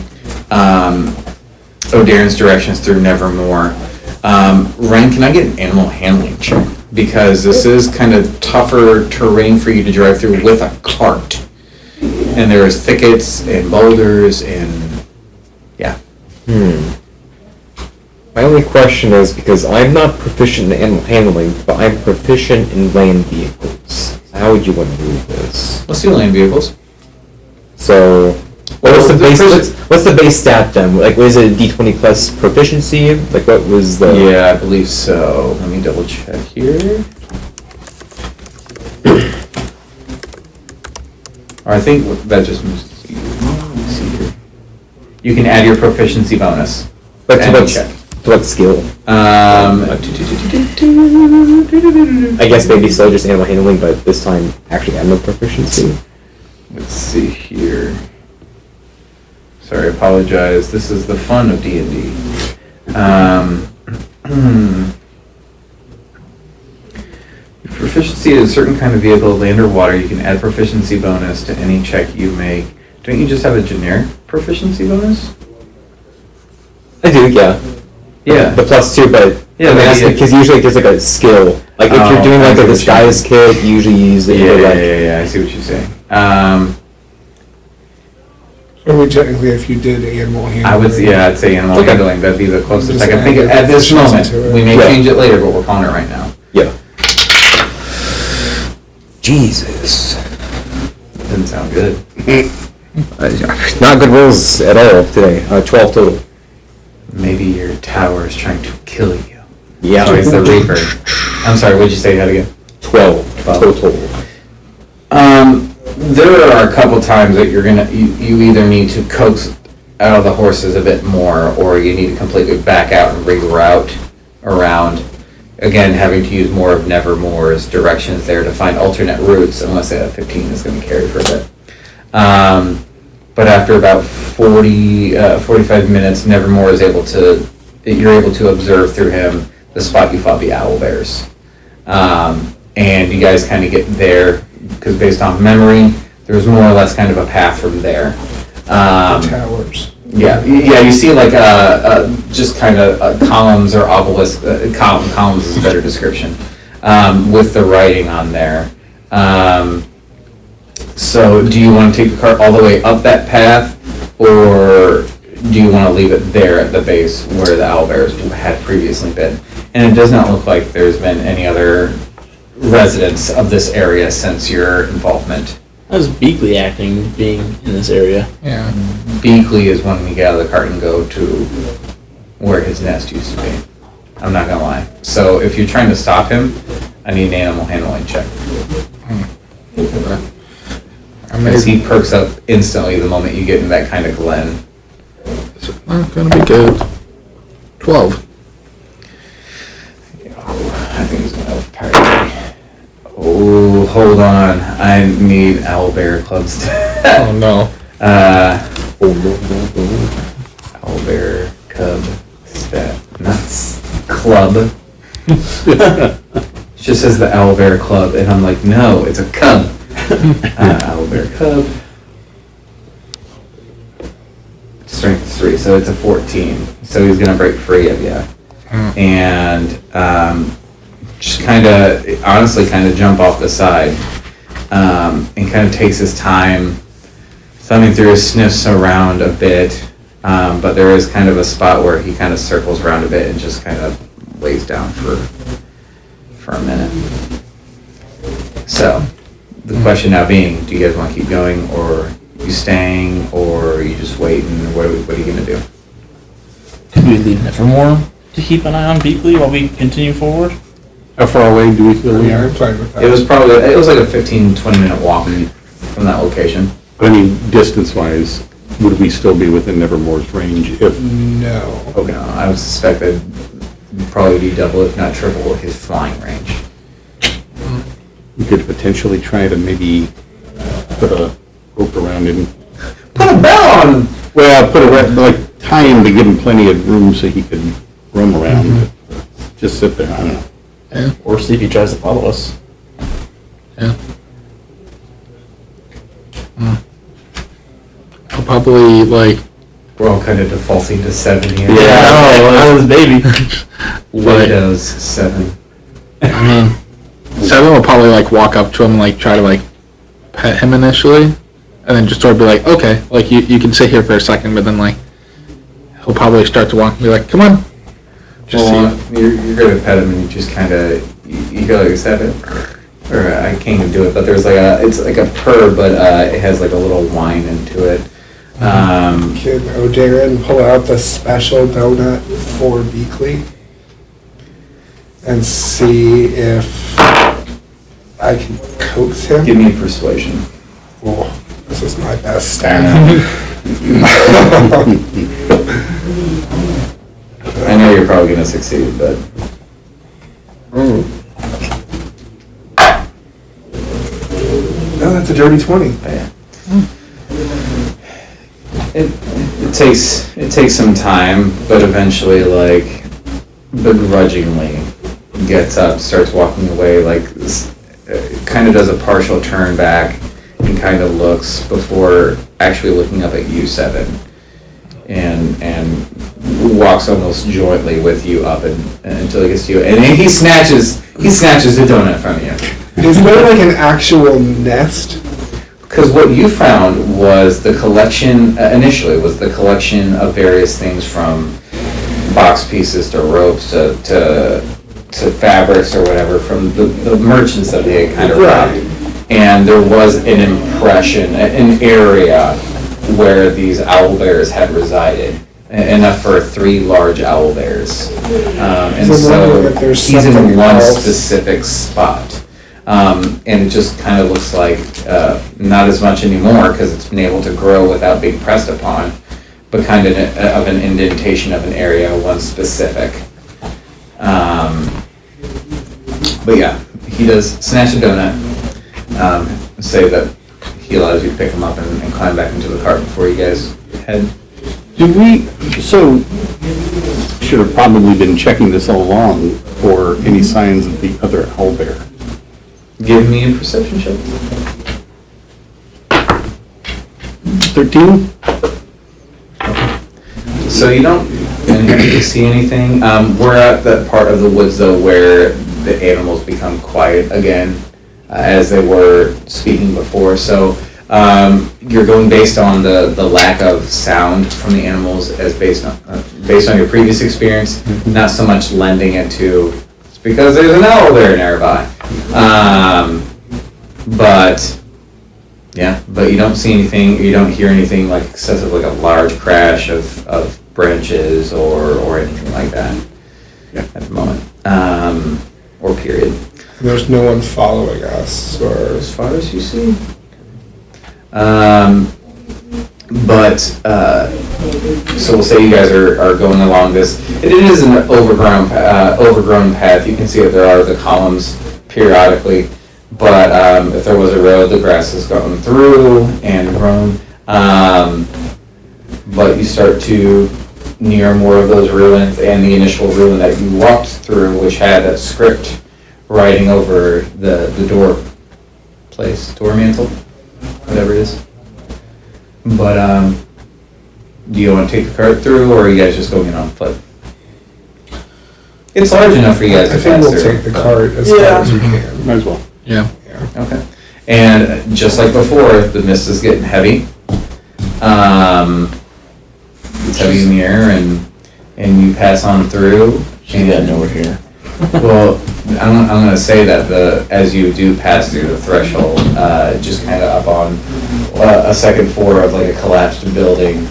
O'Darren's directions through Nevermore. Ren, can I get an animal handling check? Because this is kind of tougher terrain for you to drive through with a cart. And there's thickets and boulders and, yeah. My only question is, because I'm not proficient in animal handling, but I'm proficient in land vehicles. How would you want to move this? Let's do land vehicles. So, what's the base? person- What's the base stat then? Like, was it a D20 plus proficiency? Like, what was the? Yeah, I believe so. Let me double check here. Or I think that just moves to you. Let me see here. You can add your proficiency bonus. But to Any what, check. to what skill? I I guess maybe so, just animal handling, but this time actually animal proficiency. Let's see here. Sorry, I apologize. This is the fun of D&D. Your Proficiency is a certain kind of vehicle, land or water. You can add proficiency bonus to any check you make. Don't you just have a generic proficiency bonus? I do, yeah. Yeah. The +2, but Yeah, I'm maybe asking it- because usually there's like a skill. Like if you're doing I like see a what you disguise kit, usually you use the Yeah, I see what you're saying. Or we technically, if you did animal handling. I'd say animal Okay. handling. That'd be the closest I Just can think of add at this proficiency moment. to it. We may Yeah. change it later, but we're calling it right now. Yeah. Jesus. Doesn't sound good. Not good rolls at all today. 12 total. Maybe your tower is trying to kill you. Yeah. Oh, it's the Reaper. I'm sorry, what'd you say that again? 12 total. There are a couple times that you either need to coax out of the horses a bit more, or you need to completely back out and reroute around. Again, having to use more of Nevermore's directions there to find alternate routes, unless that 15 is going to carry for a bit. But after about 45 minutes, Nevermore is you're able to observe through him the spot you fought the owl bears. And you guys kind of get there, because based on memory, there's more or less kind of a path from there. The towers. Yeah, you see like just kind of columns or obelisks. Columns is a better description, with the writing on there. So do you want to take the cart all the way up that path, or do you want to leave it there at the base where the owlbears had previously been? And it does not look like there's been any other residents of this area since your involvement. How's Beakley acting being in this area? Yeah. Beakley is when we get out of the cart and go to where his nest used to be. I'm not gonna lie. So if you're trying to stop him, I need an animal handling check. Because he perks up instantly the moment you get in that kind of glen. It's not gonna be good. 12. I think he's gonna overpower me. Oh, hold on. I need owlbear clubs. Oh no. Owlbear cub stat. Club. It just says the owlbear club, and I'm like, no, it's a cub. Owlbear cub. Strength 3, so it's a 14. So he's gonna break free of you. And just honestly jump off the side, and kind of takes his time thumbing through his sniffs around a bit, but there is kind of a spot where he kind of circles around a bit and just kind of lays down for a minute. So the question now being, do you guys want to keep going, or you staying, or you just wait, and what are you gonna do? Could we leave Nevermore to keep an eye on Beakley while we continue forward? How far away do we feel we Yeah, are? I'm fine with that. It was like a 15-20 minute walk from that location. I mean, distance-wise, would we still be within Nevermore's range if, No. No, I would suspect that'd probably be double, if not triple, his flying range. we could potentially try to maybe put a rope around him? Put a bell on him! Well, tie him to give him plenty of room so he could roam around. Just sit there, I don't know. Or see if he tries to follow us. Yeah. I'll probably We're all kind of defaulting to 7 here. Oh, that was baby. Windows 7. I mean, Seven will probably walk up to him and try to pet him initially, and then just sort of be like, okay, you can sit here for a second, but then he'll probably start to walk and be like, come on. Just You're going to pet him and you just kind of, you go like 7, or I can't even do it, but there's it's like a purr, but it has a little whine into it. Can O'Darren pull out the special donut for Beakley and see if I can coax him? Give me a persuasion. Oh, this is my best stat. I know you're probably going to succeed, but... No, that's a dirty 20. Yeah. It takes some time, but eventually, begrudgingly, gets up, starts walking away, kind of does a partial turn back and kind of looks before actually looking up at you, Seven, and walks almost jointly with you up until he gets to you, and then he snatches the donut from you. Is there like an actual nest? Because what you found was the collection, initially, was the collection of various things from box pieces to ropes to fabrics or whatever from the merchants that they had kind of robbed. And there was an impression, an area where these owlbears had resided. Enough for 3 large owlbears. And So so wondering if there's he's in something one else. specific spot. And it just kind of looks like, not as much anymore because it's been able to grow without being pressed upon, but kind of an indentation of an area, one specific. But yeah, he does snatch a donut, say that he allows you to pick him up and climb back into the cart before you guys head. Should have probably been checking this all along for any signs of the other owlbear. Give me a perception check. 13? So you don't really see anything. We're at that part of the woods though where the animals become quiet again, as they were speaking before. So you're going based on the lack of sound from the animals as based on your previous experience, not so much lending it to it's because there's an owl there nearby. But you don't see anything, you don't hear anything like excessive, like a large crash of branches or anything like that at the moment, or period. There's no one following us, or As far as you see. So we'll say you guys are going along this. It is an overgrown path. You can see that there are the columns periodically, but if there was a road, the grass has gone through and grown. But you start to near more of those ruins, and the initial ruin that you walked through, which had a script writing over the door mantle, whatever it is. But do you want to take the cart through, or are you guys just going in on foot? It's large enough for you guys I to think pass we'll through. take the cart as far as we can. Might as well. Yeah. Okay. And just like before, the mist is getting heavy. It's heavy in the air, and you pass on through. She got nowhere here. Well, I'm going to say that as you do pass through the threshold, just kind of up on a second floor of like a collapsed building,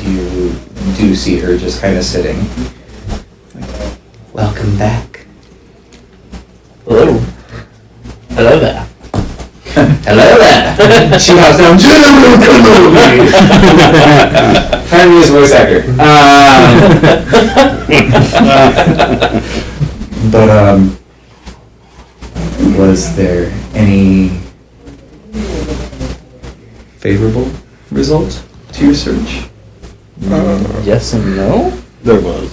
you do see her just kind of sitting. Welcome back. Hello. Hello there. Hello there. She hops down. Trying to use voice actor. But was there any favorable result to your search? Yes and no? There was.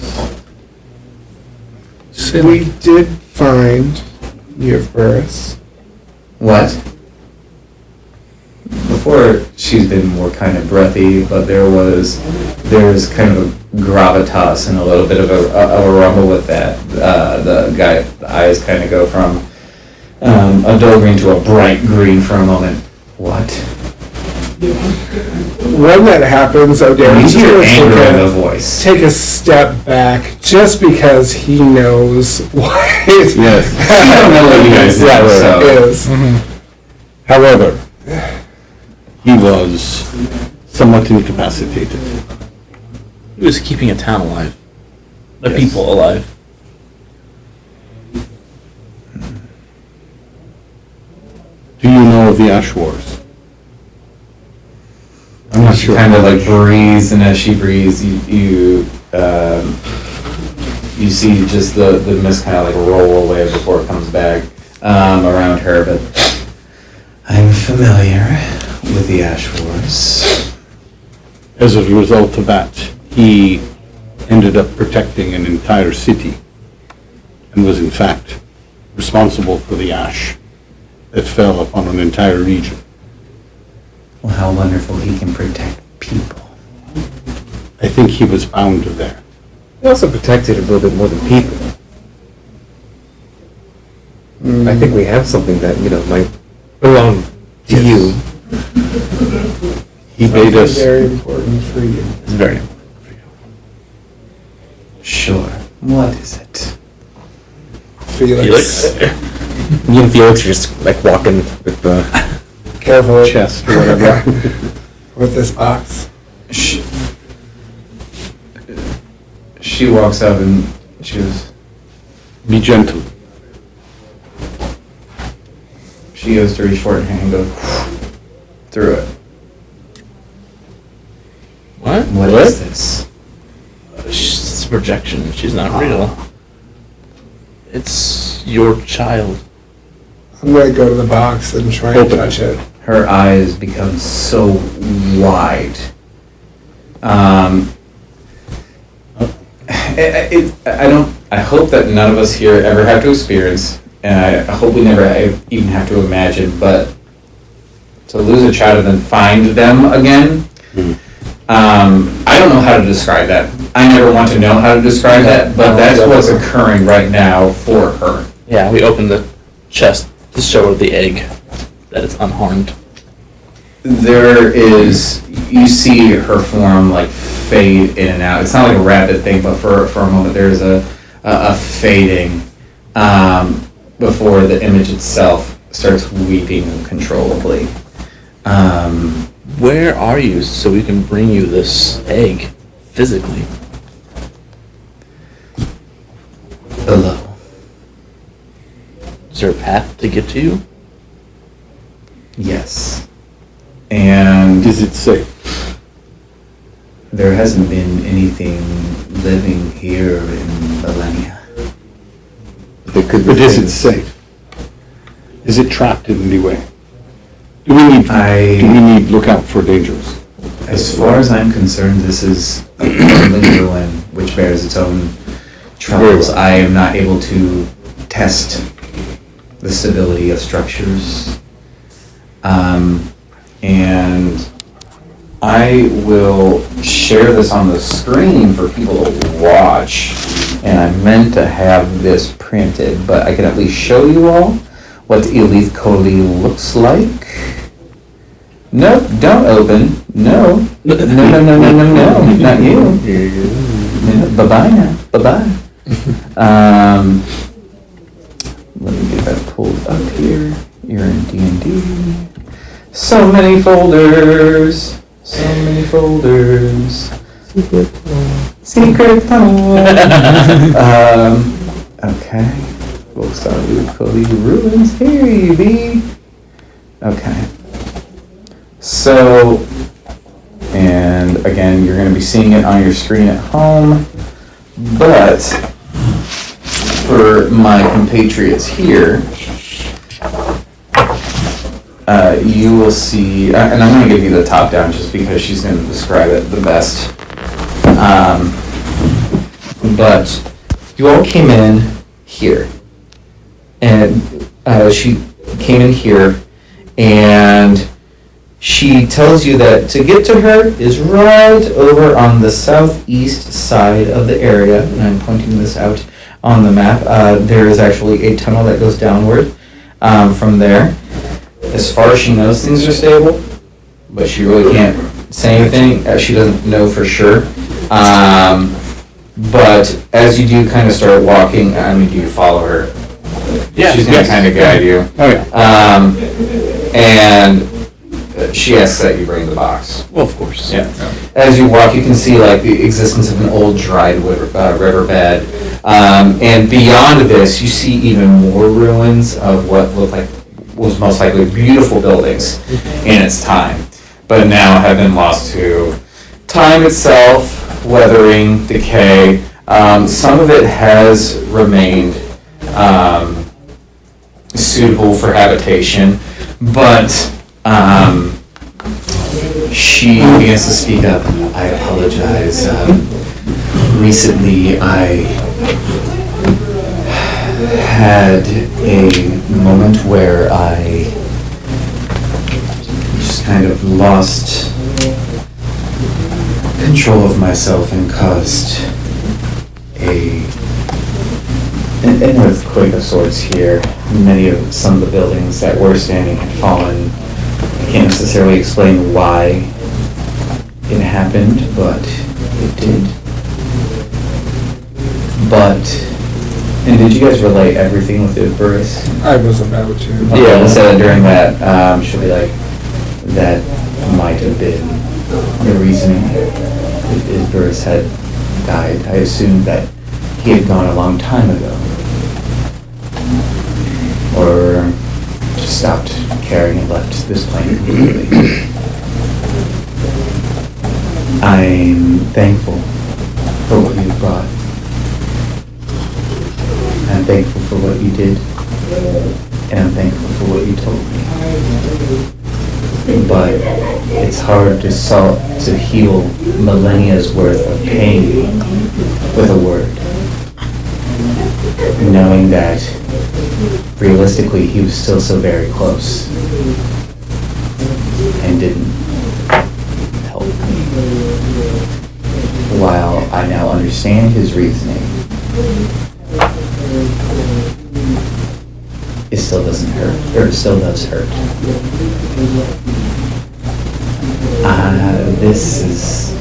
We did find Euphorus. What? Before, she's been more kind of breathy, but there was kind of a gravitas and a little bit of a rumble with that. The eyes kind of go from a dull green to a bright green for a moment. What? When that happens, O'Darren's You hear going anger in the to voice. take a step back just because he knows what Yes. I don't know what you guys know, so. is. However, he was somewhat incapacitated. He was keeping a town alive. The Yes. people alive. Do you know of the Ash Wars? I'm not She sure. kind of like breathes, and as she breathes, you see just the mist kind of like roll away before it comes back around her. But I'm familiar with the Ash Wars. As a result of that, he ended up protecting an entire city and was in fact responsible for the ash that fell upon an entire region. Well, how wonderful he can protect people. I think he was bound to that. He also protected a little bit more than people. I think we have something that, might belong to you. He made us, Very important for you. It's very important for you. Sure. What is it? Felix. Me and Felix are just like walking with the Careful. chest or whatever. With this box. She walks up and she goes, Be gentle. she goes to reach for her hand and goes through it. What? What is this? It's a projection. She's not real. It's your child. I'm gonna go to the box and try and Open it. touch it. Her eyes become so wide. I hope that none of us here ever have to experience, and I hope we never even have to imagine, but to lose a child and then find them again, I don't know how to describe that. I never want to know how to describe that, but that's what's occurring right now for her. Yeah, we opened the chest to show her the egg, that it's unharmed. You see her form like fade in and out. It's not like a rapid thing, but for a moment there's a fading before the image itself starts weeping uncontrollably. Where are you so we can bring you this egg physically? Below. Is there a path to get to you? Yes. And Is it safe? there hasn't been anything living here in millennia. There could be But is it things. safe? Is it trapped in any way? Do we need look out for dangers? As far as I'm concerned, this is a crumbling ruin which bears its own troubles. I am not able to test the stability of structures. And I will share this on the screen for people to watch. And I meant to have this printed, but I can at least show you all what Elith'Koli looks like. Nope, don't open. No. No, not you. No, bye-bye now. Bye-bye. Let me get that pulled up here. You're in D&D. So many folders. So many folders. Secret tunnel. Okay. We'll start with Elith'Koli Ruins. Here you be. Okay. So, and again, you're going to be seeing it on your screen at home, but for my compatriots here, you will see, and I'm going to give you the top down just because she's going to describe it the best. But you all came in here, and she came in here, and she tells you that to get to her is right over on the southeast side of the area, and I'm pointing this out on the map. There is actually a tunnel that goes downward from there. As far as she knows, things are stable, but she really can't say anything. She doesn't know for sure. But as you do kind of start walking, do you follow her? Yeah. She's going to kind of guide you. Oh, yeah. And she asks that you bring the box. Well, of course. Yeah. As you walk, you can see like the existence of an old dried riverbed. And beyond this, you see even more ruins of what looked like was most likely beautiful buildings in its time, but now have been lost to time itself, weathering, decay. Some of it has remained suitable for habitation, but she begins to speak up. I apologize. Recently, I had a moment where I just kind of lost control of myself and caused an earthquake of sorts here. Some of the buildings that were standing had fallen. I can't necessarily explain why it happened, but it did. And did you guys relate everything with Lehndrys? I was about to. Yeah, we'll say that during that, she'll be like, that might have been the reason Lehndrys had died. I assumed that he had gone a long time ago. Or just stopped caring and left this planet completely. I'm thankful for what you brought. I'm thankful for what you did. And I'm thankful for what you told me. But it's hard to heal millennia's worth of pain with a word. Knowing that realistically he was still so very close and didn't help me. While I now understand his reasoning, it still doesn't hurt, or it still does hurt. This is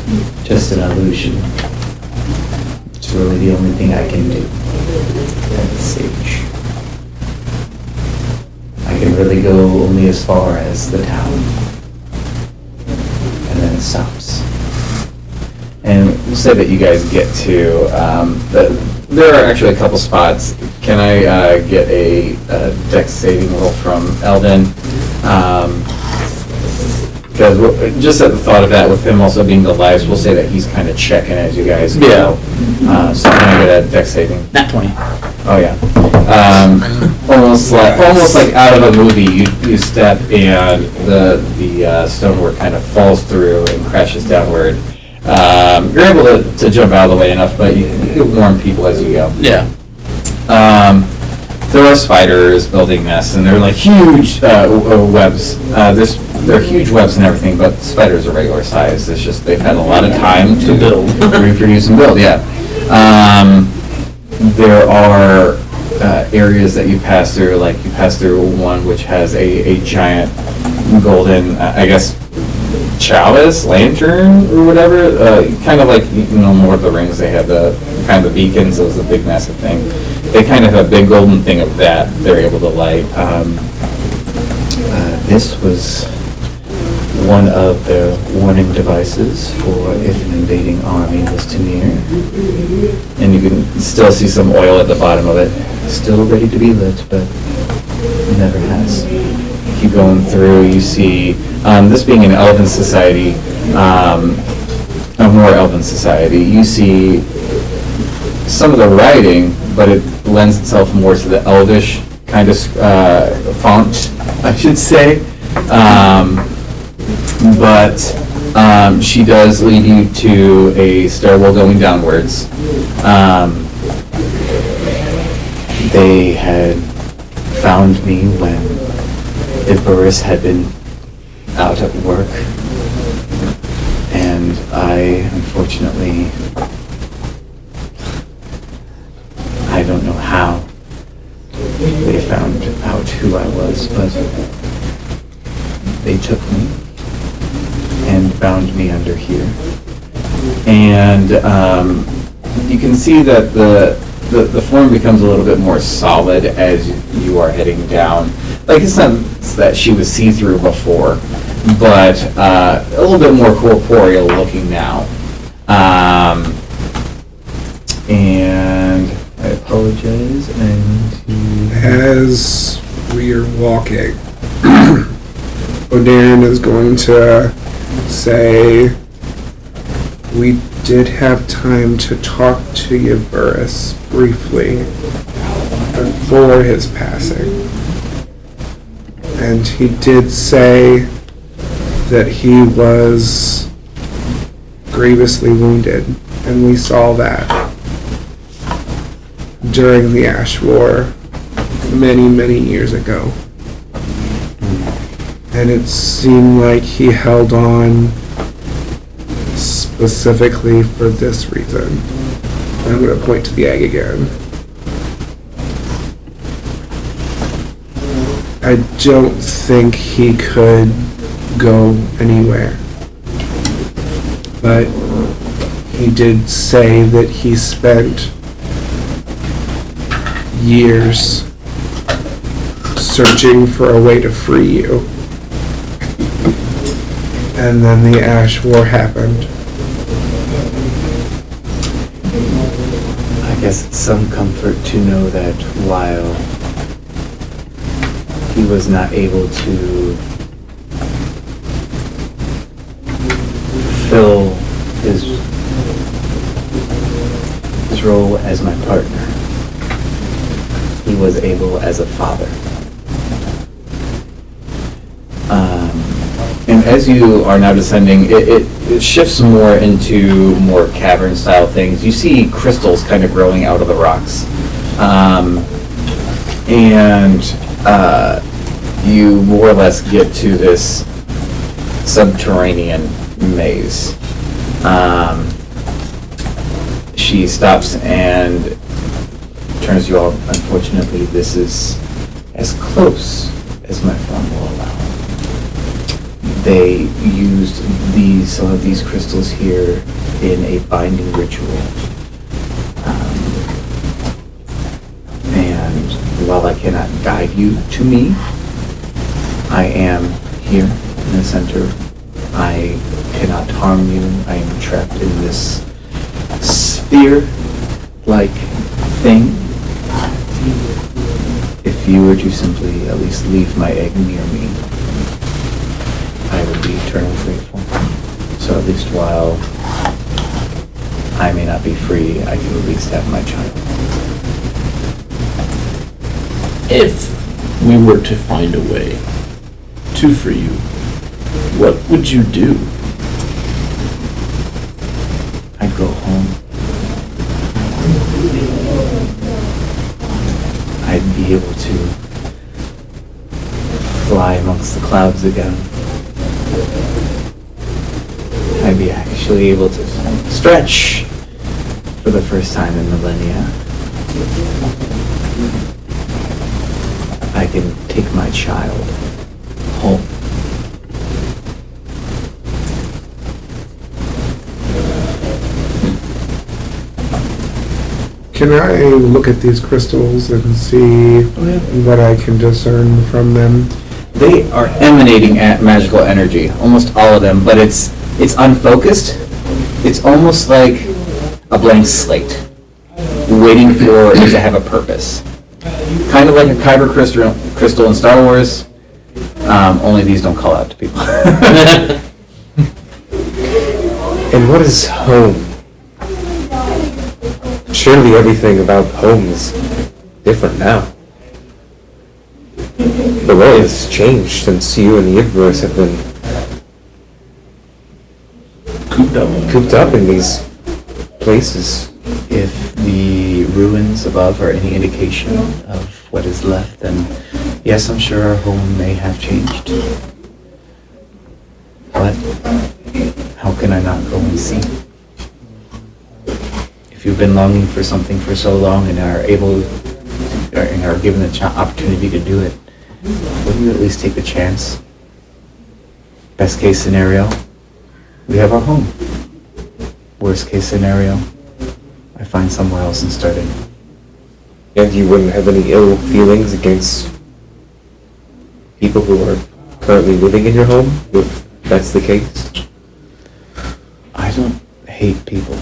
just an illusion. It's really the only thing I can do at this stage. I can really go only as far as the town. And then it stops. And we'll say that you guys get to, there are actually a couple spots. Can I get a dex saving roll from Eldon? Because just at the thought of that, with him also being the lives, we'll say that he's kind of checking as you guys go. So can I get a dex saving? Nat 20. Oh yeah. Almost like out of a movie. You step and the stonework kind of falls through and crashes downward. You're able to jump out of the way enough, but you warn people as you go. Yeah. There are spiders building nests, and they're like huge webs. They're huge webs and everything, but spiders are regular size. It's just they've had a lot of time to build, reproduce, and build. Yeah. There are areas that you pass through, like you pass through one which has a giant golden, I guess, chalice, lantern, or whatever. Kind of like, Lord of the Rings, they have the kind of the beacons, those are the big massive thing. They kind of have a big golden thing of that they're able to light. This was one of the warning devices for if an invading army was to near. And you can still see some oil at the bottom of it. Still ready to be lit, but never has. Keep going through, you see, this being an elven society, a more elven society, you see some of the writing, but it lends itself more to the elvish kind of font, I should say. But she does lead you to a stairwell going downwards. They had found me when Lehndrys had been out at work, and I, unfortunately, I don't know how they found out who I was, but they took me and bound me under here. And you can see that the form becomes a little bit more solid as you are heading down. Like, it's not that she was see-through before, but a little bit more corporeal looking now. And I apologize. As we are walking, O'Darren is going to say, we did have time to talk to Lehndrys briefly before his passing. And he did say that he was grievously wounded, and we saw that during the Ash War many, many years ago. And it seemed like he held on specifically for this reason. I'm going to point to the egg again. I don't think he could go anywhere. But he did say that he spent years searching for a way to free you. And then the Ash War happened. I guess it's some comfort to know that while he was not able to fill his role as my partner, he was able as a father. And as you are now descending, it shifts more into more cavern-style things. You see crystals kind of growing out of the rocks. You more or less get to this subterranean maze. She stops and turns to you all. Unfortunately, this is as close as my phone will allow. They used some of these crystals here in a binding ritual. And while I cannot guide you to me, I am here in the center. I cannot harm you. I am trapped in this sphere-like thing. If you were to simply at least leave my egg near me, I would be eternally grateful. So at least while I may not be free, I can at least have my child. If we were to find a way to free you, what would you do? I'd go home. I'd be able to fly amongst the clouds again. I'd be actually able to stretch for the first time in millennia. I can take my child home. Can I look at these crystals and see what I can discern from them? They are emanating at magical energy, almost all of them, but it's unfocused. It's almost like a blank slate, waiting for it to have a purpose. Kind of like a kyber crystal in Star Wars, only these don't call out to people. And what is home? Surely everything about home is different now. The world has changed since you and the Lehndrys have been cooped up in these places. If the ruins above are any indication of what is left, then yes, I'm sure our home may have changed. But how can I not go and see? If you've been longing for something for so long and are given the opportunity to do it, wouldn't you at least take the chance? Best case scenario, we have our home. Worst case scenario, I find somewhere else and start anew. And you wouldn't have any ill feelings against people who are currently living in your home, if that's the case? I don't hate people.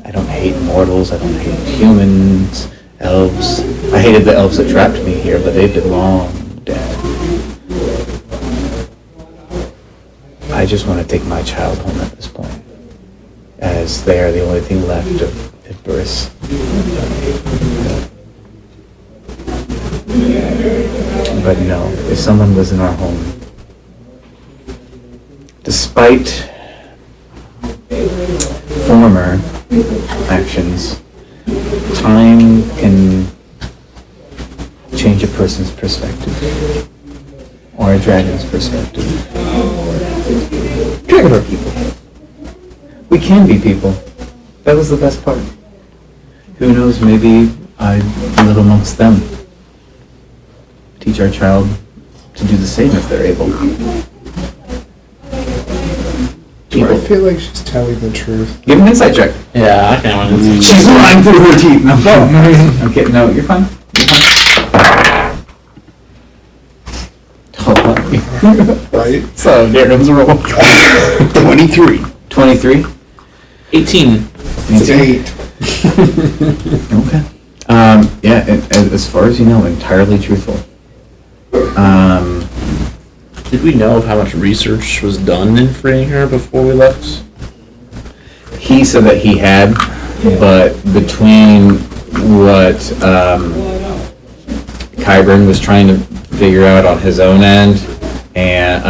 I don't hate mortals, I don't hate humans, elves. I hated the elves that trapped me here, but they've been long dead. I just want to take my child home at this point, as they are the only thing left of Lehndrys. But no, if someone was in our home, despite former actions, time can change a person's perspective or a dragon's perspective. Dragon are people. We can be people. That was the best part. Who knows, maybe I live amongst them. Teach our child to do the same if they're able. Do I feel like she's telling the truth? Give him an insight check. Yeah, I can't want She's lying through her teeth. No, okay, no, you're fine. Right? So, there comes a roll. 23. 23? 18. It's an 8. Okay. Yeah, as far as you know, entirely truthful. Did we know of how much research was done in freeing her before we left? He said that he had, but between what Kyburn was trying to figure out on his own end, and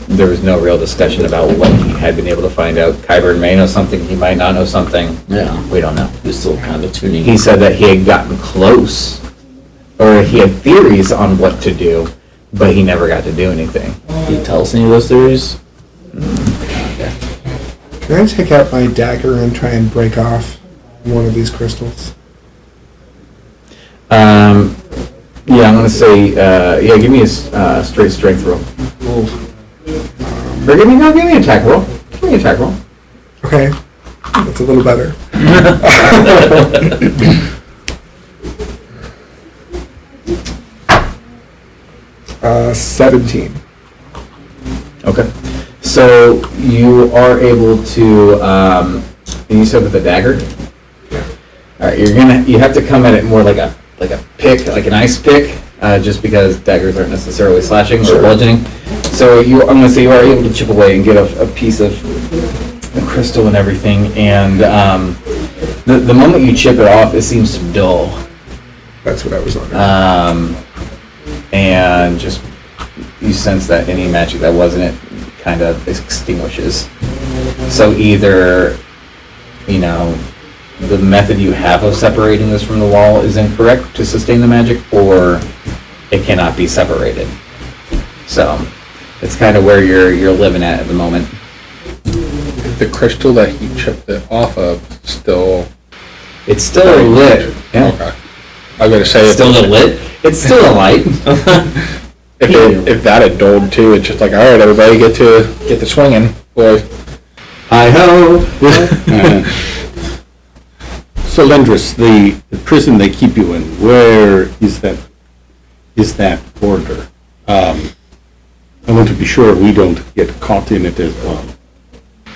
there was no real discussion about what he had been able to find out. Kyburn may know something, he might not know something. Yeah. We don't know. We're still kind of tuning He said that he had gotten close, or he had theories on what to do, but he never got to do anything. Can you tell us any of those theories? Can I take out my dagger and try and break off one of these crystals? Yeah, I'm gonna say, yeah, give me a straight strength roll. Or give me an attack roll. Give me an attack roll. Okay. That's a little better. 17. Okay. So you are able to, and you said with a dagger? Yeah. Alright, you have to come at it more like a pick, like an ice pick, just because daggers aren't necessarily slashing or bludgeoning. So I'm gonna say you are able to chip away and get a piece of the crystal and everything, and the moment you chip it off, it seems dull. That's what I was wondering. And just you sense that any magic that wasn't it kind of extinguishes. So either, the method you have of separating this from the wall is incorrect to sustain the magic, or it cannot be separated. So it's kind of where you're living at the moment. The crystal that he chipped it off of still... It's still lit. Yeah. Okay. I was gonna say... It's still lit? It's still a light. If that had dulled too, it's just like, alright, everybody get to swinging, boys. Hi-ho! So Lehndrys, the prison they keep you in, where is that border? I want to be sure we don't get caught in it as well.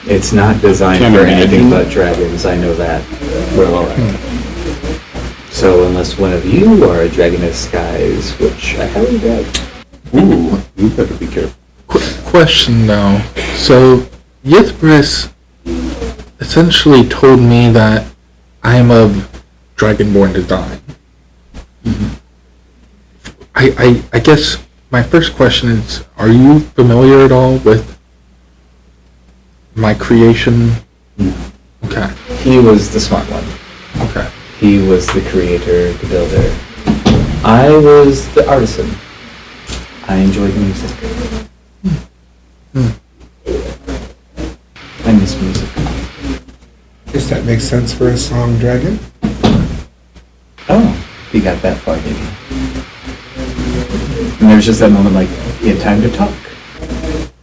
It's not designed Can't for imagine. anything but dragons, I know that. Well, all right. So unless one of you are a dragon of skies, which I highly doubt. Ooh, you better be careful. Question though. So, Lehndrys essentially told me that I'm of Dragonborn design. I guess my first question is, are you familiar at all with my creation? No. Okay. He was the smart one. Okay. He was the creator, the builder. I was the artisan. I enjoyed music. I miss music. Guess that makes sense for a song dragon. Oh, you got that far, did you? And there's just that moment like, you had time to talk.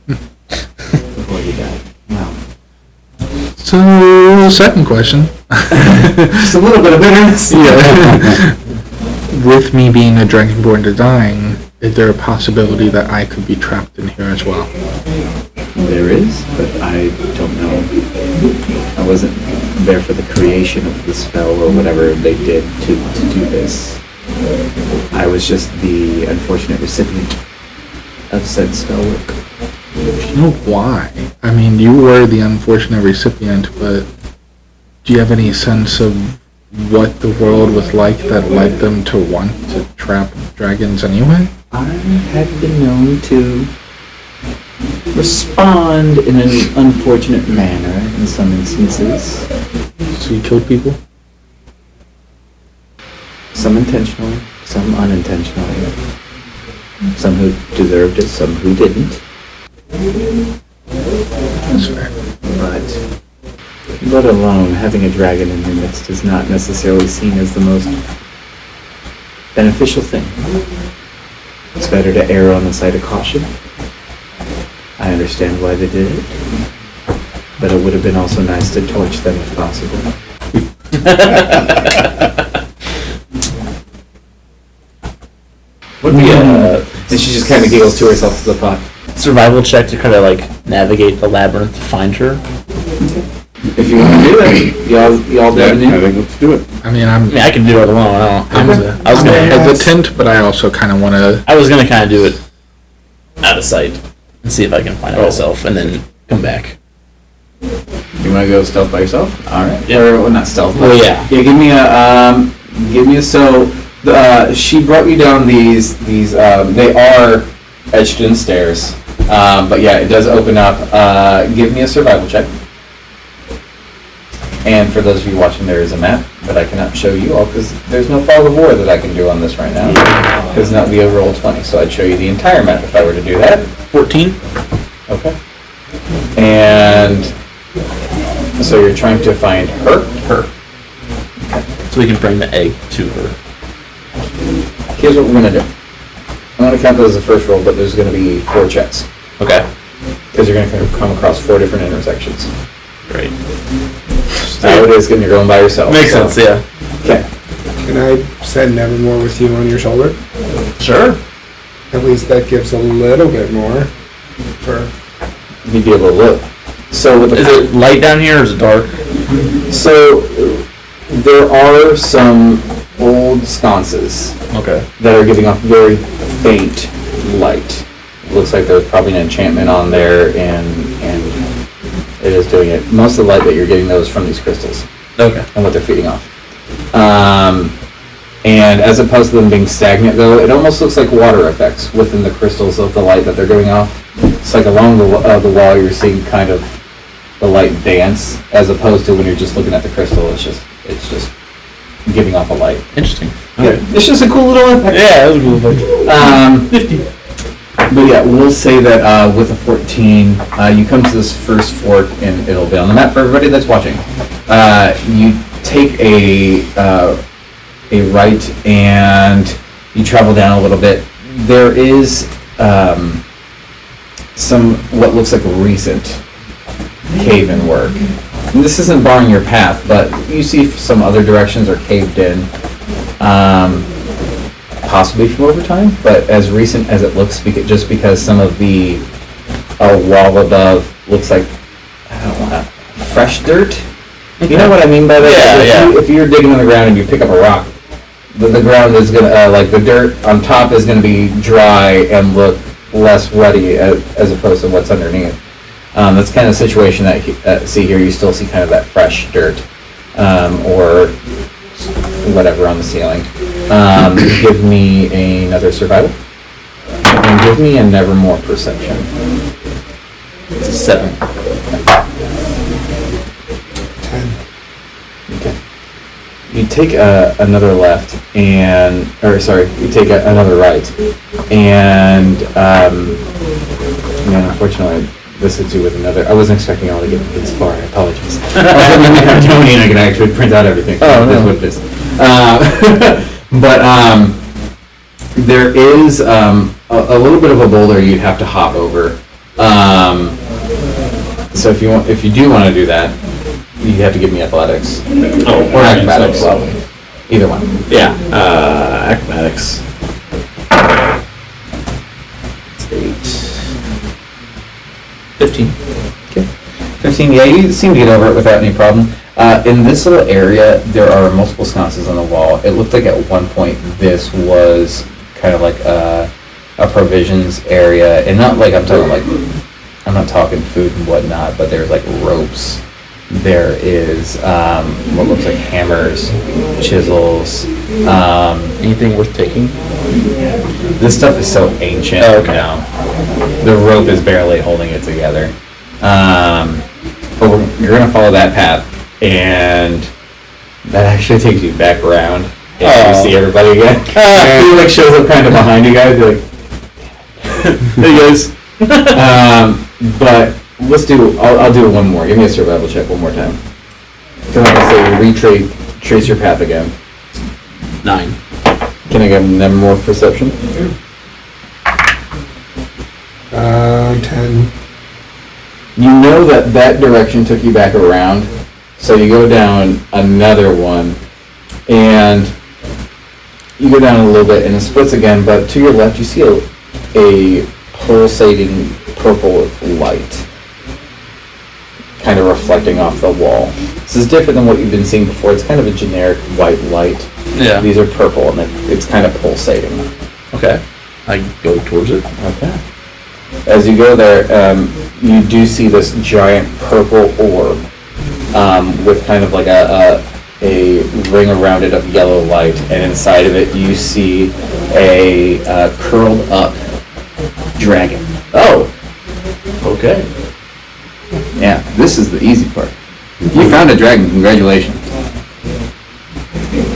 Before you died. Wow. So, second question. Just a little bit of bitterness. Yeah. With me being a Dragonborn design, is there a possibility that I could be trapped in here as well? There is, but I don't know. I wasn't there for the creation of the spell or whatever they did to do this. I was just the unfortunate recipient of said spell work. Do you know why? I mean, you were the unfortunate recipient, but do you have any sense of what the world was like that led them to want to trap dragons anyway? I had been known to respond in an unfortunate manner in some instances. So you killed people? Some intentionally, some unintentionally. Some who deserved it, some who didn't. That's fair. But let alone having a dragon in your midst is not necessarily seen as the most beneficial thing. It's better to err on the side of caution. I understand why they did it, but it would have been also nice to torch them if possible. Would be a And she just kind of giggles to herself to the pot. survival check to kind of like navigate the labyrinth to find her. If you want to do that, y'all Yeah, done I it? think let's do it. I mean, I mean, I can do it alone. I was I'm gonna hesitant, but I also kind of want to. I was gonna kind of do it out of sight and see if I can find it myself, and then come back. You want to go stealth by yourself? All right. Yeah. Or well, not stealth. But Oh, yeah. Yeah. Give me a. So, she brought you down these. They are etched in stairs. But yeah, it does open up. Give me a survival check. And for those of you watching, there is a map, but I cannot show you all because there's no fog of war that I can do on this right now. Because that would be a roll 20, so I'd show you the entire map if I were to do that. 14. Okay. And so you're trying to find her? So we can bring the egg to her. Here's what we're going to do. I'm going to count those as the first roll, but there's going to be 4 checks. Okay. Because you're going to come across 4 different intersections. Great. How it is when you're going by yourself. Makes so. sense. Yeah. Okay. Can I send Nevermore with you on your shoulder? Sure. At least that gives a little bit more. For You'd be able to look. So with the Is it light down here or is it dark? So there are some old sconces Okay. that are giving off very faint light. Looks like there's probably an enchantment on there, and it is doing it. Most of the light that you're getting, though, is from these crystals Okay. and what they're feeding off. And as opposed to them being stagnant, though, it almost looks like water effects within the crystals of the light that they're giving off. It's like along the wall, you're seeing kind of the light dance, as opposed to when you're just looking at the crystal. It's just giving off a light. Interesting. Yeah, it's just a cool little effect. Yeah, that was a cool effect. 50. But yeah, we'll say that with a 14, you come to this first fork, and it'll be on the map for everybody that's watching. You take a right, and you travel down a little bit. There is some what looks like recent cave-in work. And this isn't barring your path, but you see some other directions are caved in. Possibly from over time, but as recent as it looks, just because some of the wall above looks like, I don't know, fresh dirt. You know what I mean by that? If you're digging in the ground and you pick up a rock, the ground is gonna like the dirt on top is gonna be dry and look less ruddy as opposed to what's underneath. That's kind of the situation that see here. You still see kind of that fresh dirt or whatever on the ceiling. Give me another survival. And give me a Nevermore perception. It's a 7. 10. Okay. You take another left, you take another right, and unfortunately, this hits you with another. I wasn't expecting y'all to get this far. I apologize. I was hoping we have Tony and I could actually print out everything. Oh, That's no. what it is. But there is a little bit of a boulder you'd have to hop over. So if you do want to do that, you have to give me athletics or acrobatics. Either one. Yeah. Acrobatics. It's 8. 15. 15, yeah, you seem to get over it without any problem. In this little area, there are multiple sconces on the wall. It looked like at one point this was kind of like a provisions area, and not like I'm not talking food and whatnot, but there's like ropes. There is what looks like hammers, chisels. Anything worth taking? This stuff is so ancient now. The rope is barely holding it together. But you're going to follow that path, and that actually takes you back around, and you see everybody again. He like shows up kind of behind you guys, like, Hey guys. But let's do. I'll do one more. Give me a survival check one more time. Can I say trace your path again? 9. Can I give them more perception? 10. You know that direction took you back around, so you go down another one, and you go down a little bit, and it splits again. But to your left, you see a pulsating purple light, kind of reflecting off the wall. This is different than what you've been seeing before. It's kind of a generic white light. Yeah. These are purple, and it's kind of pulsating. Okay. I go towards it. Okay. As you go there, you do see this giant purple orb with kind of like a ring around it of yellow light, and inside of it you see a curled up dragon. Oh. Okay. Yeah, this is the easy part. You found a dragon. Congratulations.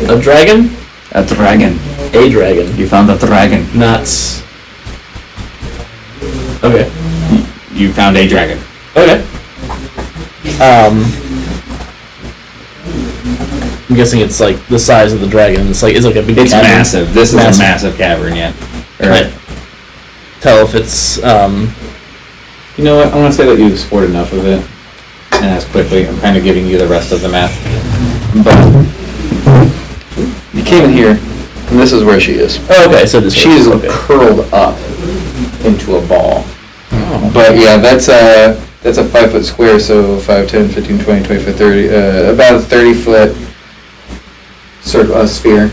A dragon? A dragon. A dragon. You found a dragon. Nuts. Okay. You found a dragon. Okay. I'm guessing it's like the size of the dragon. It's like a big. It's cavern. massive. This is a massive cavern. Yeah. Can I tell if it's You know what? I want to say that you explored enough of it, and ask quickly. I'm kind of giving you the rest of the map. But you came in here, and this is where she is. Oh, okay, so this She is okay. curled up into a ball. Oh. But yeah, that's a 5 foot square, so 5, 10, 15, 20, 25, 30, about a 30-foot sphere.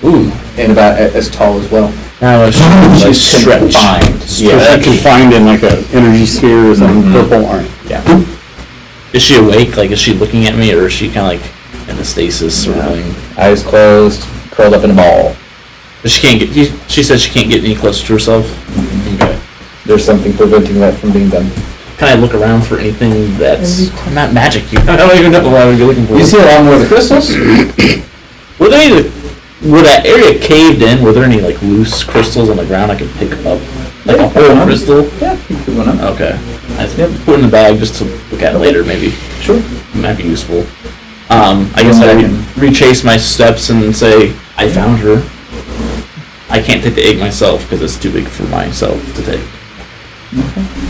Ooh. And about as tall as well. Now she's stretched. Confined. Yeah, confined in like a energy sphere or something, purple orange. Yeah. Is she awake? Like, is she looking at me, or is she kind of like in a stasis sort of thing? Eyes closed, curled up in a ball. But she can't get. She said she can't get any closer to herself. Okay. There's something preventing that from being done. Can I look around for anything that's not magic? I don't even know what I would be looking for. You see a lot more of the crystals? Were there any? Were that area caved in? Were there any like loose crystals on the ground I could pick up? Like a whole crystal? Yeah, you could one up. Okay. I put it in the bag just to look at later, maybe. Sure. It might be useful. I guess I would retrace my steps and say, I found her. I can't take the egg myself because it's too big for myself to take.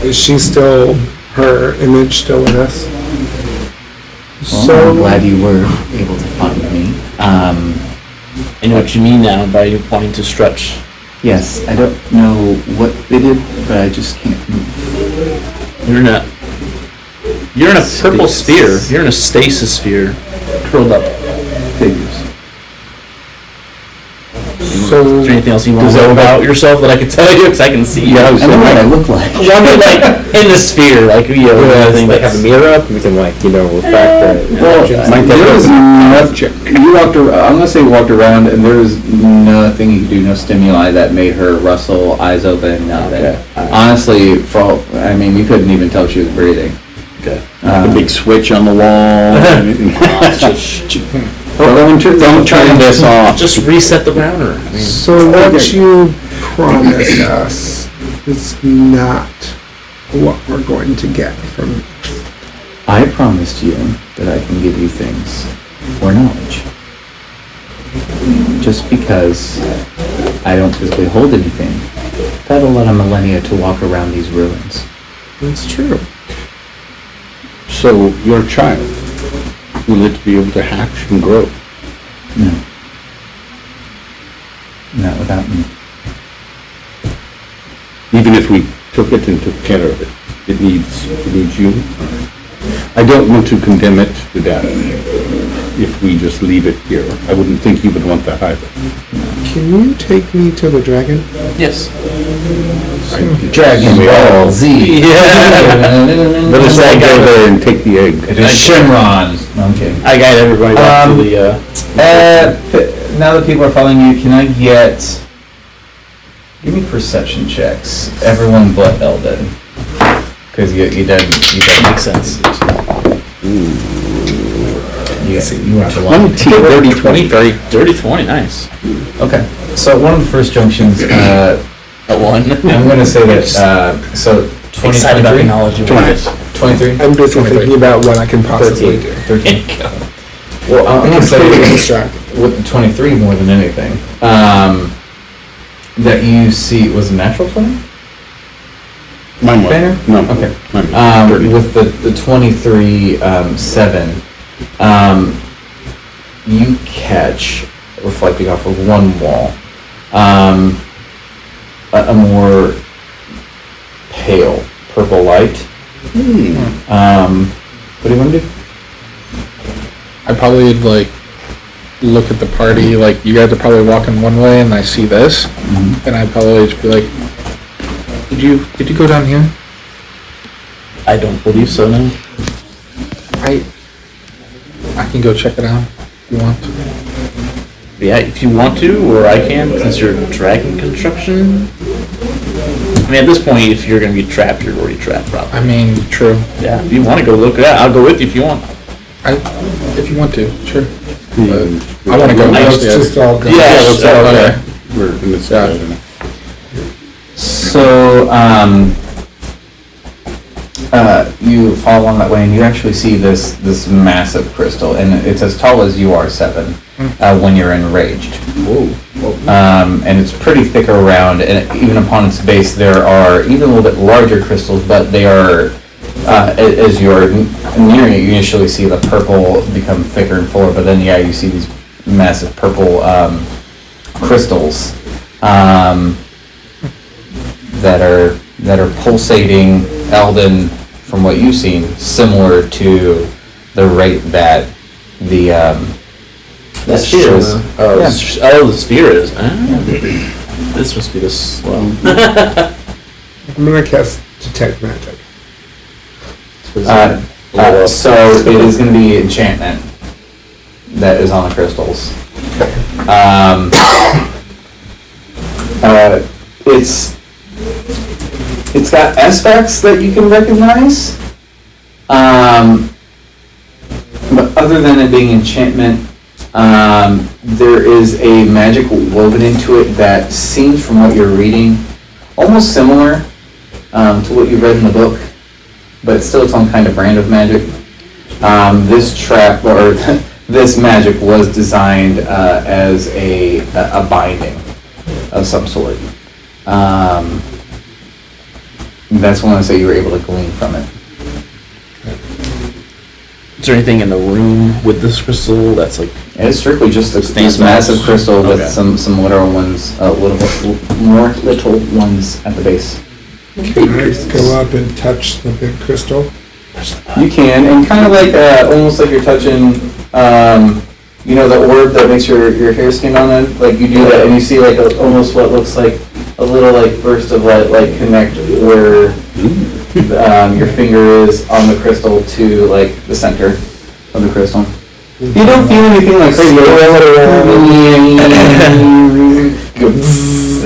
Is she still, her image still with us? Well, I'm glad you were able to find me. I know what you mean now by wanting to stretch. Yes, I don't know what they did, but I just can't move. You're in a purple sphere. You're in a stasis sphere, curled up. Figures. Is there anything else you want to know about yourself that I can tell you? Because I can see you. I know what I look like. Well, I mean, like in the sphere, like you know, anything Like have a that's- mirror up, we can like, refract the Well, there was nothing. You walked around. I'm gonna say walked around, and there was nothing you could do, no stimuli that made her rustle, eyes open, nothing. Okay. Honestly, you couldn't even tell she was breathing. Okay. A big switch on the wall. Don't turn this off. Just reset the router. I mean, So what you promised us is not what we're going to get from this. I promised you that I can give you things for knowledge. Just because I don't physically hold anything, that'll allow millennia to walk around these ruins. It's true. So your child, will it be able to hatch and grow? No. Not without me. Even if we took it and took care of it, it needs you. I don't want to condemn it to death if we just leave it here. I wouldn't think you would want that either. Can you take me to the dragon? yes. Dragon Ball Z. Let us all go there and take the egg. It is Shenron. Okay. I guide everybody back to the. Now that people are following you, can I get... Give me perception checks. Everyone but Eldon. Because you done... Makes sense. You have a lot. Dirty 20, nice. Okay. So one of the first junctions, A 1. I'm gonna say that, so Excited about the 2023? knowledge you want. 23? I'm busy 23. thinking about what I can possibly do. 13. Well, I'm gonna Completely say distracted. with the 23 more than anything, that you see, was it natural 20? Mine was. Banner? No. Okay. Mine was 30. With the 23, 7, you catch, reflecting off of one wall, a more pale purple light. What do you want to do? I probably like look at the party, like you guys are probably walking one way and I see this, and I probably just be like, did you go down here? I don't believe so, no. I can go check it out if you want. Yeah, if you want to, or I can, since you're dragon construction. I mean, at this point, if you're gonna be trapped, you're already trapped, probably. I mean, true. Yeah, if you want to go look at it, I'll go with you if you want. If you want to, sure. But I want to go. Let's downstairs. just all go. Yeah, let's go. Okay. We're in this. Yeah. So, you fall along that way, and you actually see this massive crystal, and it's as tall as you are, 7, when you're enraged. And it's pretty thick around, and even upon its base, there are even a little bit larger crystals, but they are, as you're nearing it, you initially see the purple become thicker and fuller, but then, yeah, you see these massive purple crystals that are pulsating, Eldon, from what you've seen, similar to the rate that the The sphere is. Oh, Yeah. the sphere is. This must be the slow. I'm gonna cast Detect Magic. so it is going to be enchantment that is on the crystals. It's got aspects that you can recognize, but other than it being enchantment, there is a magic woven into it that seems, from what you're reading, almost similar to what you read in the book, but it's still its own kind of brand of magic. This trap, or this magic, was designed as a binding of some sort. That's one I say you were able to glean from it. Is there anything in the room with this crystal that's like? It's strictly just this Stands massive out. crystal with Okay. some literal ones, more little ones at the base. Can I go up and touch the big crystal? You can, and kind of like almost like you're touching, the orb that makes your hair stand on it. Like you do that, and you see like almost what looks like a little like burst of light, like connect where your finger is on the crystal to like the center of the crystal. You don't feel anything like crazy.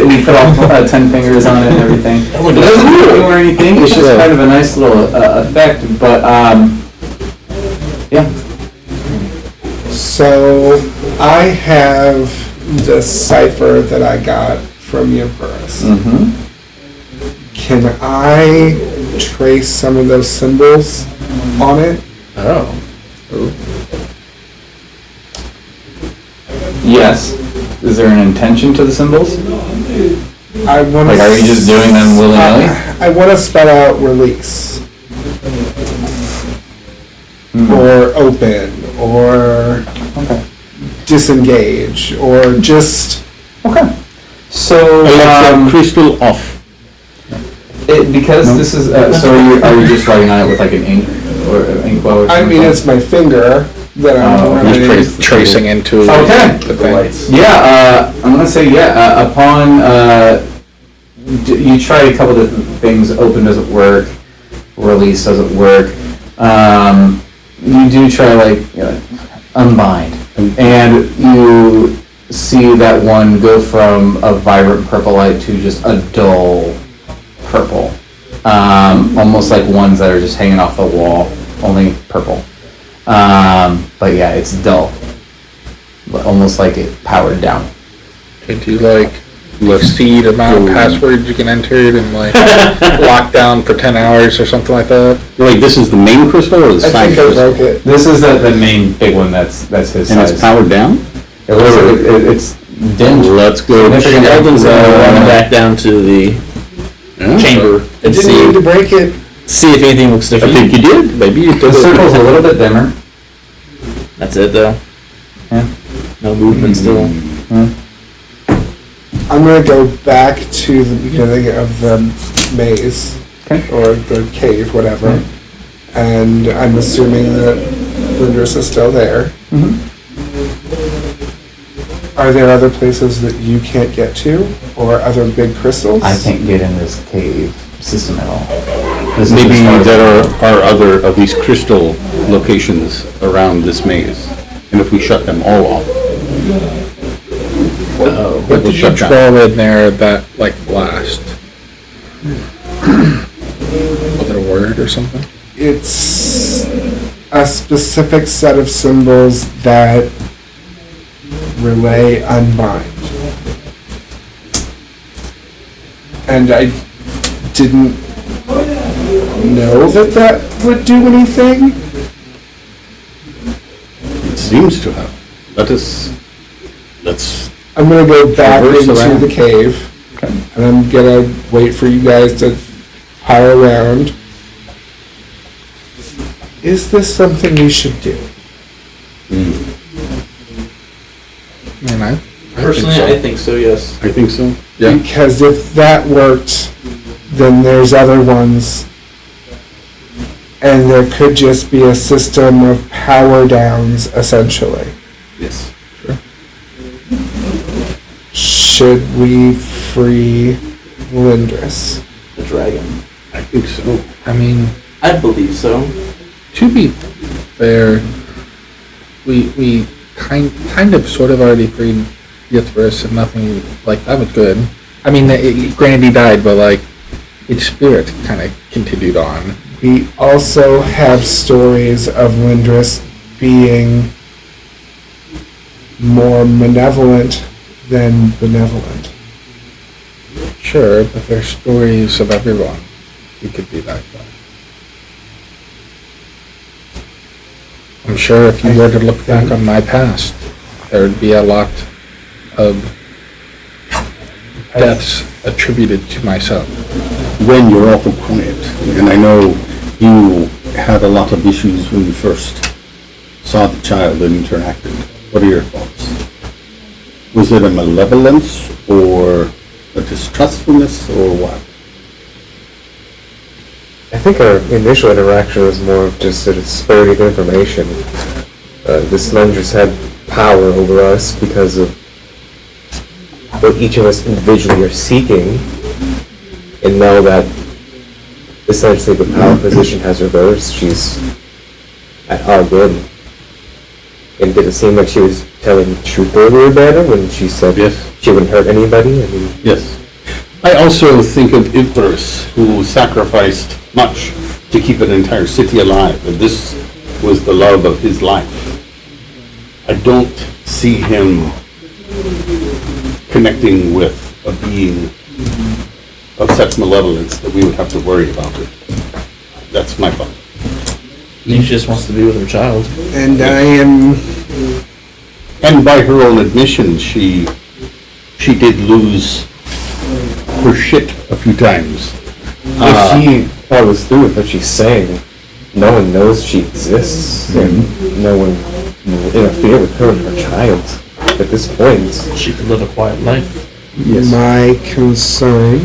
And you put all 10 fingers on it and everything. It doesn't do or anything. It's just kind of a nice little effect. But yeah. So I have the cipher that I got from Euphorus. Mm-hmm. Can I trace some of those symbols on it? Oh. Yes. Is there an intention to the symbols? I want Like, are you just doing them willy-nilly? I want to spell out release. Or open, or disengage, or just... Okay. So, crystal off. because this is, so are you just writing on it with like an ink or an inkwell or I something? mean, it's my finger that I'm Oh, running. Just tracing into Okay. the thing. Yeah, I'm gonna say upon, you tried a couple different things. Open doesn't work. Release doesn't work. You do try unbind, and you see that one go from a vibrant purple light to just a dull purple, almost like ones that are just hanging off the wall, only purple. But yeah, it's dull, but almost like it powered down. Could you like exceed amount of passwords you can enter it and like lock down for 10 hours or something like that. Like, this is the main crystal or the I side think I crystal? broke it. This is the main big one that's his And size. it's powered down? It's dimmed. Let's go. Significant check evidence the- Run back down to the Yeah. chamber I and didn't mean to break it. see if anything looks I different. think you did. Maybe you The did circle's a little bit dimmer. That's it though. Yeah. No movement still. I'm gonna go back to the beginning of the maze. Okay. Or the cave, whatever. And I'm assuming that Lehndrys is still there. Are there other places that you can't get to? Or other big crystals? I can't get in this cave system at all. This is Maybe as far as- there are other of these crystal locations around this maze. And if we shut them all off, What did you shut down. draw in there that like last? Was it a word or something? It's a specific set of symbols that relay unbind. And I didn't know that that would do anything. it seems to have. Let's, I'm gonna go back Traverse into around. the cave, and I'm gonna wait for you guys to pile around. Is this something we should do? I mean, I Personally, I think so. Yes. I think so. Yeah. Because if that worked, then there's other ones. And there could just be a system of power downs, essentially. Yes. Should we free Lehndrys? The dragon. I think so. I mean, I believe so. to be fair, we kind of sort of already freed Elith'Koli and nothing like that was good. I mean, granted he died, but like his spirit kind of continued on. We also have stories of Lehndrys being more malevolent than benevolent. Sure, but there's stories of everyone who could be that way. I'm sure if you were to look back on my past, there would be a lot of deaths attributed to myself. When you're awful quiet, and I know you had a lot of issues when you first saw the child and interacted. What are your thoughts? Was it a malevolence or a distrustfulness or what? I think our initial interaction was more of just a disparity of information. This Lehndrys had power over us because of what each of us individually are seeking, and now that essentially the power position has reversed, she's at our will. And did it seem like she was telling the truth earlier better when she said Yes. she wouldn't hurt anybody? I mean, Yes. I also think of Elith'Koli, who sacrificed much to keep an entire city alive, and this was the love of his life. I don't see him connecting with a being of such malevolence that we would have to worry about it. That's my thought. She just wants to be with her child. And I am And by her own admission, she did lose her shit a few times. if she follows through with what she's saying, no one knows she exists, and no one will interfere with her and her child at this point. She could live a quiet life. My concern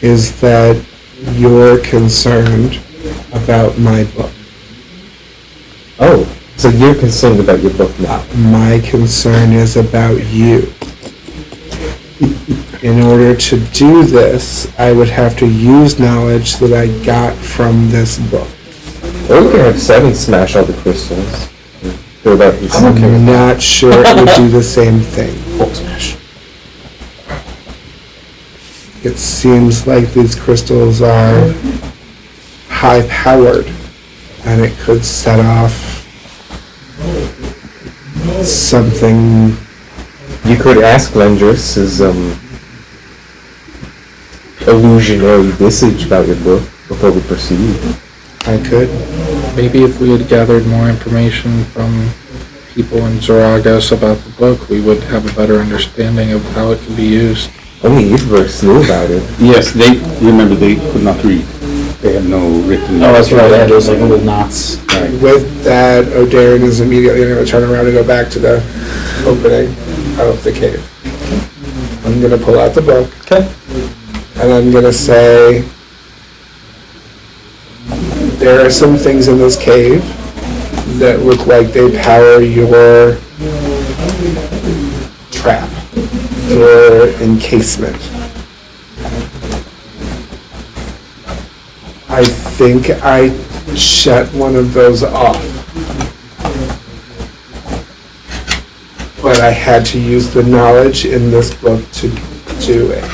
is that you're concerned about my book. Oh, so you're concerned about your book now? My concern is about you. In order to do this, I would have to use knowledge that I got from this book. Or we can have Seven smash all the crystals. Feel about his I'm not sure it would do the same thing. Hulk smash. It seems like these crystals are high-powered, and it could set off something You could ask Lehndrys his illusionary visage about your book before we proceed. I could. Maybe if we had gathered more information from people in Zaragos about the book, we would have a better understanding of how it can be used. Only Elith'Koli knew about it. Yes, they could not read. They had no written. Oh, that's right. They had those like little knots. With that, O'Darren is immediately going to turn around and go back to the opening of the cave. I'm going to pull out the book. Okay. And I'm going to say, there are some things in this cave that look like they power your trap, your encasement. I think I shut one of those off. But I had to use the knowledge in this book to do it.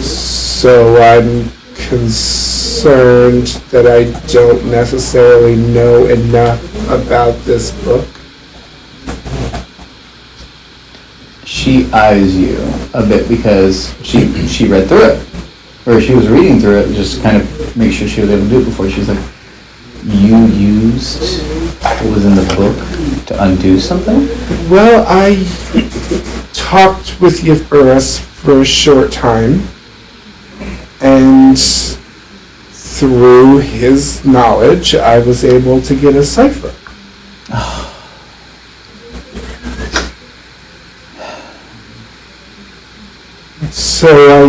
So I'm concerned that I don't necessarily know enough about this book. She eyes you a bit because she read through it, or she was reading through it, just kind of make sure she was able to do it before. She's like, "You used what was in the book to undo something?" Well, I talked with Elith'Koli for a short time, and through his knowledge, I was able to get a cipher. So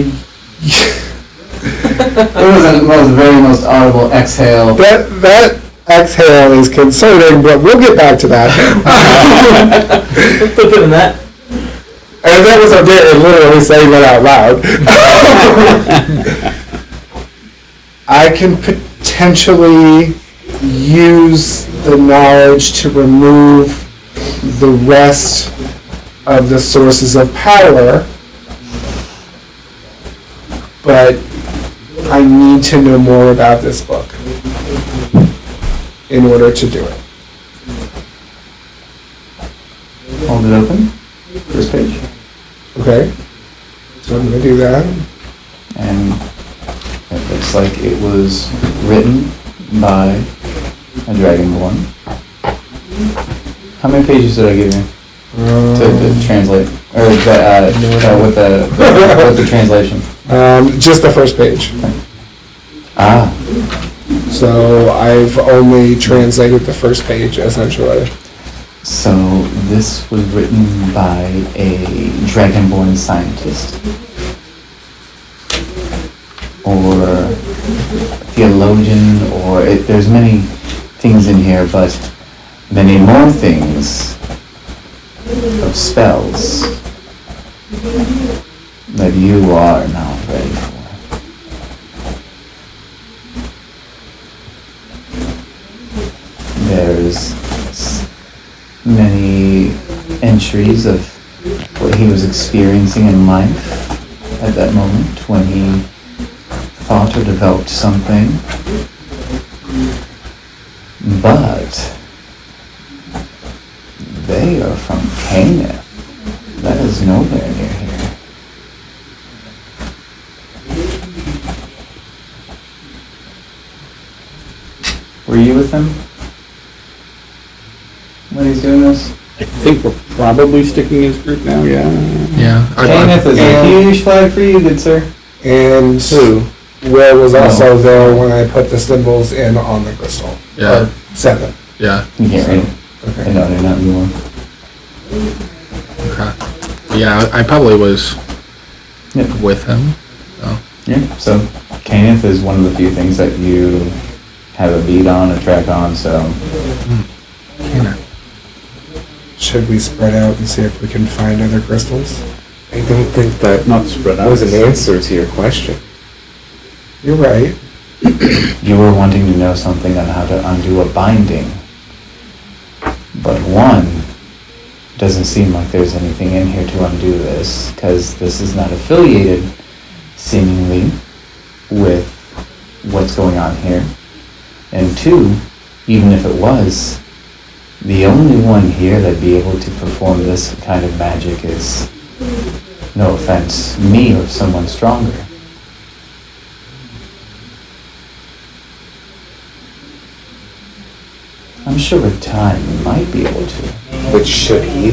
It was the very most audible exhale. that exhale is concerning, but we'll get back to that. Put put in that. And that was O'Darren literally saying that out loud. I can potentially use the knowledge to remove the rest of the sources of power, but I need to know more about this book in order to do it. Hold it open. First page. Okay? So I'm going to do that. And it looks like it was written by a dragonborn. How many pages did I give you to translate, or with the translation? Just the first page. Ah, So I've only translated the first page, essentially. so this was written by a dragonborn scientist or theologian, or there's many things in here, but many more things of spells that you are not ready for. There's many entries of what he was experiencing in life at that moment when he thought or developed something. But they are from Canaan. That is nowhere near here. Were you with him when he's doing this? I think we're probably sticking his group now, yeah. Yeah. Kenneth is a huge flag for you, good sir. And Will was also there when I put the symbols in on the crystal. Yeah. Or 7. Yeah. You can't read it. Okay. No, they're not anymore. Okay. Yeah, I probably was Yep. with him. Yeah, so Kenneth is one of the few things that you have a beat on, a track on, so Canaan. Should we spread out and see if we can find other crystals? I don't think that Not spread out. was an answer to your question. You're right. you were wanting to know something on how to undo a binding. But one, doesn't seem like there's anything in here to undo this, because this is not affiliated, seemingly, with what's going on here. And two, even if it was, The only one here that'd be able to perform this kind of magic is, no offense, me or someone stronger. I'm sure with time we might be able to. But should he?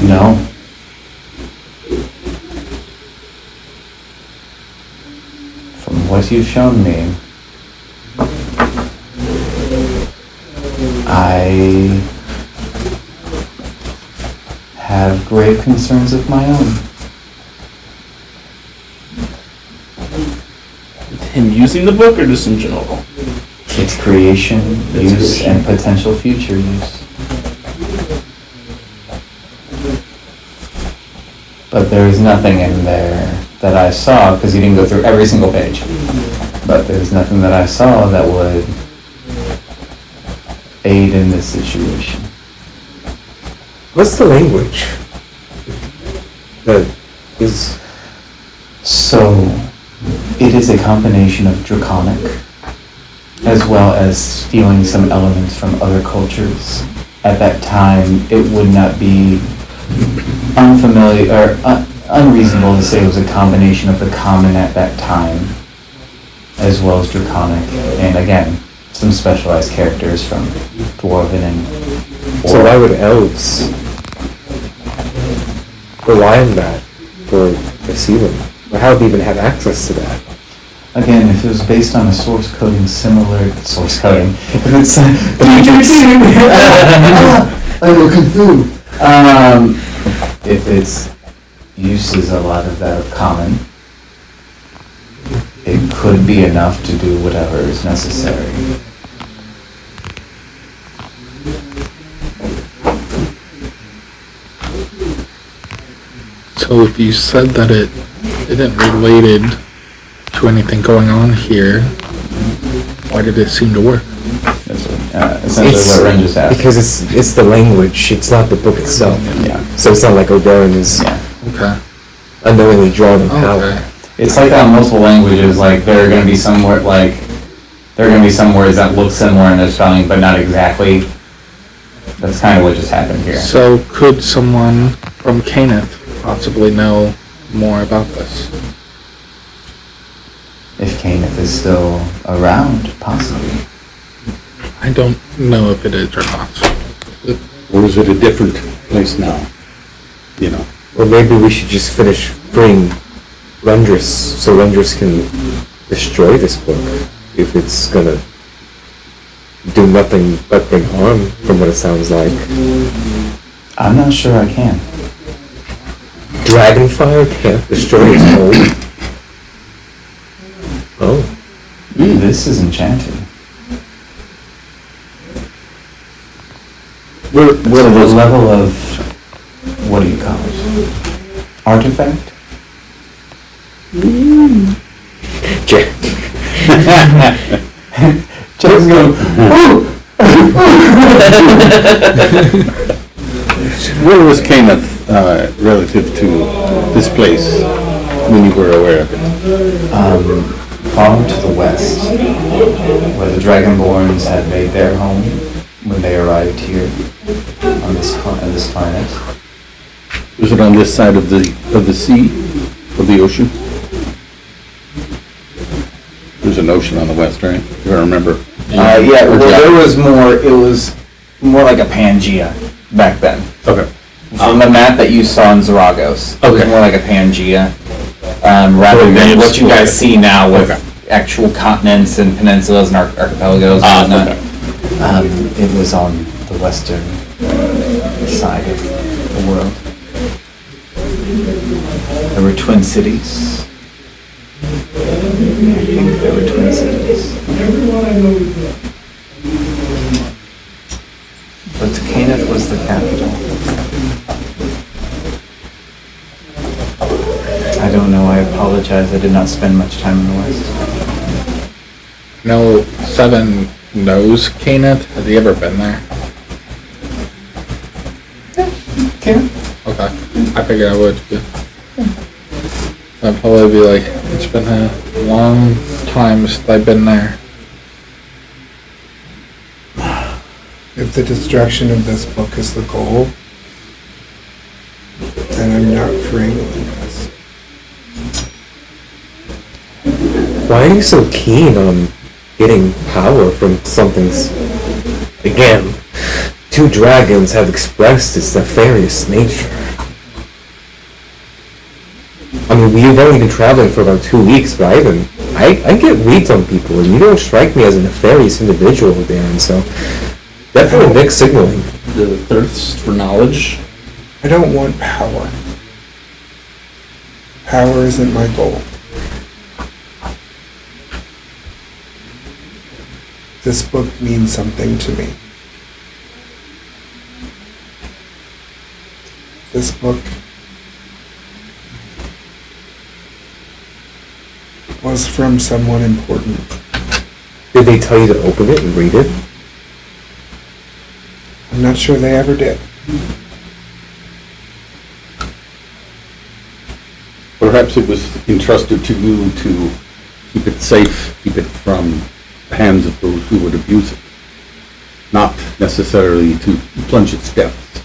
No. From what you've shown me, I have grave concerns of my own. Him using the book or just in general? Its creation, use, and potential future use. But there is nothing in there that I saw, because you didn't go through every single page, but there's nothing that I saw that would aid in this situation. What's the language? That is... So, it is a combination of Draconic, as well as stealing some elements from other cultures. At that time, it would not be unfamiliar or unreasonable to say it was a combination of the common at that time, as well as Draconic, and again, some specialized characters from Dwarven and So why would elves rely on that for receiving? Or how would they even have access to that? Again, if it was based on a source coding similar source coding, if it's if its use is a lot of that of common, it could be enough to do whatever is necessary. So if you said that it isn't related to anything going on here, why did it seem to work? That's essentially what Ren just asked. Because it's the language, it's not the book itself. Yeah. So it's not like Oberon is Yeah. Okay. unknowingly drawn in power. Okay. It's like that in multiple languages, like there are gonna be some word, there are gonna be some words that look similar in their spelling, but not exactly. That's kind of what just happened here. So could someone from Caneth possibly know more about this? If Caneth is still around, possibly. I don't know if it is or not. Or is it a different place now? You know? Or maybe we should just finish freeing Lehndrys so Lehndrys can destroy this book if it's gonna do nothing but bring harm from what it sounds like. I'm not sure I can. Dragonfire can't destroy its own. Oh. This is enchanted. Where So the level of, what do you call it? Artifact? Jack. Jack's going, Where was Caneth relative to this place when you were aware of it? far to the west, where the Dragonborns had made their home when they arrived here on this planet. Was it on this side of the sea, of the ocean? There's an ocean on the west, right? If I remember. Yeah, well, it was more like a Pangea back then. Okay. From the map that you saw in Zaragos, it was Okay. more like a Pangea, rather than what you guys see now with actual continents and peninsulas and archipelagos and whatnot. It was on the western side of the world. There were twin cities. I think there were twin cities. But Caneth was the capital. I don't know, I apologize, I did not spend much time in the west. No, Seven knows Caneth. Has he ever been there? Caneth? Okay. I figured I would. Yeah. I'd probably be like, it's been a long time since I've been there. If the destruction of this book is the goal, then I'm not freeing Lehndrys. Why are you so keen on getting power from something's... Again, two dragons have expressed its nefarious nature. I mean, we've only been traveling for about 2 weeks, but I get reads on people, and you don't strike me as a nefarious individual, Darren, so definitely mixed signaling. The thirst for knowledge. I don't want power. Power isn't my goal. This book means something to me. This book was from someone important. Did they tell you to open it and read it? I'm not sure they ever did. Perhaps it was entrusted to you to keep it safe, keep it from the hands of those who would abuse it, not necessarily to plunge its depths.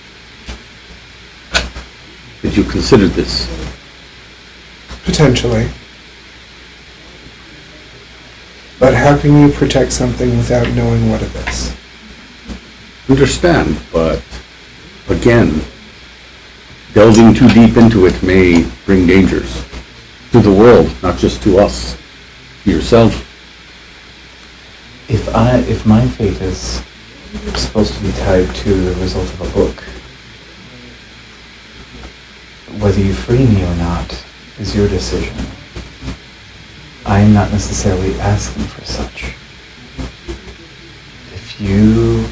Did you consider this? Potentially. But how can you protect something without knowing what it is? Understand, but again, delving too deep into it may bring dangers to the world, not just to us, to yourself. If my fate is supposed to be tied to the result of a book, whether you free me or not is your decision. I am not necessarily asking for such. If you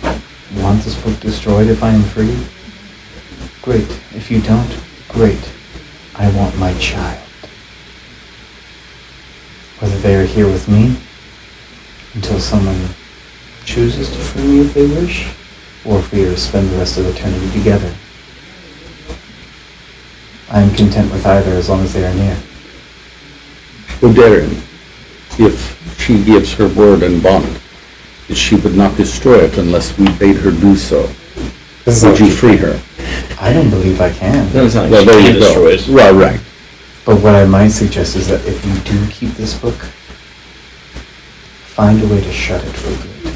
want this book destroyed if I am free, great. If you don't, great. I want my child. Whether they are here with me until someone chooses to free me if they wish, or if we are to spend the rest of eternity together. I am content with either as long as they are near. Darren, if she gives her word and bond, that she would not destroy it unless we bade her do so, would you free her? I don't believe I can. Doesn't sound Well, like there she you can go. destroy it. Well, right. But what I might suggest is that if you do keep this book, find a way to shut it for good.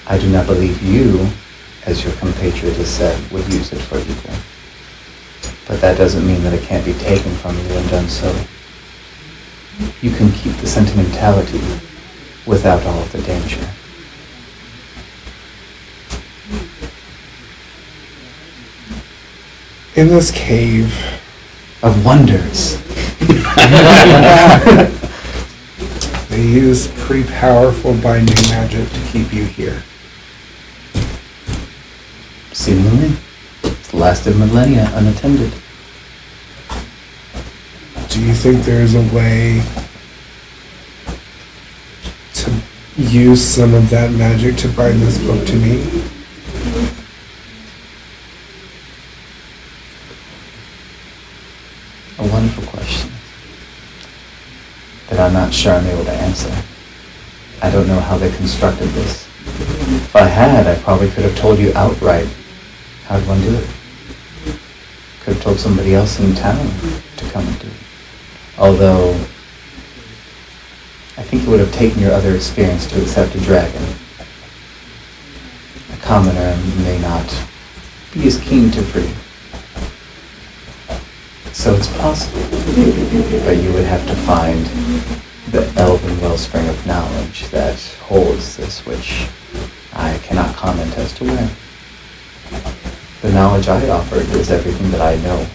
I do not believe you, as your compatriot has said, would use it for evil. But that doesn't mean that it can't be taken from you and done so. You can keep the sentimentality without all of the danger. In this cave Of wonders. they use pretty powerful binding magic to keep you here. Seemingly, it's lasted millennia unattended. Do you think there's a way to use some of that magic to bind this book to me? A wonderful question that I'm not sure I'm able to answer. I don't know how they constructed this. If I had, I probably could have told you outright how to undo it. Could have told somebody else in town to come and do it. Although, I think it would have taken your other experience to accept a dragon. A commoner may not be as keen to free. So it's possible, but you would have to find the elven wellspring of knowledge that holds this, which I cannot comment as to where. The knowledge I offered is everything that I know.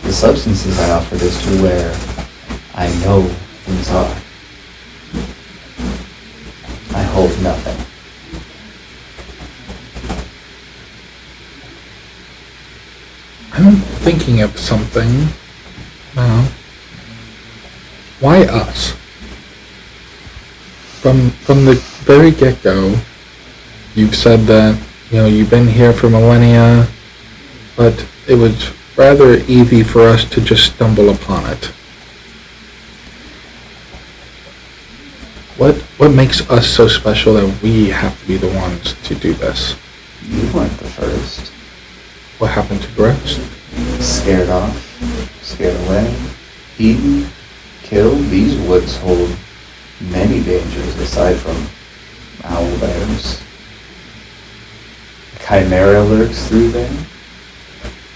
The substances I offered is to where I know things are. I hold nothing. I'm thinking of something. Why us? From the very get-go, you've said that, you've been here for millennia, but it was rather easy for us to just stumble upon it. What makes us so special that we have to be the ones to do this? You weren't the first. What happened to the rest? Scared off, scared away, eaten, killed. These woods hold many dangers aside from owl bears. Chimera lurks through there.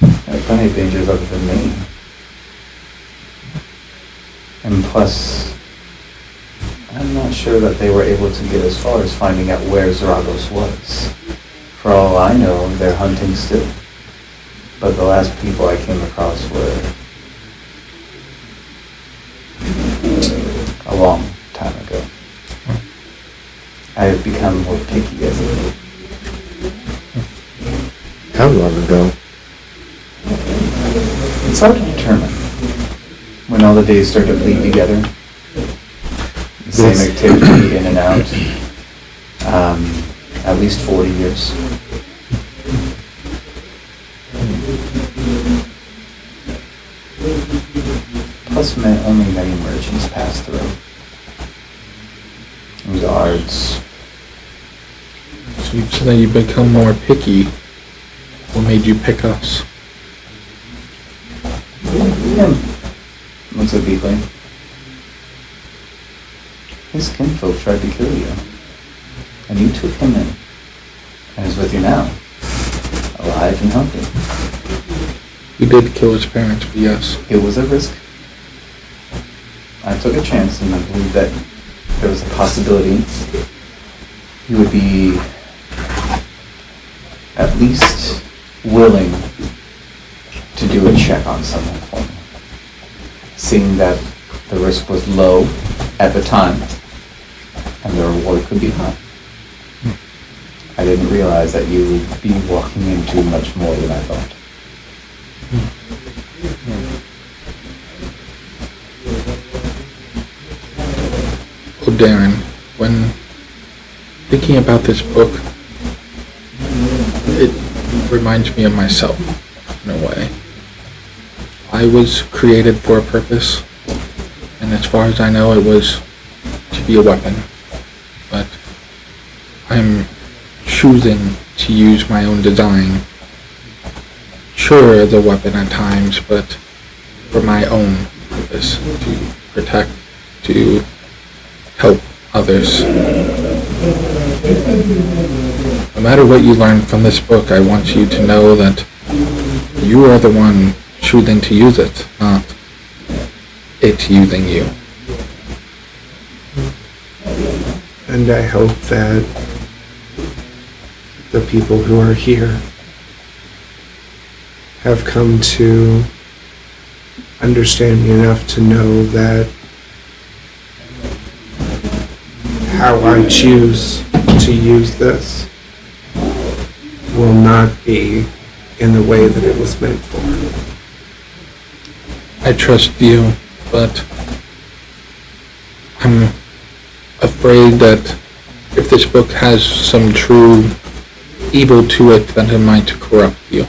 There are plenty of dangers other than me. And plus, I'm not sure that they were able to get as far as finding out where Zaragos was. For all I know, they're hunting still. But the last people I came across were a long time ago. I have become more picky as a result. How long ago? It's hard to determine when all the days start to bleed together. The same activity in and out. At least 40 years. Plus, only many merchants pass through. Guards. So you said that you become more picky. What made you pick us? Looks at Beakley. His kinfolk tried to kill you. And you took him in. And is with you now. Alive and healthy. We did kill his parents, but yes. It was a risk. I took a chance and I believed that there was a possibility you would be at least willing to do a check on someone for me. Seeing that the risk was low at the time and the reward could be high. I didn't realize that you would be walking into much more than I thought. Oh, Darren, when thinking about this book, it reminds me of myself, in a way. I was created for a purpose, and as far as I know, it was to be a weapon. But I'm choosing to use my own design. Sure, the weapon at times, but for my own purpose, to protect, to help others. No matter what you learn from this book, I want you to know that you are the one choosing to use it, not it using you. And I hope that the people who are here have come to understand me enough to know that how I choose to use this will not be in the way that it was meant for. I trust you, but I'm afraid that if this book has some true evil to it, then it might corrupt you.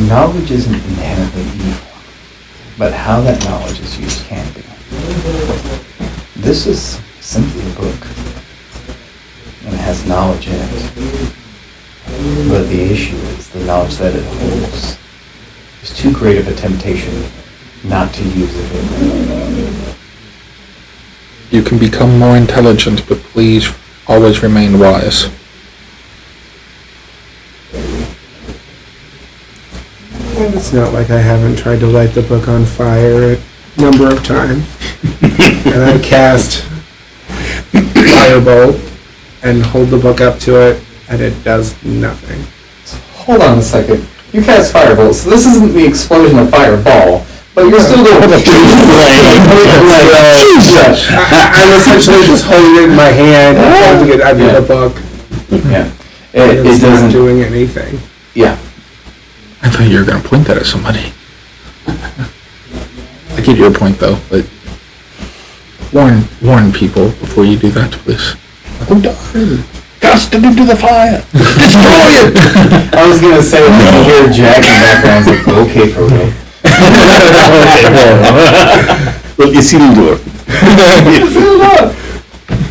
Knowledge isn't inherently evil, but how that knowledge is used can be. This is simply a book, and it has knowledge in it. But the issue is the knowledge that it holds is too great of a temptation not to use it. You can become more intelligent, but please always remain wise. And it's not like I haven't tried to light the book on fire a number of times. And I cast Firebolt and hold the book up to it, and it does nothing. Hold on a second. You cast Firebolt, so this isn't the explosion of Fireball, but you're still doing I'm essentially just holding it in my hand and holding it under the book. Yeah. And It it's not doesn't. doing anything. Yeah. I thought you were going to point that at somebody. I get your point, though, but warn people before you do that, please. Oh, darn. Cast it into the fire. Destroy it! I was gonna say, when you hear Jack in the background, I was like, okay, for real. Well, you see the door.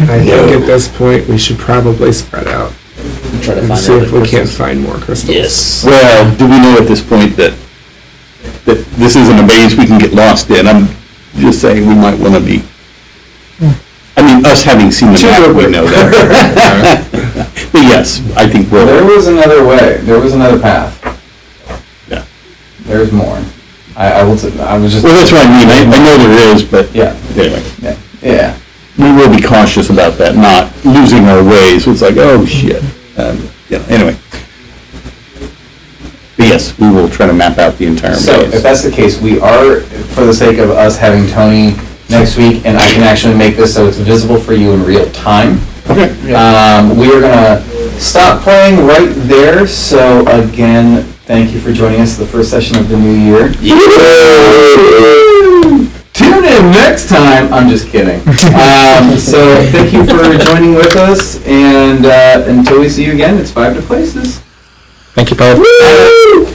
I think at this point, we should probably spread out Try to and find see out if we can't find more crystals. Yes. Well, do we know at this point that this isn't a maze we can get lost in? I'm just saying we might want to be. I mean, us having seen the map, we know that. But yes, I think There was another way. There was another path. Yeah. There's more. I was just. Well, that's what I mean. I know there is, but Yeah. anyway, Yeah. we will be cautious about that, not losing our ways. It's like, oh shit. Anyway. But yes, we will try to map out the entire So if maze. that's the case, we are, for the sake of us having Tony next week, and I can actually make this so it's visible for you in real time. Okay. We are gonna stop playing right there. So again, thank you for joining us the first session of the new year. Tune in next time. I'm just kidding. So thank you for joining with us, and until we see you again, it's 5 to Places. Thank you, Paul.